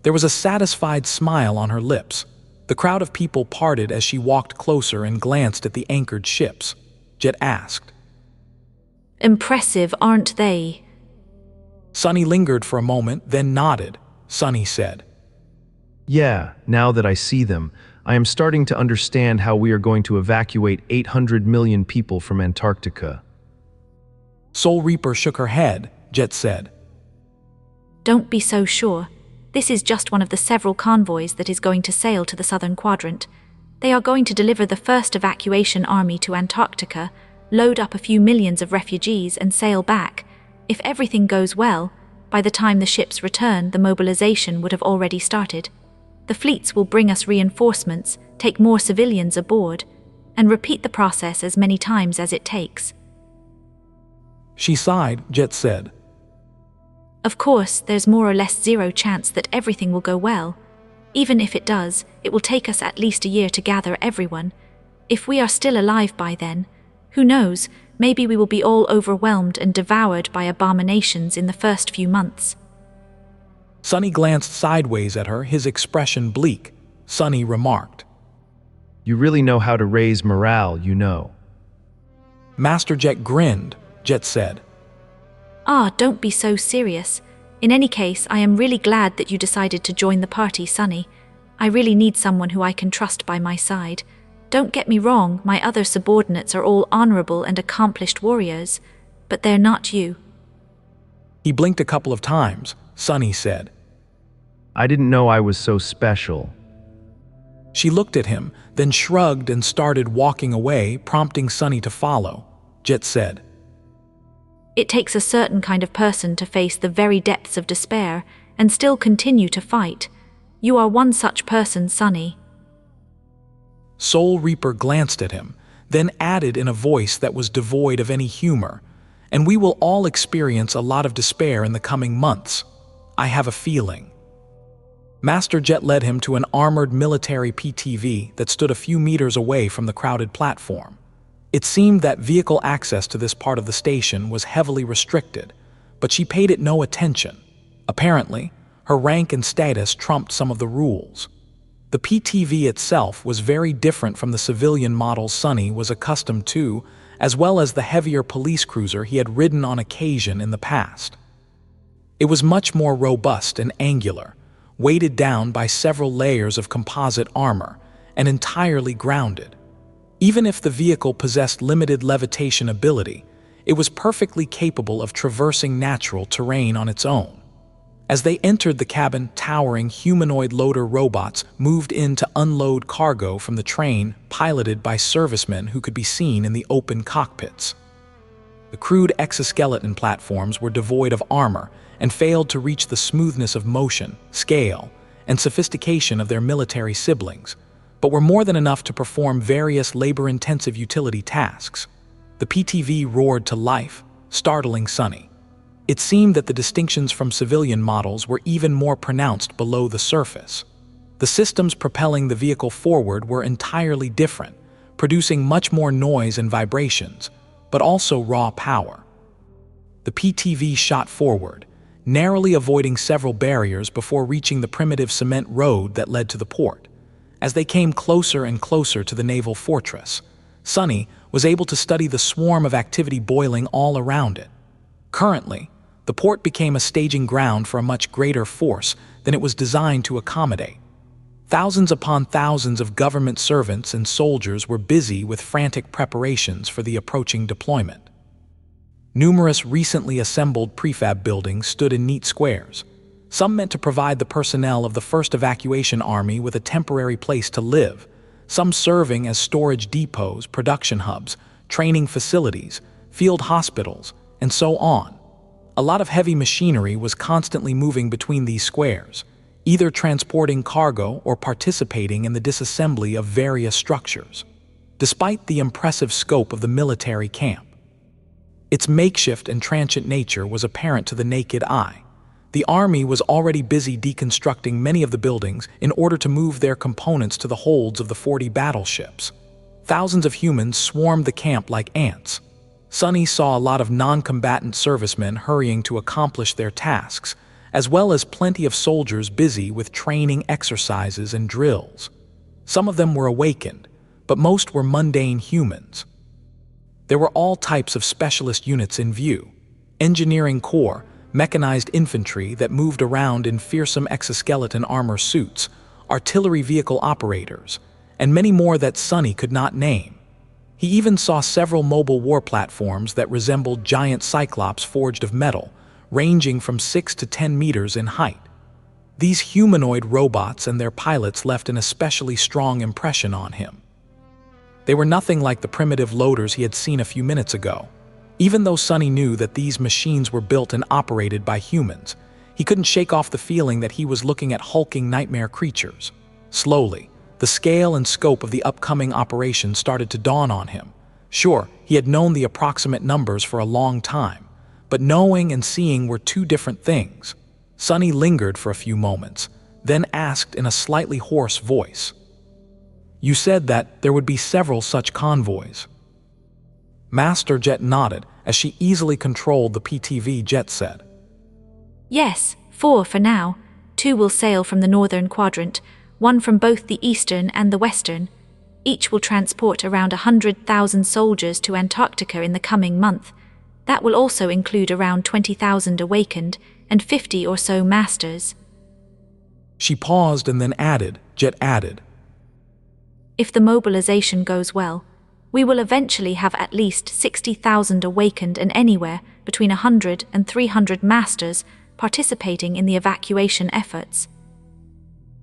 [SPEAKER 1] There was a satisfied smile on her lips. The crowd of people parted as she walked closer and glanced at the anchored ships. Jet asked.
[SPEAKER 8] Impressive, aren't they?
[SPEAKER 1] Sunny lingered for a moment, then nodded. Sunny said,
[SPEAKER 3] Yeah, now that I see them, I am starting to understand how we are going to evacuate 800 million people from Antarctica.
[SPEAKER 1] Soul Reaper shook her head. Jet said,
[SPEAKER 8] Don't be so sure. This is just one of the several convoys that is going to sail to the southern quadrant. They are going to deliver the first evacuation army to Antarctica, load up a few millions of refugees and sail back. If everything goes well, by the time the ships return, the mobilization would have already started. The fleets will bring us reinforcements, take more civilians aboard, and repeat the process as many times as it takes.
[SPEAKER 1] She sighed. Jet said,
[SPEAKER 8] Of course, there's more or less zero chance that everything will go well. Even if it does, it will take us at least a year to gather everyone. If we are still alive by then, who knows, maybe we will be all overwhelmed and devoured by abominations in the first few months.
[SPEAKER 1] Sunny glanced sideways at her, his expression bleak. Sunny remarked,
[SPEAKER 3] You really know how to raise morale, you know.
[SPEAKER 1] Master Jet grinned. Jet said,
[SPEAKER 8] Don't be so serious. In any case, I am really glad that you decided to join the party, Sunny. I really need someone who I can trust by my side. Don't get me wrong, my other subordinates are all honorable and accomplished warriors, but they're not you.
[SPEAKER 1] He blinked a couple of times. Sunny said,
[SPEAKER 3] I didn't know I was so special.
[SPEAKER 1] She looked at him, then shrugged and started walking away, prompting Sunny to follow. Jet said,
[SPEAKER 8] It takes a certain kind of person to face the very depths of despair and still continue to fight. You are one such person, Sunny.
[SPEAKER 1] Soul Reaper glanced at him, then added in a voice that was devoid of any humor, And we will all experience a lot of despair in the coming months. I have a feeling. Master Jet led him to an armored military PTV that stood a few meters away from the crowded platform. It seemed that vehicle access to this part of the station was heavily restricted, but she paid it no attention. Apparently, Her rank and status trumped some of the rules. The PTV itself was very different from the civilian models Sonny was accustomed to, as well as the heavier police cruiser he had ridden on occasion in the past. It was much more robust and angular, weighted down by several layers of composite armor, and entirely grounded. Even if the vehicle possessed limited levitation ability, it was perfectly capable of traversing natural terrain on its own. As they entered the cabin, towering humanoid loader robots moved in to unload cargo from the train, piloted by servicemen who could be seen in the open cockpits. The crude exoskeleton platforms were devoid of armor and failed to reach the smoothness of motion, scale, and sophistication of their military siblings, but were more than enough to perform various labor-intensive utility tasks. The PTV roared to life, startling Sonny. It seemed that the distinctions from civilian models were even more pronounced below the surface. The systems propelling the vehicle forward were entirely different, producing much more noise and vibrations, but also raw power. The PTV shot forward, narrowly avoiding several barriers before reaching the primitive cement road that led to the port. As they came closer and closer to the naval fortress, Sonny was able to study the swarm of activity boiling all around it. Currently, the port became a staging ground for a much greater force than it was designed to accommodate. Thousands upon thousands of government servants and soldiers were busy with frantic preparations for the approaching deployment. Numerous recently assembled prefab buildings stood in neat squares, some meant to provide the personnel of the 1st Evacuation Army with a temporary place to live, some serving as storage depots, production hubs, training facilities, field hospitals, and so on. A lot of heavy machinery was constantly moving between these squares, either transporting cargo or participating in the disassembly of various structures. Despite the impressive scope of the military camp, its makeshift and transient nature was apparent to the naked eye. The army was already busy deconstructing many of the buildings in order to move their components to the holds of the 40 battleships. Thousands of humans swarmed the camp like ants. Sonny saw a lot of non-combatant servicemen hurrying to accomplish their tasks, as well as plenty of soldiers busy with training exercises and drills. Some of them were awakened, but most were mundane humans. There were all types of specialist units in view: engineering corps, mechanized infantry that moved around in fearsome exoskeleton armor suits, artillery vehicle operators, and many more that Sonny could not name. He even saw several mobile war platforms that resembled giant cyclops forged of metal, ranging from 6 to 10 meters in height. These humanoid robots and their pilots left an especially strong impression on him. They were nothing like the primitive loaders he had seen a few minutes ago. Even though Sonny knew that these machines were built and operated by humans, he couldn't shake off the feeling that he was looking at hulking nightmare creatures. Slowly, the scale and scope of the upcoming operation started to dawn on him. Sure, he had known the approximate numbers for a long time, but knowing and seeing were two different things. Sonny lingered for a few moments, then asked in a slightly hoarse voice, "You said that there would be several such convoys." Master Jet nodded as she easily controlled the PTV jet set.
[SPEAKER 8] Yes, 4 for now. 2 will sail from the northern quadrant, 1 from both the eastern and the western. Each will transport around 100,000 soldiers to Antarctica in the coming month. That will also include around 20,000 awakened and 50 or so masters.
[SPEAKER 1] She paused and then Jet added,
[SPEAKER 8] If the mobilization goes well, we will eventually have at least 60,000 awakened and anywhere between 100 and 300 masters participating in the evacuation efforts.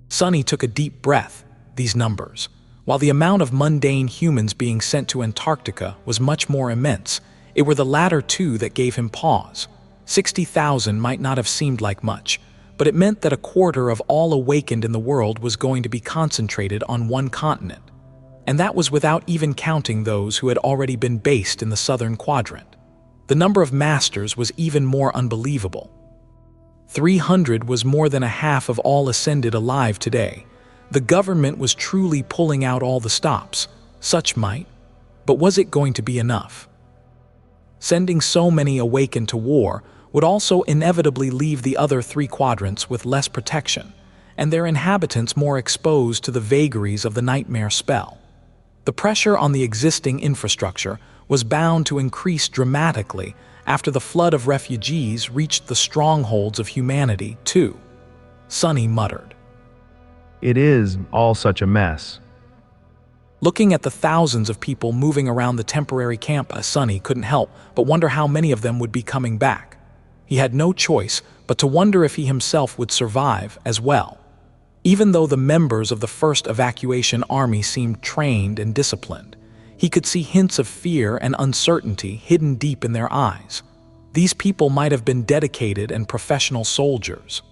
[SPEAKER 1] Sonny took a deep breath. These numbers, while the amount of mundane humans being sent to Antarctica was much more immense, it were the latter two that gave him pause. 60,000 might not have seemed like much, but it meant that a quarter of all awakened in the world was going to be concentrated on one continent. And that was without even counting those who had already been based in the southern quadrant. The number of masters was even more unbelievable. 300 was more than a half of all ascended alive today. The government was truly pulling out all the stops, such might, but was it going to be enough? Sending so many awakened to war would also inevitably leave the other 3 quadrants with less protection, and their inhabitants more exposed to the vagaries of the nightmare spell. The pressure on the existing infrastructure was bound to increase dramatically after the flood of refugees reached the strongholds of humanity, too. Sonny muttered.
[SPEAKER 3] It is all such a mess.
[SPEAKER 1] Looking at the thousands of people moving around the temporary campus, Sonny couldn't help but wonder how many of them would be coming back. He had no choice but to wonder if he himself would survive as well. Even though the members of the first evacuation army seemed trained and disciplined, he could see hints of fear and uncertainty hidden deep in their eyes. These people might have been dedicated and professional soldiers,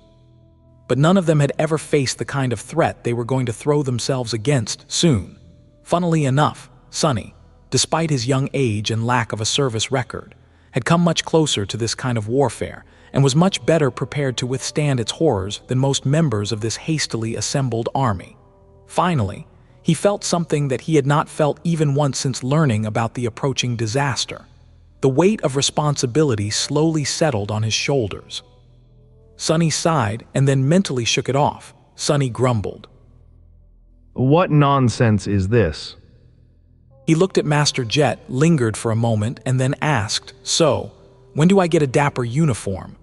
[SPEAKER 1] but none of them had ever faced the kind of threat they were going to throw themselves against soon. Funnily enough, Sonny, despite his young age and lack of a service record, had come much closer to this kind of warfare and was much better prepared to withstand its horrors than most members of this hastily assembled army. Finally, he felt something that he had not felt even once since learning about the approaching disaster. The weight of responsibility slowly settled on his shoulders. Sonny sighed and then mentally shook it off. Sonny grumbled.
[SPEAKER 3] What nonsense is this?
[SPEAKER 1] He looked at Master Jet, lingered for a moment, and then asked, "So, when do I get a dapper uniform?"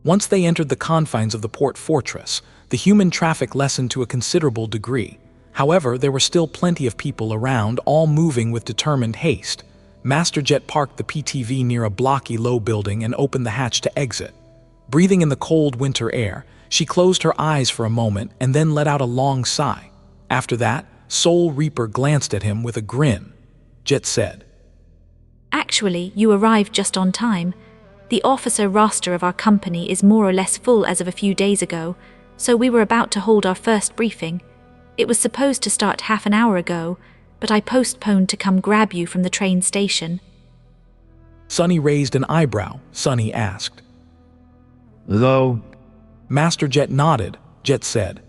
[SPEAKER 1] Once they entered the confines of the port fortress, the human traffic lessened to a considerable degree. However, there were still plenty of people around, all moving with determined haste. Master Jet parked the PTV near a blocky low building and opened the hatch to exit. Breathing in the cold winter air, she closed her eyes for a moment and then let out a long sigh. After that, Soul Reaper glanced at him with a grin. Jet said,
[SPEAKER 8] Actually, you arrived just on time. The officer roster of our company is more or less full as of a few days ago, so we were about to hold our first briefing. It was supposed to start half an hour ago, but I postponed to come grab you from the train station.
[SPEAKER 1] Sonny raised an eyebrow. Sonny asked.
[SPEAKER 3] Though?
[SPEAKER 1] Master Jet nodded. Jet said,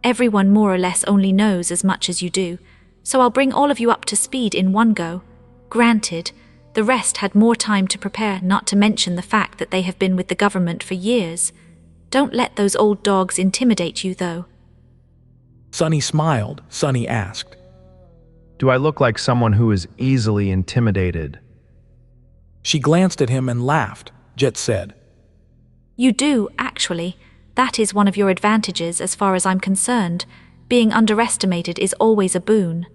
[SPEAKER 8] Everyone more or less only knows as much as you do, so I'll bring all of you up to speed in one go. Granted, the rest had more time to prepare, not to mention the fact that they have been with the government for years. Don't let those old dogs intimidate you, though.
[SPEAKER 1] Sonny smiled. Sonny asked,
[SPEAKER 3] Do I look like someone who is easily intimidated?
[SPEAKER 1] She glanced at him and laughed. Jet said,
[SPEAKER 8] You do, actually. That is one of your advantages as far as I'm concerned. Being underestimated is always a boon.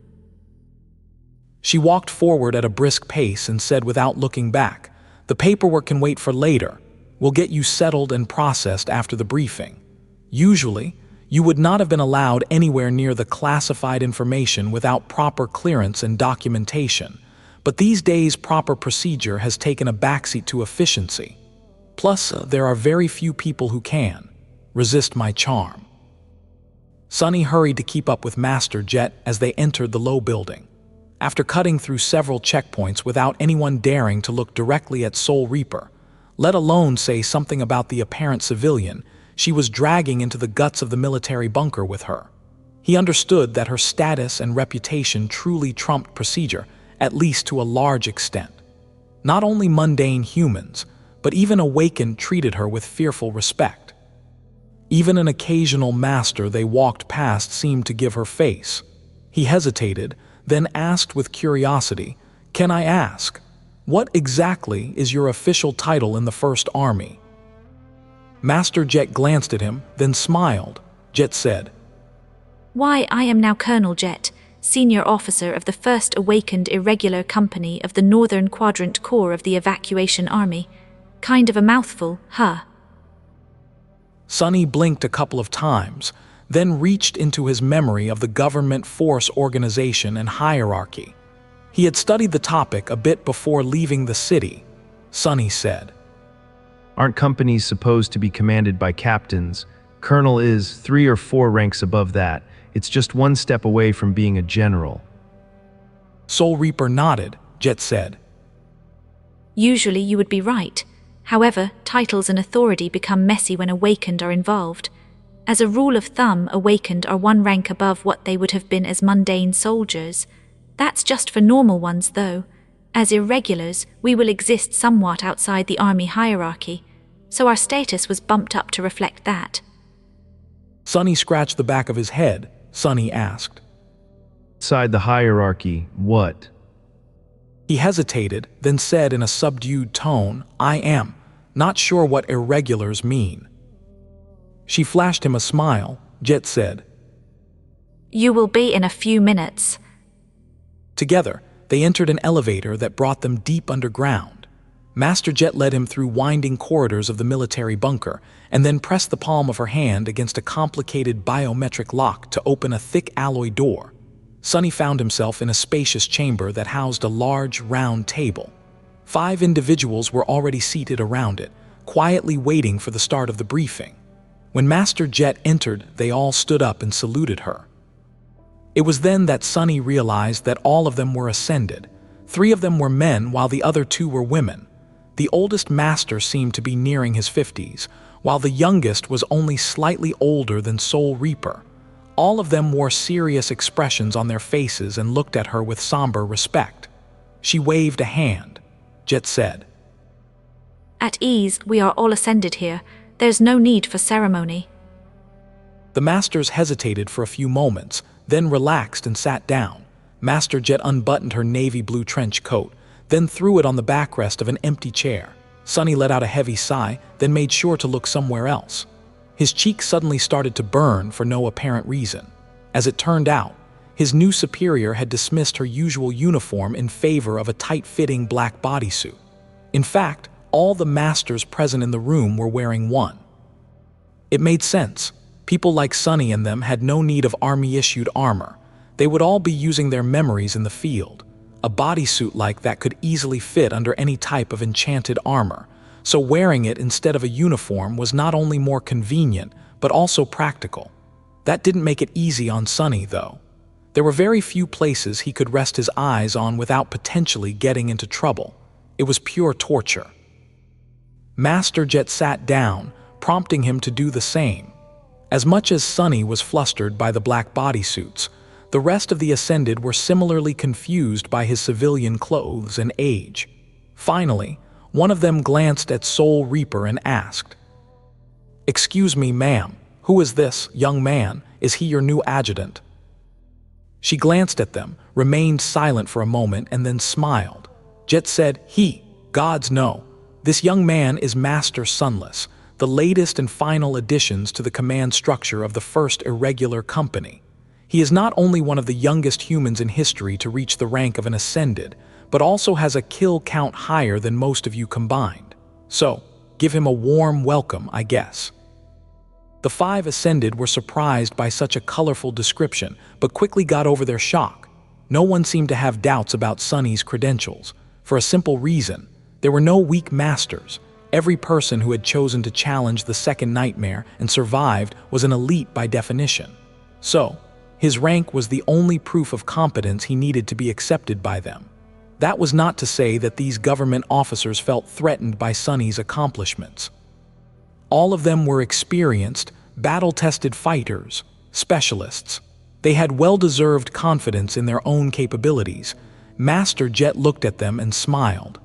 [SPEAKER 1] She walked forward at a brisk pace and said without looking back, The paperwork can wait for later. We'll get you settled and processed after the briefing. Usually, you would not have been allowed anywhere near the classified information without proper clearance and documentation, but these days proper procedure has taken a backseat to efficiency. Plus, there are very few people who can resist my charm. Sonny hurried to keep up with Master Jet as they entered the low building. After cutting through several checkpoints without anyone daring to look directly at Soul Reaper, let alone say something about the apparent civilian, she was dragging into the guts of the military bunker with her. He understood that her status and reputation truly trumped procedure, at least to a large extent. Not only mundane humans, but even awakened treated her with fearful respect. Even an occasional master they walked past seemed to give her face. He hesitated, then asked with curiosity, Can I ask, what exactly is your official title in the First Army? Master Jet glanced at him, then smiled. Jet said,
[SPEAKER 8] Why, I am now Colonel Jet, Senior Officer of the 1st Awakened Irregular Company of the Northern Quadrant Corps of the Evacuation Army. Kind of a mouthful, huh?
[SPEAKER 1] Sonny blinked a couple of times, then reached into his memory of the government force organization and hierarchy. He had studied the topic a bit before leaving the city. Sonny said,
[SPEAKER 3] Aren't companies supposed to be commanded by captains? Colonel is 3 or 4 ranks above that. It's just one step away from being a general.
[SPEAKER 1] Soul Reaper nodded. Jet said,
[SPEAKER 8] Usually you would be right. However, titles and authority become messy when Awakened are involved. As a rule of thumb, Awakened are 1 rank above what they would have been as mundane soldiers. That's just for normal ones, though. As irregulars, we will exist somewhat outside the army hierarchy, so our status was bumped up to reflect that.
[SPEAKER 1] Sonny scratched the back of his head. Sonny asked.
[SPEAKER 3] Outside the hierarchy, what?
[SPEAKER 1] He hesitated, then said in a subdued tone, I am not sure what irregulars mean. She flashed him a smile. Jet said,
[SPEAKER 8] You will be in a few minutes.
[SPEAKER 1] Together, they entered an elevator that brought them deep underground. Master Jet led him through winding corridors of the military bunker and then pressed the palm of her hand against a complicated biometric lock to open a thick alloy door. Sonny found himself in a spacious chamber that housed a large, round table. 5 individuals were already seated around it, quietly waiting for the start of the briefing. When Master Jet entered, they all stood up and saluted her. It was then that Sonny realized that all of them were ascended. 3 of them were men, while the other 2 were women. The oldest master seemed to be nearing his 50s, while the youngest was only slightly older than Soul Reaper. All of them wore serious expressions on their faces and looked at her with somber respect. She waved a hand. Jet said,
[SPEAKER 8] At ease, we are all ascended here. There's no need for ceremony.
[SPEAKER 1] The masters hesitated for a few moments, then relaxed and sat down. Master Jet unbuttoned her navy blue trench coat, then threw it on the backrest of an empty chair. Sonny let out a heavy sigh, then made sure to look somewhere else. His cheeks suddenly started to burn for no apparent reason. As it turned out, his new superior had dismissed her usual uniform in favor of a tight-fitting black bodysuit. In fact, all the masters present in the room were wearing one. It made sense. People like Sonny and them had no need of army-issued armor. They would all be using their memories in the field. A bodysuit like that could easily fit under any type of enchanted armor, so wearing it instead of a uniform was not only more convenient, but also practical. That didn't make it easy on Sonny, though. There were very few places he could rest his eyes on without potentially getting into trouble. It was pure torture. Master Jet sat down, prompting him to do the same. As much as Sonny was flustered by the black bodysuits, the rest of the Ascended were similarly confused by his civilian clothes and age. Finally, one of them glanced at Soul Reaper and asked, "Excuse me, ma'am, who is this young man? Is he your new adjutant?" She glanced at them, remained silent for a moment, and then smiled. Jet said, "He, gods no. This young man is Master Sunless, the latest and final additions to the command structure of the first irregular company. He is not only one of the youngest humans in history to reach the rank of an Ascended, but also has a kill count higher than most of you combined. So, give him a warm welcome, I guess." The 5 Ascended were surprised by such a colorful description, but quickly got over their shock. No one seemed to have doubts about Sonny's credentials. For a simple reason, there were no weak masters. Every person who had chosen to challenge the second nightmare and survived was an elite by definition. So, his rank was the only proof of competence he needed to be accepted by them. That was not to say that these government officers felt threatened by Sonny's accomplishments. All of them were experienced, battle-tested fighters, specialists. They had well-deserved confidence in their own capabilities. Master Jet looked at them and smiled.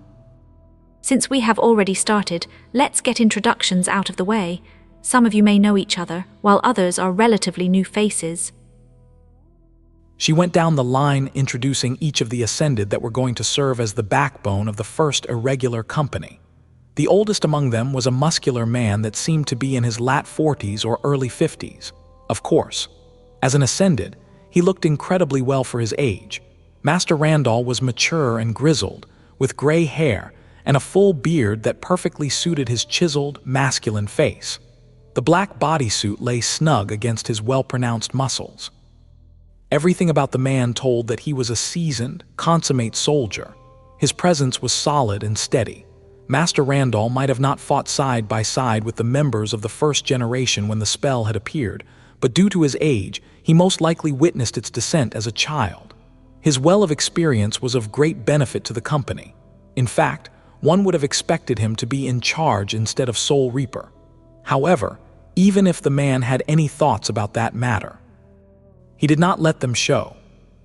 [SPEAKER 8] Since we have already started, let's get introductions out of the way. Some of you may know each other, while others are relatively new faces.
[SPEAKER 1] She went down the line introducing each of the Ascended that were going to serve as the backbone of the first irregular company. The oldest among them was a muscular man that seemed to be in his late 40s or early 50s. Of course, as an Ascended, he looked incredibly well for his age. Master Randall was mature and grizzled, with gray hair and a full beard that perfectly suited his chiseled, masculine face. The black bodysuit lay snug against his well-pronounced muscles. Everything about the man told that he was a seasoned, consummate soldier. His presence was solid and steady. Master Randall might have not fought side by side with the members of the first generation when the spell had appeared, but due to his age, he most likely witnessed its descent as a child. His well of experience was of great benefit to the company. In fact, one would have expected him to be in charge instead of Soul Reaper. However, even if the man had any thoughts about that matter, he did not let them show.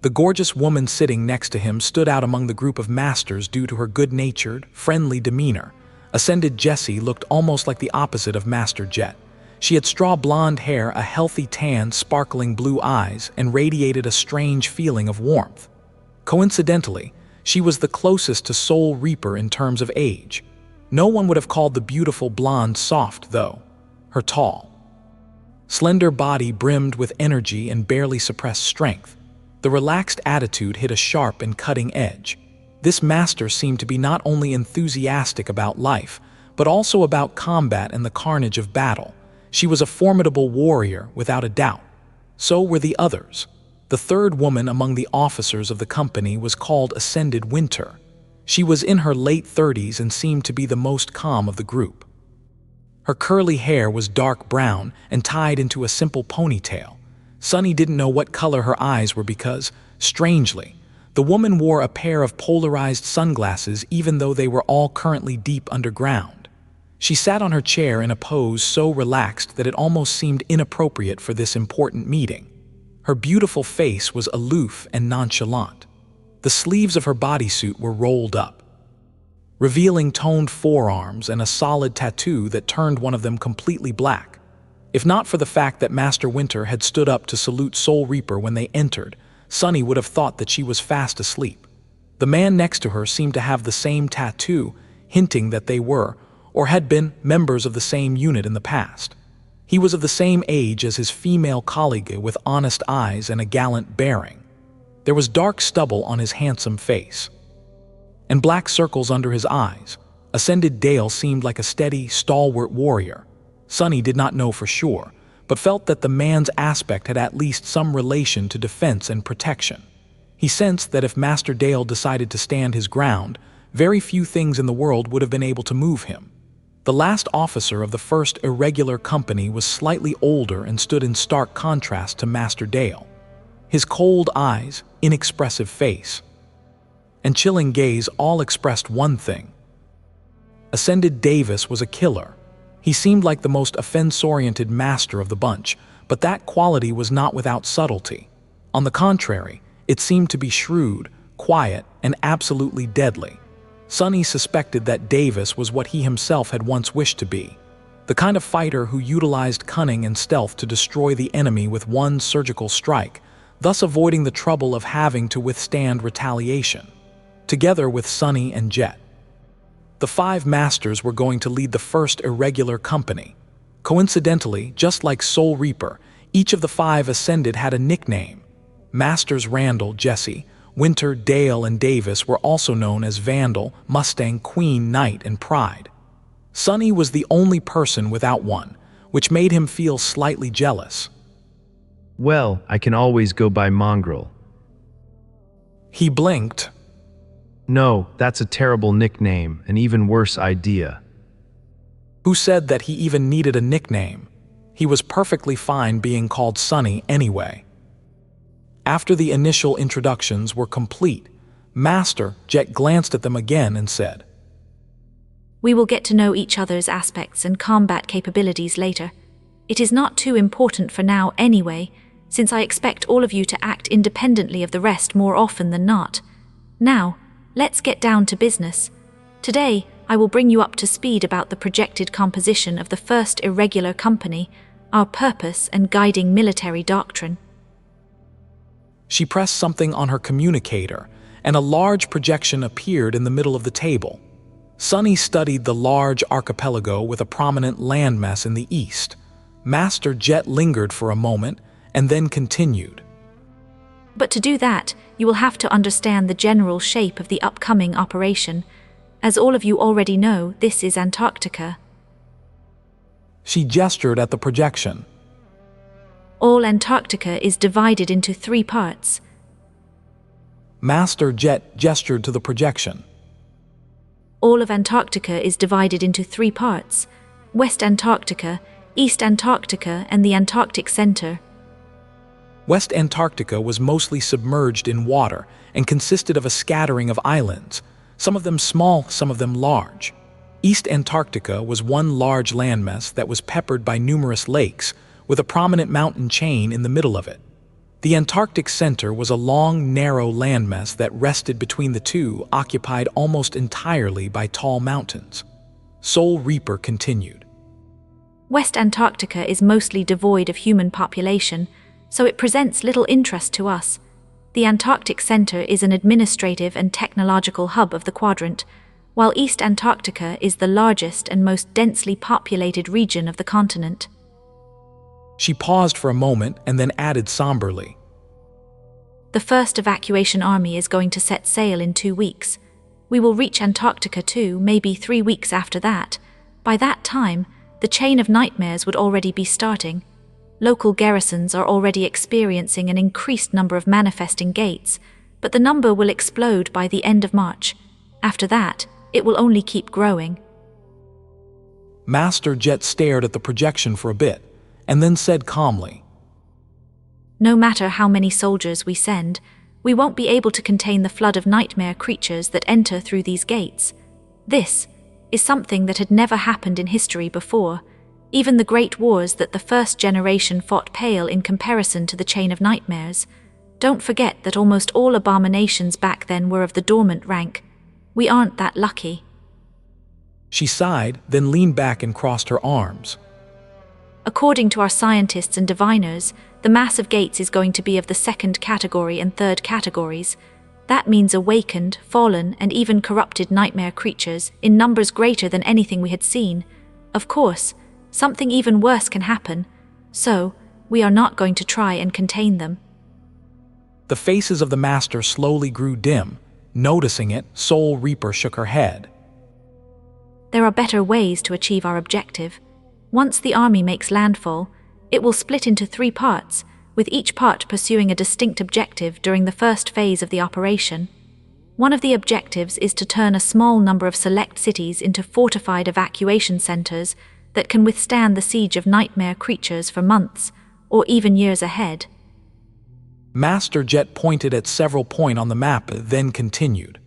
[SPEAKER 1] The gorgeous woman sitting next to him stood out among the group of masters due to her good-natured, friendly demeanor. Ascended Jessie looked almost like the opposite of Master Jet. She had straw blonde hair, a healthy tan, sparkling blue eyes, and radiated a strange feeling of warmth. Coincidentally, she was the closest to Soul Reaper in terms of age. No one would have called the beautiful blonde soft, though. Her tall, slender body brimmed with energy and barely suppressed strength. The relaxed attitude hit a sharp and cutting edge. This master seemed to be not only enthusiastic about life, but also about combat and the carnage of battle. She was a formidable warrior, without a doubt. So were the others. The third woman among the officers of the company was called Ascended Winter. She was in her late 30s and seemed to be the most calm of the group. Her curly hair was dark brown and tied into a simple ponytail. Sunny didn't know what color her eyes were because, strangely, the woman wore a pair of polarized sunglasses even though they were all currently deep underground. She sat on her chair in a pose so relaxed that it almost seemed inappropriate for this important meeting. Her beautiful face was aloof and nonchalant. The sleeves of her bodysuit were rolled up, revealing toned forearms and a solid tattoo that turned one of them completely black. If not for the fact that Master Winter had stood up to salute Soul Reaper when they entered, Sunny would have thought that she was fast asleep. The man next to her seemed to have the same tattoo, hinting that they were, or had been, members of the same unit in the past. He was of the same age as his female colleague with honest eyes and a gallant bearing. There was dark stubble on his handsome face, and black circles under his eyes. Ascended Dale seemed like a steady, stalwart warrior. Sunny did not know for sure, but felt that the man's aspect had at least some relation to defense and protection. He sensed that if Master Dale decided to stand his ground, very few things in the world would have been able to move him. The last officer of the first irregular company was slightly older and stood in stark contrast to Master Dale. His cold eyes, inexpressive face, and chilling gaze all expressed one thing. Ascended Davis was a killer. He seemed like the most offense-oriented master of the bunch, but that quality was not without subtlety. On the contrary, it seemed to be shrewd, quiet, and absolutely deadly. Sunny suspected that Davis was what he himself had once wished to be, the kind of fighter who utilized cunning and stealth to destroy the enemy with one surgical strike, thus avoiding the trouble of having to withstand retaliation. Together with Sunny and Jet, the 5 masters were going to lead the first irregular company. Coincidentally, just like Soul Reaper, each of the 5 Ascended had a nickname. Masters Randall, Jesse, Winter, Dale, and Davis were also known as Vandal, Mustang, Queen, Knight, and Pride. Sunny was the only person without one, which made him feel slightly jealous.
[SPEAKER 3] Well, I can always go by Mongrel.
[SPEAKER 1] He blinked.
[SPEAKER 3] No, that's a terrible nickname, an even worse idea.
[SPEAKER 1] Who said that he even needed a nickname? He was perfectly fine being called Sunny anyway. After the initial introductions were complete, Master Jet glanced at them again and said,
[SPEAKER 8] We will get to know each other's aspects and combat capabilities later. It is not too important for now anyway, since I expect all of you to act independently of the rest more often than not. Now, let's get down to business. Today, I will bring you up to speed about the projected composition of the first irregular company, our purpose and guiding military doctrine.
[SPEAKER 1] She pressed something on her communicator, and a large projection appeared in the middle of the table. Sunny studied the large archipelago with a prominent landmass in the east. Master Jet lingered for a moment, and then continued.
[SPEAKER 8] But to do that, you will have to understand the general shape of the upcoming operation. As all of you already know, this is Antarctica.
[SPEAKER 1] She gestured at the projection.
[SPEAKER 8] All Antarctica is divided into 3 parts.
[SPEAKER 1] Master Jet gestured to the projection.
[SPEAKER 8] All of Antarctica is divided into 3 parts: West Antarctica, East Antarctica, and the Antarctic Center.
[SPEAKER 1] West Antarctica was mostly submerged in water and consisted of a scattering of islands, some of them small, some of them large. East Antarctica was one large landmass that was peppered by numerous lakes, with a prominent mountain chain in the middle of it. The Antarctic center was a long, narrow landmass that rested between the two, occupied almost entirely by tall mountains. Soul Reaper continued.
[SPEAKER 8] West Antarctica is mostly devoid of human population, so it presents little interest to us. The Antarctic Center is an administrative and technological hub of the quadrant, while East Antarctica is the largest and most densely populated region of the continent.
[SPEAKER 1] She paused for a moment and then added somberly.
[SPEAKER 8] The first evacuation army is going to set sail in 2 weeks. We will reach Antarctica too, maybe 3 weeks after that. By that time, the chain of nightmares would already be starting. Local garrisons are already experiencing an increased number of manifesting gates, but the number will explode by the end of March. After that, it will only keep growing.
[SPEAKER 1] Master Jet stared at the projection for a bit, and then said calmly,
[SPEAKER 8] No matter how many soldiers we send, we won't be able to contain the flood of nightmare creatures that enter through these gates. This is something that had never happened in history before. Even the great wars that the first generation fought pale in comparison to the chain of nightmares. Don't forget that almost all abominations back then were of the dormant rank. We aren't that lucky.
[SPEAKER 1] She sighed, then leaned back and crossed her arms.
[SPEAKER 8] According to our scientists and diviners, the mass of gates is going to be of the second category and third categories. That means awakened, fallen, and even corrupted nightmare creatures in numbers greater than anything we had seen. Of course, something even worse can happen, so we are not going to try and contain them.
[SPEAKER 1] The faces of the master slowly grew dim. Noticing it, Soul Reaper shook her head.
[SPEAKER 8] There are better ways to achieve our objective. Once the army makes landfall, it will split into 3 parts, with each part pursuing a distinct objective during the first phase of the operation. One of the objectives is to turn a small number of select cities into fortified evacuation centers that can withstand the siege of nightmare creatures for months, or even years ahead.
[SPEAKER 1] Master Jet pointed at several points on the map, then continued.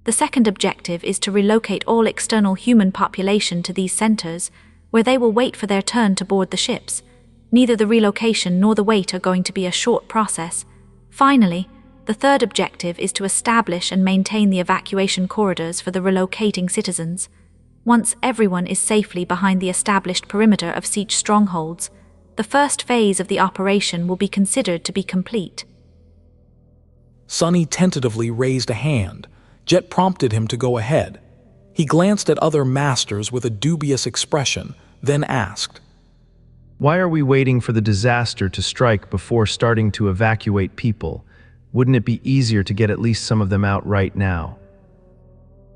[SPEAKER 8] The second objective is to relocate all external human population to these centers, where they will wait for their turn to board the ships. Neither the relocation nor the wait are going to be a short process. Finally, the third objective is to establish and maintain the evacuation corridors for the relocating citizens. Once everyone is safely behind the established perimeter of siege strongholds, the first phase of the operation will be considered to be complete.
[SPEAKER 1] Sunny tentatively raised a hand. Jet prompted him to go ahead. He glanced at other masters with a dubious expression, then asked,
[SPEAKER 3] Why are we waiting for the disaster to strike before starting to evacuate people? Wouldn't it be easier to get at least some of them out right now?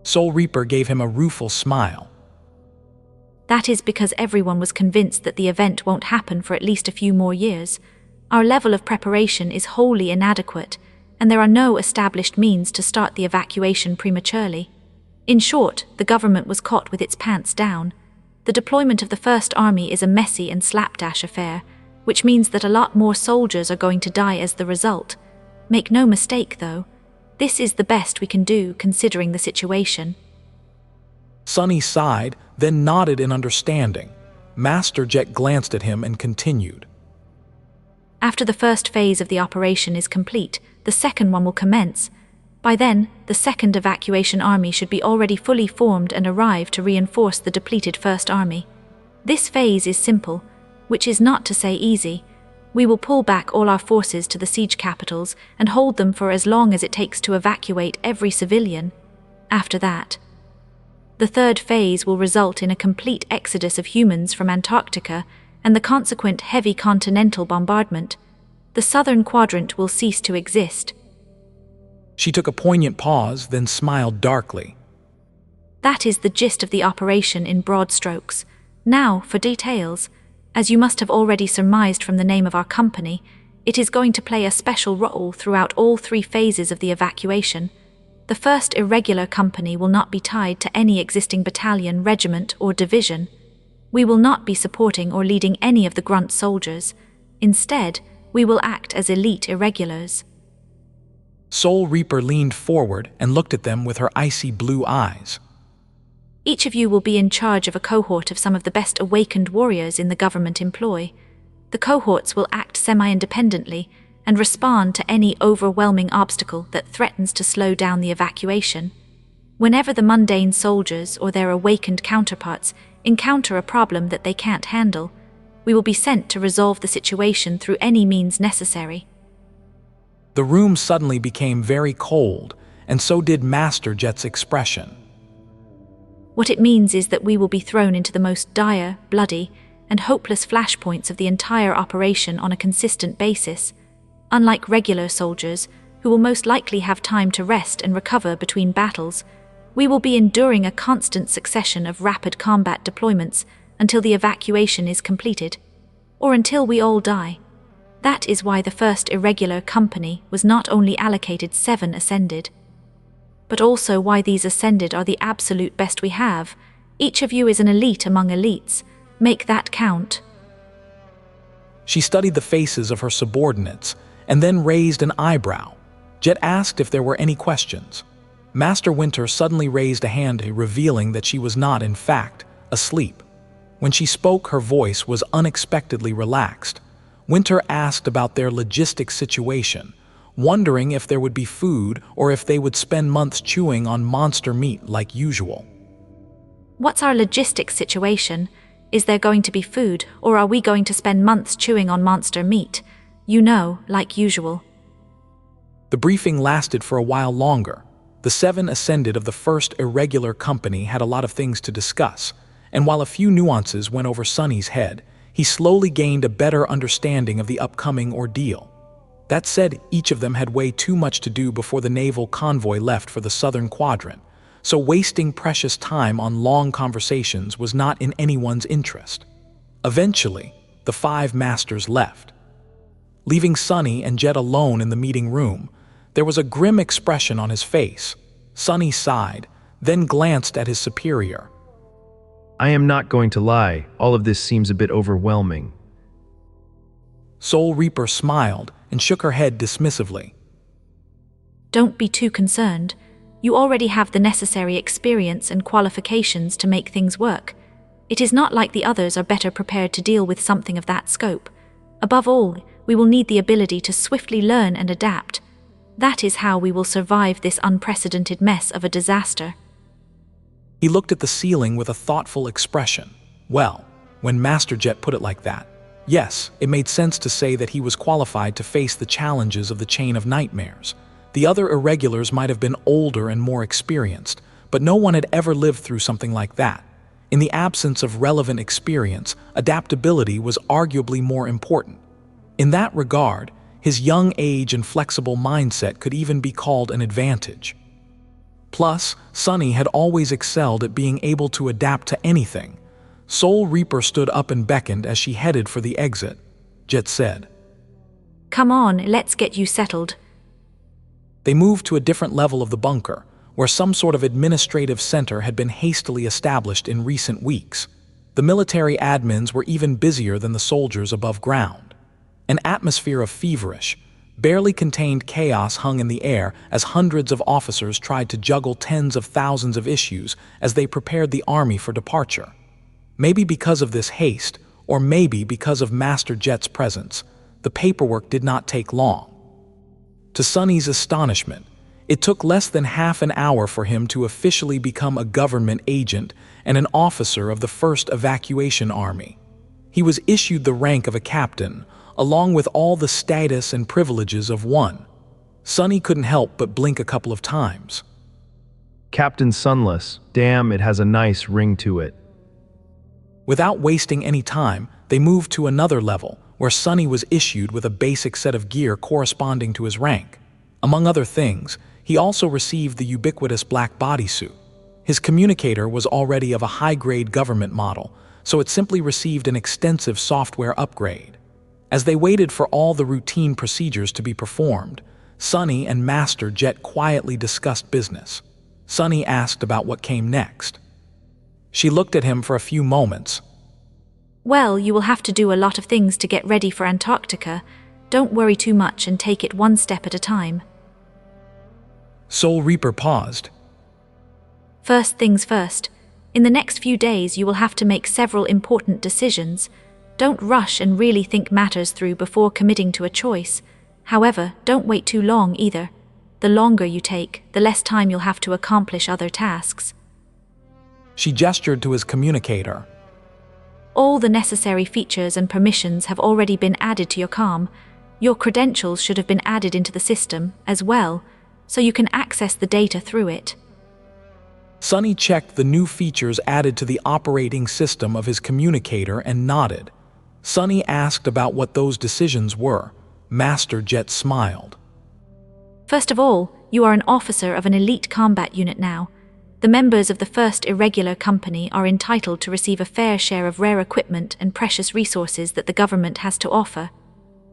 [SPEAKER 1] Soul Reaper gave him a rueful smile.
[SPEAKER 8] That is because everyone was convinced that the event won't happen for at least a few more years. Our level of preparation is wholly inadequate, and there are no established means to start the evacuation prematurely. In short, the government was caught with its pants down. The deployment of the First Army is a messy and slapdash affair, which means that a lot more soldiers are going to die as the result. Make no mistake, though, this is the best we can do considering the situation.
[SPEAKER 1] Sunny sighed, then nodded in understanding. Master Jet glanced at him and continued.
[SPEAKER 8] After the first phase of the operation is complete, the second one will commence. By then, the second evacuation army should be already fully formed and arrive to reinforce the depleted First Army. This phase is simple, which is not to say easy. We will pull back all our forces to the siege capitals and hold them for as long as it takes to evacuate every civilian. After that, the third phase will result in a complete exodus of humans from Antarctica and the consequent heavy continental bombardment. The southern quadrant will cease to exist.
[SPEAKER 1] She took a poignant pause, then smiled darkly.
[SPEAKER 8] That is the gist of the operation in broad strokes. Now, for details. As you must have already surmised from the name of our company, it is going to play a special role throughout all 3 phases of the evacuation. The first irregular company will not be tied to any existing battalion, regiment, or division. We will not be supporting or leading any of the grunt soldiers. Instead, we will act as elite irregulars.
[SPEAKER 1] Soul Reaper leaned forward and looked at them with her icy blue eyes.
[SPEAKER 8] Each of you will be in charge of a cohort of some of the best awakened warriors in the government employ. The cohorts will act semi-independently and respond to any overwhelming obstacle that threatens to slow down the evacuation. Whenever the mundane soldiers or their awakened counterparts encounter a problem that they can't handle, we will be sent to resolve the situation through any means necessary.
[SPEAKER 1] The room suddenly became very cold, and so did Master Jet's expression.
[SPEAKER 8] What it means is that we will be thrown into the most dire, bloody, and hopeless flashpoints of the entire operation on a consistent basis. Unlike regular soldiers, who will most likely have time to rest and recover between battles, we will be enduring a constant succession of rapid combat deployments until the evacuation is completed, or until we all die. That is why the first irregular company was not only allocated 7 Ascended, but also why these Ascended are the absolute best we have. Each of you is an elite among elites. Make that count.
[SPEAKER 1] She studied the faces of her subordinates and then raised an eyebrow. Jet asked if there were any questions. Master Winter suddenly raised a hand, revealing that she was not, in fact, asleep. When she spoke, her voice was unexpectedly relaxed. Winter asked about their logistics situation, wondering if there would be food or if they would spend months chewing on monster meat like usual.
[SPEAKER 8] What's our logistics situation? Is there going to be food, or are we going to spend months chewing on monster meat? You know, like usual.
[SPEAKER 1] The briefing lasted for a while longer. The 7 Ascended of the first irregular company had a lot of things to discuss, and while a few nuances went over Sonny's head, he slowly gained a better understanding of the upcoming ordeal. That said, each of them had way too much to do before the naval convoy left for the southern quadrant, so wasting precious time on long conversations was not in anyone's interest. Eventually, the 5 masters left. Leaving Sonny and Jet alone in the meeting room, there was a grim expression on his face. Sonny sighed, then glanced at his superior.
[SPEAKER 3] I am not going to lie, all of this seems a bit overwhelming.
[SPEAKER 1] Soul Reaper smiled and shook her head dismissively.
[SPEAKER 8] Don't be too concerned. You already have the necessary experience and qualifications to make things work. It is not like the others are better prepared to deal with something of that scope. Above all, we will need the ability to swiftly learn and adapt. That is how we will survive this unprecedented mess of a disaster.
[SPEAKER 1] He looked at the ceiling with a thoughtful expression. Well, when Master Jet put it like that, yes, it made sense to say that he was qualified to face the challenges of the Chain of Nightmares. The other irregulars might have been older and more experienced, but no one had ever lived through something like that. In the absence of relevant experience, adaptability was arguably more important. In that regard, his young age and flexible mindset could even be called an advantage. Plus, Sonny had always excelled at being able to adapt to anything. Soul Reaper stood up and beckoned as she headed for the exit. Jet said,
[SPEAKER 8] Come on, let's get you settled.
[SPEAKER 1] They moved to a different level of the bunker, where some sort of administrative center had been hastily established in recent weeks. The military admins were even busier than the soldiers above ground. An atmosphere of feverish, barely contained chaos hung in the air as hundreds of officers tried to juggle tens of thousands of issues as they prepared the army for departure. Maybe because of this haste, or maybe because of Master Jet's presence, the paperwork did not take long. To Sonny's astonishment, it took less than half an hour for him to officially become a government agent and an officer of the First Evacuation Army. He was issued the rank of a captain, along with all the status and privileges of one. Sonny couldn't help but blink a couple of times.
[SPEAKER 3] Captain Sunless, damn, it has a nice ring to it.
[SPEAKER 1] Without wasting any time, they moved to another level, where Sonny was issued with a basic set of gear corresponding to his rank. Among other things, he also received the ubiquitous black bodysuit. His communicator was already of a high-grade government model, so it simply received an extensive software upgrade. As they waited for all the routine procedures to be performed, Sonny and Master Jet quietly discussed business. Sonny asked about what came next. She looked at him for a few moments.
[SPEAKER 8] Well, you will have to do a lot of things to get ready for Antarctica. Don't worry too much and take it one step at a time.
[SPEAKER 1] Soul Reaper paused.
[SPEAKER 8] First things first. In the next few days, you will have to make several important decisions. Don't rush and really think matters through before committing to a choice. However, don't wait too long either. The longer you take, the less time you'll have to accomplish other tasks.
[SPEAKER 1] She gestured to his communicator.
[SPEAKER 8] All the necessary features and permissions have already been added to your COM. Your credentials should have been added into the system as well, so you can access the data through it.
[SPEAKER 1] Sonny checked the new features added to the operating system of his communicator and nodded. Sonny asked about what those decisions were. Master Jet smiled.
[SPEAKER 8] First of all, you are an officer of an elite combat unit now. The members of the first irregular company are entitled to receive a fair share of rare equipment and precious resources that the government has to offer.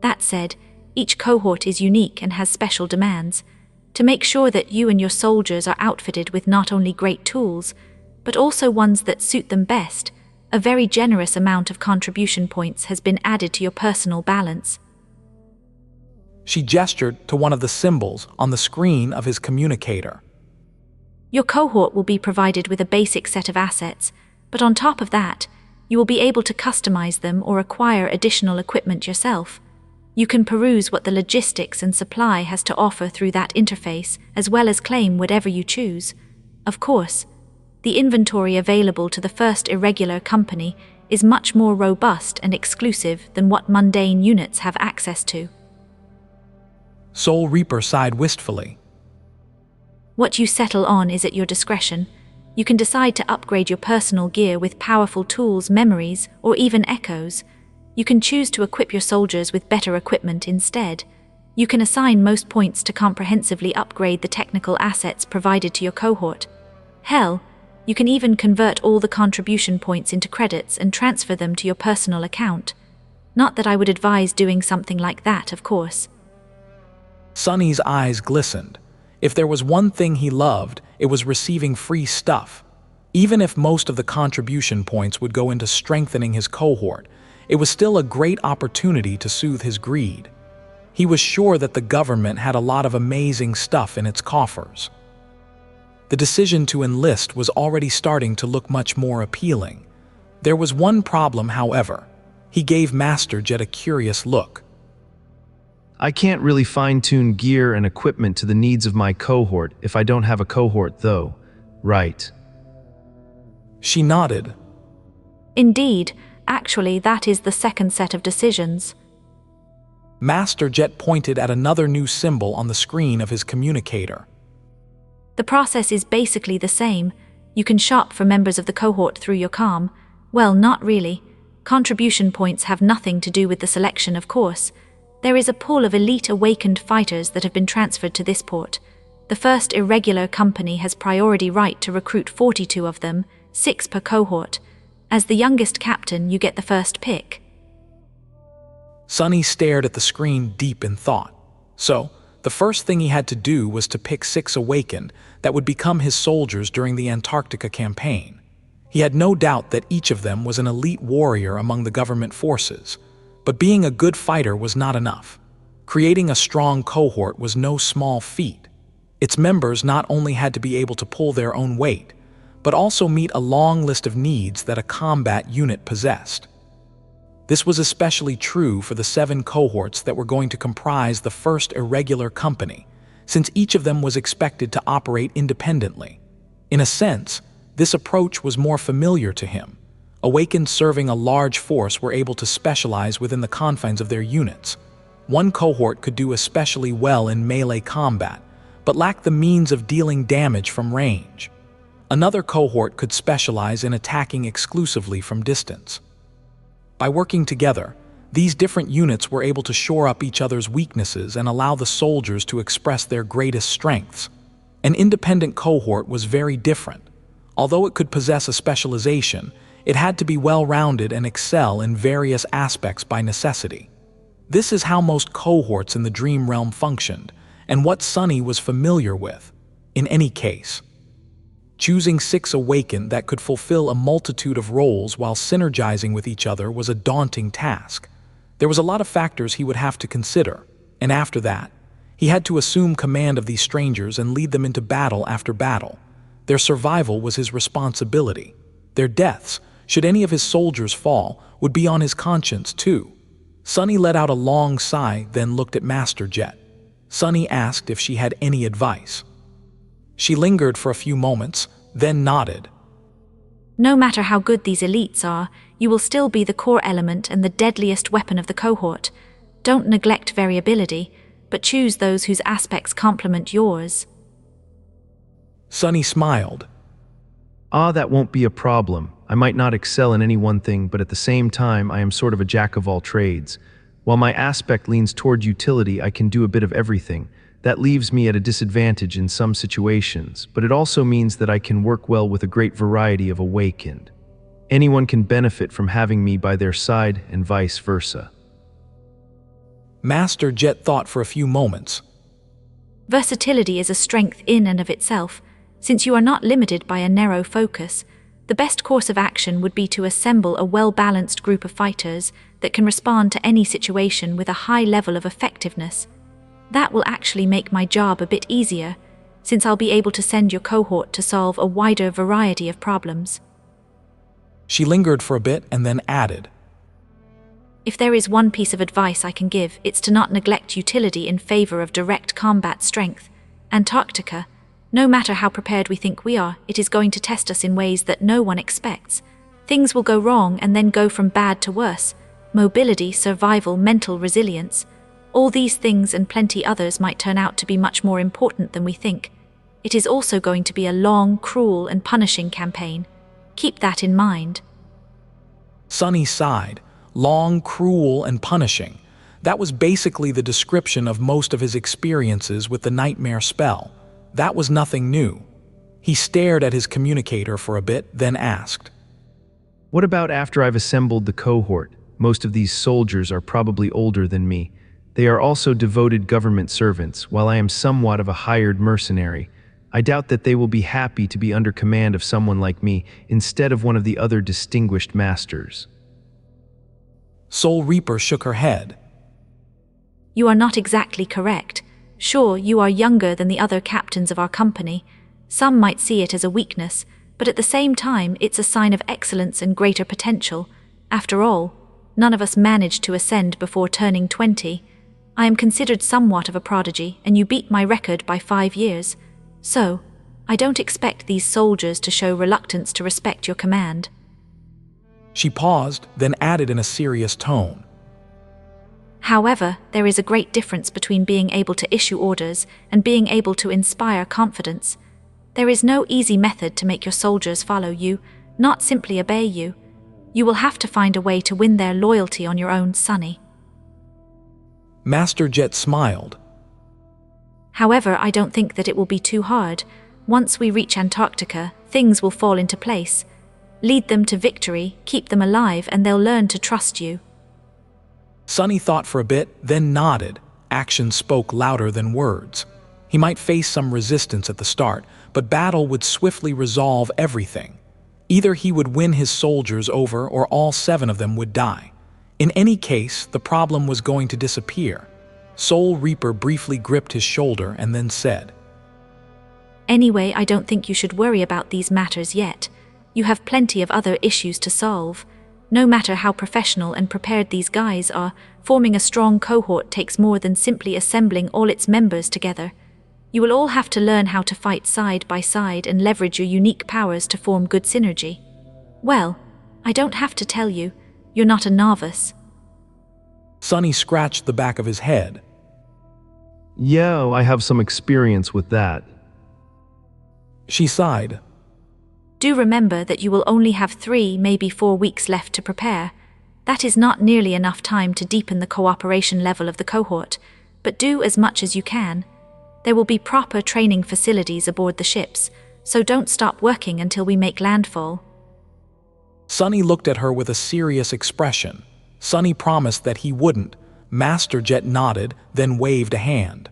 [SPEAKER 8] That said, each cohort is unique and has special demands. To make sure that you and your soldiers are outfitted with not only great tools, but also ones that suit them best, a very generous amount of contribution points has been added to your personal balance.
[SPEAKER 1] She gestured to one of the symbols on the screen of his communicator.
[SPEAKER 8] Your cohort will be provided with a basic set of assets, but on top of that, you will be able to customize them or acquire additional equipment yourself. You can peruse what the logistics and supply has to offer through that interface, as well as claim whatever you choose. Of course, the inventory available to the first irregular company is much more robust and exclusive than what mundane units have access to.
[SPEAKER 1] Soul Reaper sighed wistfully.
[SPEAKER 8] What you settle on is at your discretion. You can decide to upgrade your personal gear with powerful tools, memories, or even echoes. You can choose to equip your soldiers with better equipment instead. You can assign most points to comprehensively upgrade the technical assets provided to your cohort. Hell, you can even convert all the contribution points into credits and transfer them to your personal account. Not that I would advise doing something like that, of course.
[SPEAKER 1] Sonny's eyes glistened. If there was one thing he loved, it was receiving free stuff. Even if most of the contribution points would go into strengthening his cohort, it was still a great opportunity to soothe his greed. He was sure that the government had a lot of amazing stuff in its coffers. The decision to enlist was already starting to look much more appealing. There was one problem, however. He gave Master Jet a curious look.
[SPEAKER 3] I can't really fine-tune gear and equipment to the needs of my cohort if I don't have a cohort, though, right?
[SPEAKER 1] She nodded.
[SPEAKER 8] Indeed, actually that is the second set of decisions.
[SPEAKER 1] Master Jet pointed at another new symbol on the screen of his communicator.
[SPEAKER 8] The process is basically the same. You can shop for members of the cohort through your COM. Well, not really. Contribution points have nothing to do with the selection, of course. There is a pool of elite awakened fighters that have been transferred to this port. The first irregular company has priority right to recruit 42 of them, 6 per cohort. As the youngest captain, you get the first pick.
[SPEAKER 1] Sonny stared at the screen deep in thought. So, the first thing he had to do was to pick 6 awakened that would become his soldiers during the Antarctica campaign. He had no doubt that each of them was an elite warrior among the government forces. But being a good fighter was not enough. Creating a strong cohort was no small feat. Its members not only had to be able to pull their own weight, but also meet a long list of needs that a combat unit possessed. This was especially true for the 7 cohorts that were going to comprise the first irregular company, since each of them was expected to operate independently. In a sense, this approach was more familiar to him. Awakened serving a large force were able to specialize within the confines of their units. One cohort could do especially well in melee combat, but lacked the means of dealing damage from range. Another cohort could specialize in attacking exclusively from distance. By working together, these different units were able to shore up each other's weaknesses and allow the soldiers to express their greatest strengths. An independent cohort was very different. Although it could possess a specialization, it had to be well-rounded and excel in various aspects by necessity. This is how most cohorts in the Dream Realm functioned, and what Sonny was familiar with. In any case, choosing 6 awakened that could fulfill a multitude of roles while synergizing with each other was a daunting task. There was a lot of factors he would have to consider, and after that, he had to assume command of these strangers and lead them into battle after battle. Their survival was his responsibility. Their deaths, should any of his soldiers fall, would be on his conscience too. Sunny let out a long sigh, then looked at Master Jet. Sunny asked if she had any advice. She lingered for a few moments, then nodded.
[SPEAKER 8] No matter how good these elites are, you will still be the core element and the deadliest weapon of the cohort. Don't neglect variability, but choose those whose aspects complement yours.
[SPEAKER 1] Sunny smiled.
[SPEAKER 3] That won't be a problem. I might not excel in any one thing, but at the same time, I am sort of a jack of all trades. While my aspect leans toward utility, I can do a bit of everything. That leaves me at a disadvantage in some situations, but it also means that I can work well with a great variety of awakened. Anyone can benefit from having me by their side and vice versa.
[SPEAKER 1] Master Jet thought for a few moments.
[SPEAKER 8] Versatility is a strength in and of itself. Since you are not limited by a narrow focus, the best course of action would be to assemble a well-balanced group of fighters that can respond to any situation with a high level of effectiveness. That will actually make my job a bit easier, since I'll be able to send your cohort to solve a wider variety of problems.
[SPEAKER 1] She lingered for a bit and then added,
[SPEAKER 8] If there is one piece of advice I can give, it's to not neglect utility in favor of direct combat strength. Antarctica, no matter how prepared we think we are, it is going to test us in ways that no one expects. Things will go wrong and then go from bad to worse. Mobility, survival, mental resilience. All these things and plenty others might turn out to be much more important than we think. It is also going to be a long, cruel, and punishing campaign. Keep that in mind.
[SPEAKER 1] Sunny sighed. Long, cruel, and punishing. That was basically the description of most of his experiences with the nightmare spell. That was nothing new. He stared at his communicator for a bit, then asked,
[SPEAKER 3] What about after I've assembled the cohort? Most of these soldiers are probably older than me. They are also devoted government servants, while I am somewhat of a hired mercenary. I doubt that they will be happy to be under command of someone like me instead of one of the other distinguished masters.
[SPEAKER 1] Soul Reaper shook her head.
[SPEAKER 8] You are not exactly correct. Sure, you are younger than the other captains of our company. Some might see it as a weakness, but at the same time, it's a sign of excellence and greater potential. After all, none of us managed to ascend before turning 20. I am considered somewhat of a prodigy, and you beat my record by 5 years. So, I don't expect these soldiers to show reluctance to respect your command.
[SPEAKER 1] She paused, then added in a serious tone.
[SPEAKER 8] However, there is a great difference between being able to issue orders and being able to inspire confidence. There is no easy method to make your soldiers follow you, not simply obey you. You will have to find a way to win their loyalty on your own, Sunny.
[SPEAKER 1] Master Jet smiled.
[SPEAKER 8] However, I don't think that it will be too hard. Once we reach Antarctica, things will fall into place. Lead them to victory, keep them alive, and they'll learn to trust you.
[SPEAKER 1] Sunny thought for a bit, then nodded. Action spoke louder than words. He might face some resistance at the start, but battle would swiftly resolve everything. Either he would win his soldiers over or all 7 of them would die. In any case, the problem was going to disappear. Soul Reaper briefly gripped his shoulder and then said,
[SPEAKER 8] Anyway, I don't think you should worry about these matters yet. You have plenty of other issues to solve. No matter how professional and prepared these guys are, forming a strong cohort takes more than simply assembling all its members together. You will all have to learn how to fight side by side and leverage your unique powers to form good synergy. Well, I don't have to tell you, you're not a novice.
[SPEAKER 1] Sunny scratched the back of his head.
[SPEAKER 3] Yeah, I have some experience with that.
[SPEAKER 1] She sighed.
[SPEAKER 8] Do remember that you will only have 3, maybe 4 weeks left to prepare. That is not nearly enough time to deepen the cooperation level of the cohort, but do as much as you can. There will be proper training facilities aboard the ships, so don't stop working until we make landfall.
[SPEAKER 1] Sunny looked at her with a serious expression. Sunny promised that he wouldn't. Master Jet nodded, then waved a hand.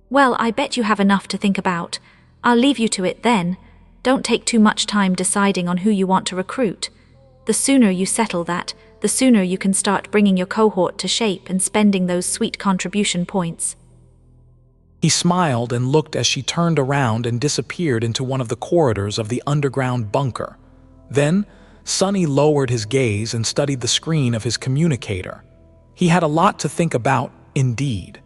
[SPEAKER 8] Well, I bet you have enough to think about. I'll leave you to it then. Don't take too much time deciding on who you want to recruit. The sooner you settle that, the sooner you can start bringing your cohort to shape and spending those sweet contribution points.
[SPEAKER 1] He smiled and looked as she turned around and disappeared into one of the corridors of the underground bunker. Then, Sunny lowered his gaze and studied the screen of his communicator. He had a lot to think about, indeed.